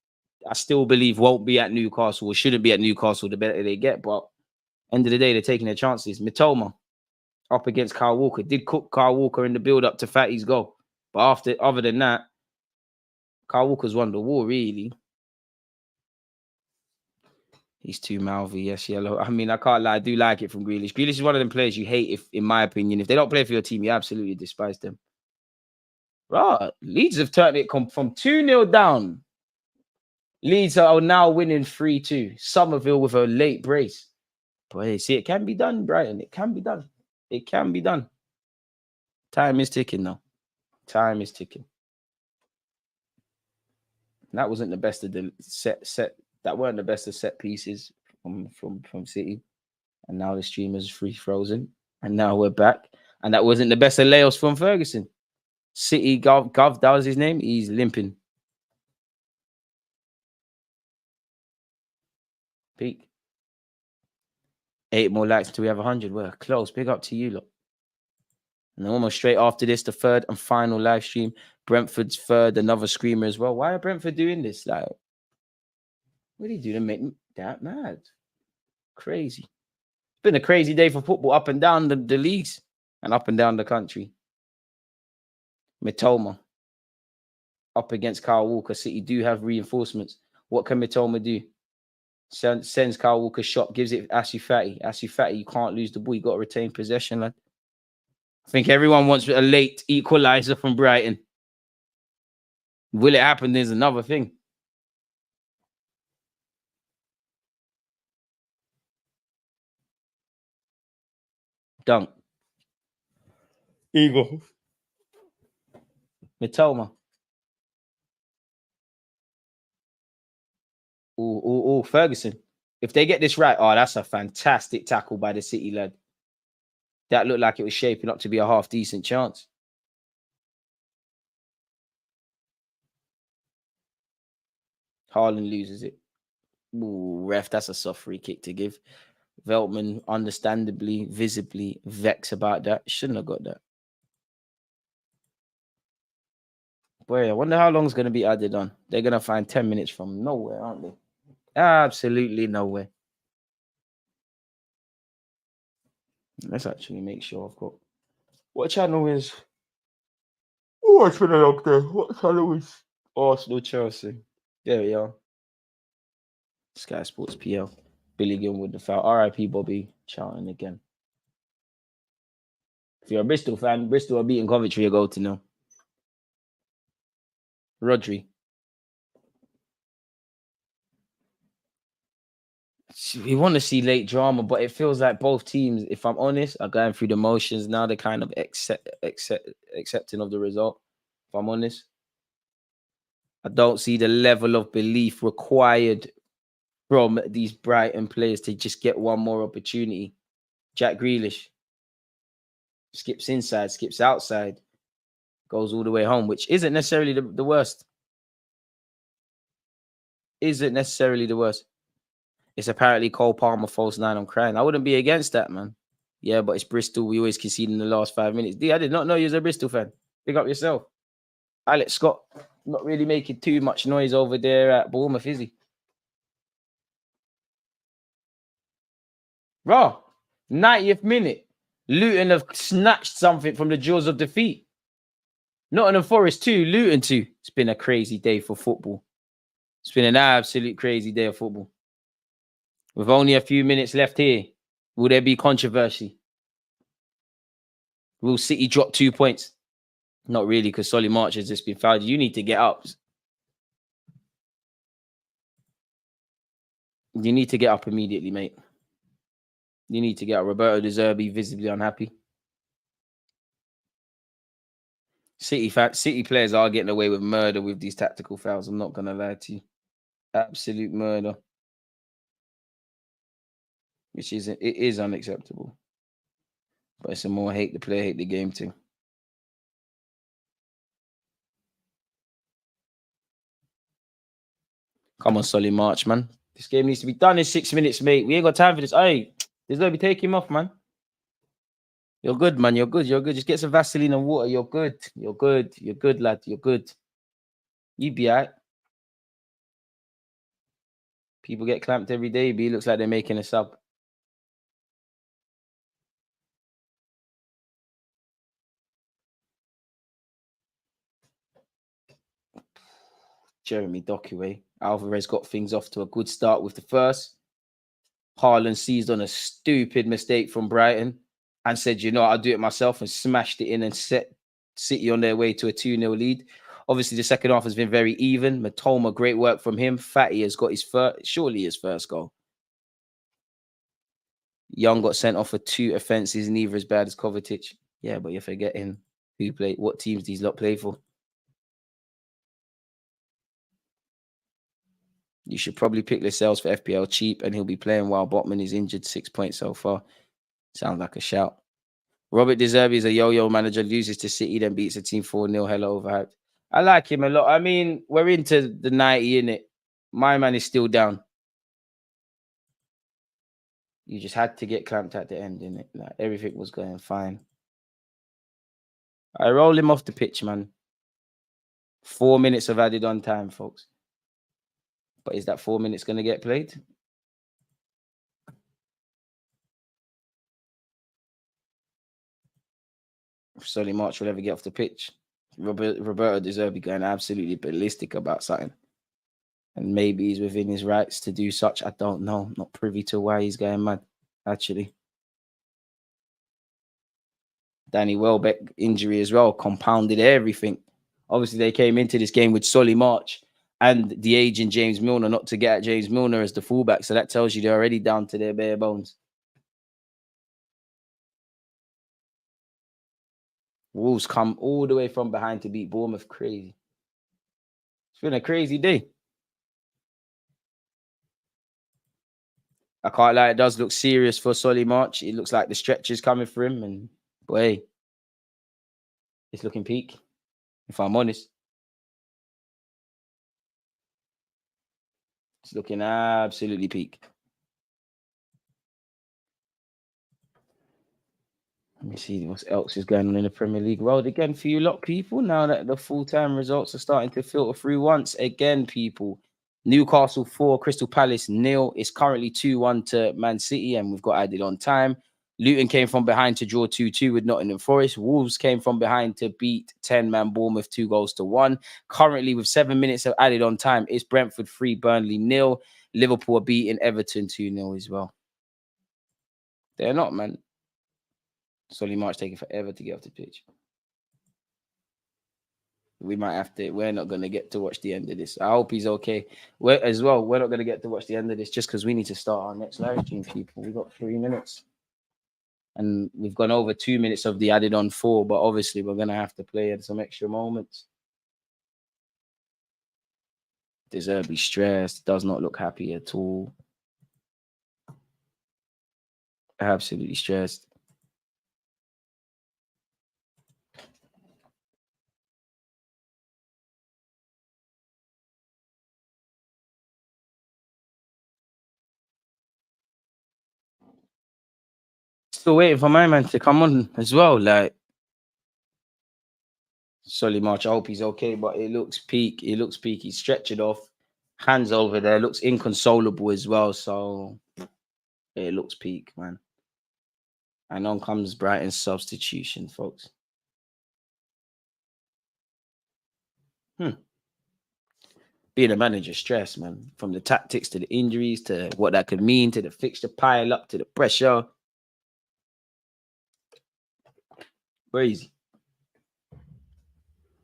I still believe won't be at Newcastle or shouldn't be at Newcastle the better they get. But end of the day, they're taking their chances. Mitoma up against Kyle Walker. Did cook Kyle Walker in the build-up to Fatty's goal. But other than that, Kyle Walker's won the war, really. He's too mouthy, yes, yellow. I mean, I can't lie. I do like it from Grealish. Grealish is one of them players you hate, in my opinion. If they don't play for your team, you absolutely despise them. Right. Leeds have turned it from 2-0 down. Leeds are now winning 3-2. Somerville with a late brace. Boy, see, it can be done, Brighton. It can be done. It can be done. Time is ticking now. Time is ticking. That wasn't the best of the set. That weren't the best of set pieces from City. And now the streamer's free frozen. And now we're back. And that wasn't the best of layoffs from Ferguson. City Gov, that was his name. He's limping. Peak. 8 more likes until we have 100. We're close. Big up to you, lot. And almost straight after this, the third and final live stream. Brentford's third, another screamer as well. Why are Brentford doing this? Like, what do you do to make me that mad? Crazy. It's been a crazy day for football up and down the leagues and up and down the country. Mitoma up against Kyle Walker. City do have reinforcements. What can Mitoma do? Sends Kyle Walker shot, gives it Asu Fati. Asu Fati, you can't lose the ball. You got to retain possession, lad. I think everyone wants a late equalizer from Brighton. Will it happen? There's another thing. Dunk. Eagle. Mitoma. Oh, Ferguson. If they get this right, that's a fantastic tackle by the City lad. That looked like it was shaping up to be a half decent chance. Haaland loses it. Ooh, ref, that's a soft free kick to give. Veltman, understandably, visibly vexed about that. Shouldn't have got that. Boy, I wonder how long it's going to be added on. They're going to find 10 minutes from nowhere, aren't they? Absolutely nowhere. Let's actually make sure I've got... What channel is... Oh, it's been a long day. What channel is... Arsenal, Chelsea. There we are. Sky Sports PL. Billy Gill with the foul. RIP Bobby. Charlton again. If you're a Bristol fan, Bristol are beating Coventry a goal to nil. Rodri. We want to see late drama, but it feels like both teams, if I'm honest, are going through the motions now. They're kind of accepting of the result. If I'm honest, I don't see the level of belief required from these Brighton players to just get one more opportunity. Jack Grealish skips inside, skips outside, goes all the way home, which isn't necessarily the worst. Isn't necessarily the worst. It's apparently Cole Palmer false 9. I'm crying. I wouldn't be against that, man. Yeah, but it's Bristol. We always concede in the last 5 minutes. I did not know you was a Bristol fan. Pick up yourself. Alex Scott, not really making too much noise over there at Bournemouth, is he? Raw, 90th minute. Luton have snatched something from the jaws of defeat. Nottingham Forest 2, Luton 2. It's been a crazy day for football. It's been an absolute crazy day of football. With only a few minutes left here, will there be controversy? Will City drop 2 points? Not really, because Solly March has just been fouled. You need to get up. You need to get up immediately, mate. You need to get up. Roberto De Zerbi visibly unhappy. City players are getting away with murder with these tactical fouls. I'm not going to lie to you. Absolute murder. Which it is unacceptable. But it's a more hate the player, hate the game thing. Come on, Solly March, man. This game needs to be done in 6 minutes, mate. We ain't got time for this. Hey, there's no be taking him off, man. You're good, man. You're good. You're good. Just get some Vaseline and water. You're good. You're good. You're good, lad. You're good. You be all right. People get clamped every day, but it looks like they're making a sub. Jeremy Dockway. Alvarez got things off to a good start with the first. Haaland seized on a stupid mistake from Brighton and said, you know, I'll do it myself, and smashed it in and set City on their way to a 2-0 lead. Obviously, the second half has been very even. Mitoma, great work from him. Fatty has got his first goal. Young got sent off for 2 offences, neither as bad as Kovacic. Yeah, but you're forgetting what teams these lot play for. You should probably pick Lascelles for FPL cheap, and he'll be playing while Botman is injured. 6 points so far. Sounds like a shout. Robert De Zerbi is a yo-yo manager, loses to City, then beats a team 4-0. Hella overhyped. I like him a lot. I mean, we're into the 90, innit? My man is still down. You just had to get clamped at the end, innit? Like everything was going fine. I roll him off the pitch, man. 4 minutes of added on time, folks. But is that 4 minutes going to get played? If Solly March will ever get off the pitch, Roberto De Zerbi going absolutely ballistic about something. And maybe he's within his rights to do such. I don't know. I'm not privy to why he's going mad, actually. Danny Welbeck injury as well compounded everything. Obviously, they came into this game with Solly March and the aging James Milner, not to get at James Milner as the fullback. So that tells you they're already down to their bare bones. Wolves come all the way from behind to beat Bournemouth. Crazy. It's been a crazy day. I can't lie, it does look serious for Solly March. It looks like the stretch is coming for him. And boy, it's looking peak, if I'm honest. It's looking absolutely peak. Let me see what else is going on in the Premier League world again for you lot, people. Now that the full-time results are starting to filter through once again, people. Newcastle 4, Crystal Palace 0. It's currently 2-1 to Man City, and we've got added on time. Luton came from behind to draw 2-2 with Nottingham Forest. Wolves came from behind to beat 10-man Bournemouth 2-1. Currently, with 7 minutes of added on time, it's Brentford 3, Burnley 0. Liverpool are beating Everton 2-0 as well. They're not, man. Solly March taking forever to get off the pitch. We might have to. We're not going to get to watch the end of this. I hope he's okay. We're not going to get to watch the end of this just because we need to start our next live stream, people. We've got 3 minutes. And we've gone over 2 minutes of the added on 4, but obviously we're going to have to play in some extra moments. De Zerbi stressed. Does not look happy at all. Absolutely stressed. Still waiting for my man to come on as well. Like, Solly March, I hope he's okay, but it looks peak. It looks peak. He's stretched it off. Hands over there. Looks inconsolable as well. So it looks peak, man. And on comes Brighton's substitution, folks. Being a manager, stress, man. From the tactics to the injuries to what that could mean to the fixture pile up to the pressure. Crazy.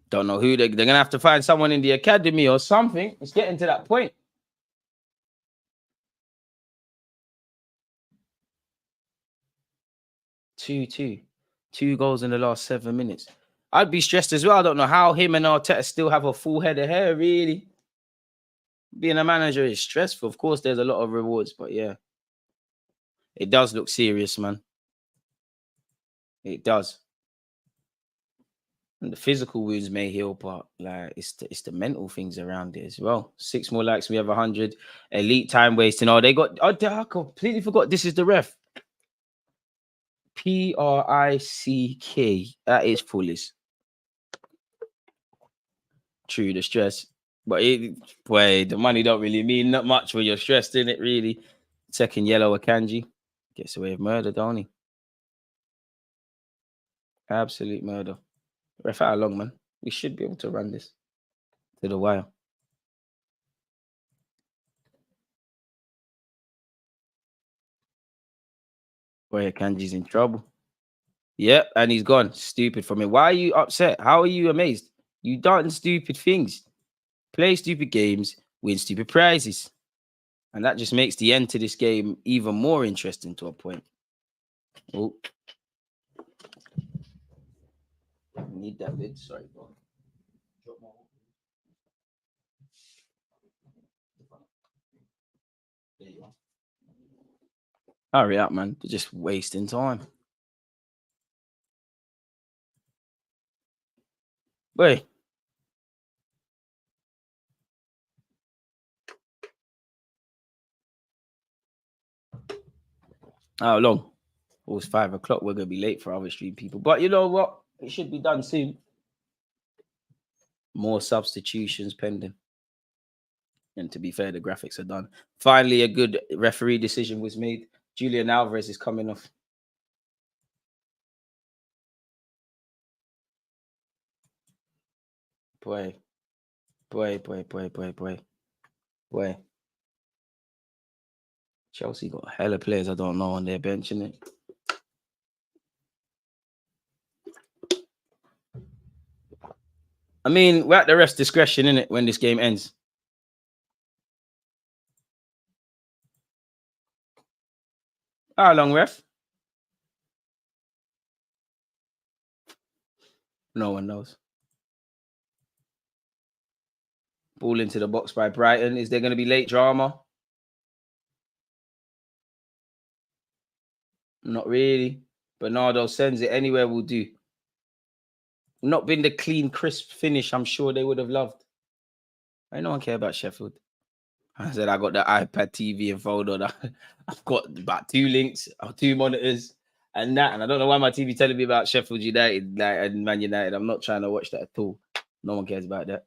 Don't know who they're going to have to find someone in the academy or something. It's getting to that point. Two goals in the last 7 minutes. I'd be stressed as well. I don't know how him and Arteta still have a full head of hair, really. Being a manager is stressful. Of course, there's a lot of rewards, but yeah. It does look serious, man. It does. And the physical wounds may heal, but like it's the mental things around it as well. 6 more likes, we have 100. Elite time wasting. Oh, they got. Oh, I completely forgot. This is the ref. Prick. That is foolish. True, the stress, but the money don't really mean not much when you're stressed, in it. Really, second yellow Akanji gets away with murder, don't he? Absolute murder. Ref out long, man. We should be able to run this to the wire. Boy, Akanji's in trouble. Yep, and he's gone. Stupid from him. Why are you upset? How are you amazed? You done stupid things. Play stupid games, win stupid prizes. And that just makes the end to this game even more interesting to a point. Oh. I need that lid. Sorry, bro. There you are. Hurry up, man. They're just wasting time. Wait. How long? It was 5 o'clock. We're going to be late for other stream people. But you know what? It should be done soon. More substitutions pending. And to be fair, the graphics are done. Finally, a good referee decision was made. Julian Alvarez is coming off. Boy. Chelsea got hella players I don't know on their bench, innit? I mean, we're at the ref's discretion, innit, when this game ends. How long, ref? No one knows. Ball into the box by Brighton. Is there going to be late drama? Not really. Bernardo sends it anywhere will do. Not been the clean, crisp finish I'm sure they would have loved. I no one care about Sheffield. I said I got the iPad TV and phone on. I've got about 2 links, 2 monitors, and that. And I don't know why my TV telling me about Sheffield United and Man United. I'm not trying to watch that at all. No one cares about that.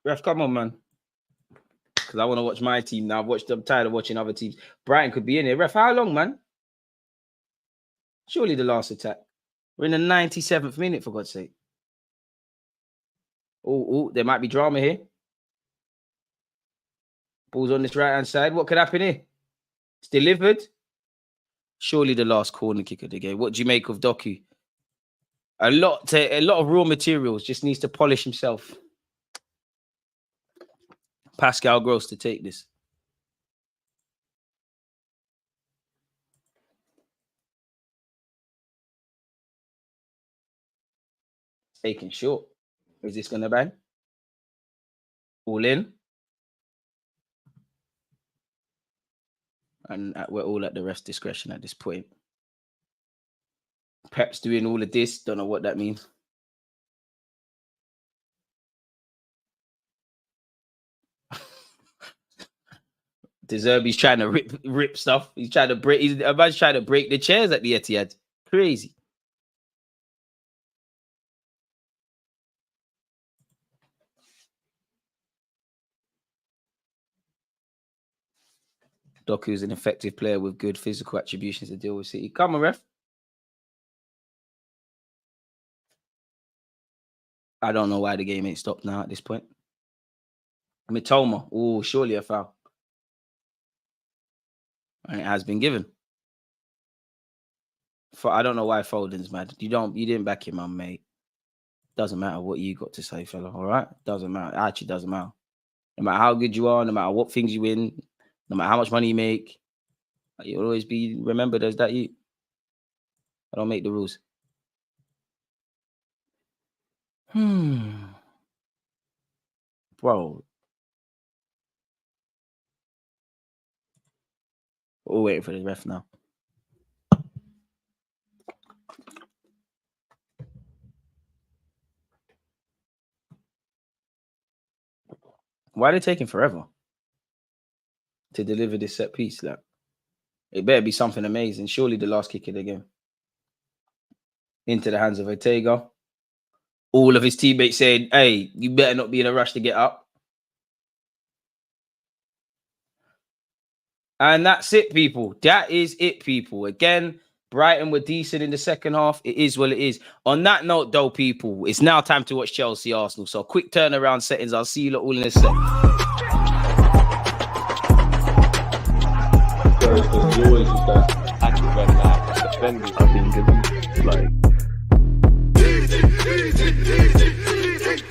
Ref, come on, man. Because I want to watch my team now. I'm tired of watching other teams. Brighton could be in here. Ref, how long, man? Surely the last attack. We're in the 97th minute, for God's sake. Oh, there might be drama here. Ball's on this right-hand side. What could happen here? It's delivered. Surely the last corner kick of the game. What do you make of Doku? A lot of raw materials. Just needs to polish himself. Pascal Gross to take this. Taking short. Is this going to bang? All in. And we're all at the ref's discretion at this point. Pep's doing all of this. Don't know what that means. De Zerbi's trying to rip stuff. He's trying to break. He's trying to break the chairs at the Etihad. Crazy. Doku's an effective player with good physical attributions to deal with City. Come on, ref. I don't know why the game ain't stopped now at this point. Mitoma. Oh, surely a foul. And it has been given. I don't know why Foden's mad. You didn't back him, man, mate. Doesn't matter what you got to say, fella. All right? Doesn't matter. It actually doesn't matter. No matter how good you are, no matter what things you win, no matter how much money you make, you'll always be remembered as that you. I don't make the rules. Bro. We're waiting for the ref now. Why are they taking forever to deliver this set piece? Like, it better be something amazing. Surely the last kick of the game. Into the hands of Ortega. All of his teammates saying, hey, you better not be in a rush to get up. And that's it, people. That is it, people. Again, Brighton were decent in the second half. It is what it is. On that note, though, people, it's now time to watch Chelsea Arsenal. So quick turnaround settings. I'll see you lot all in a sec. I've been given like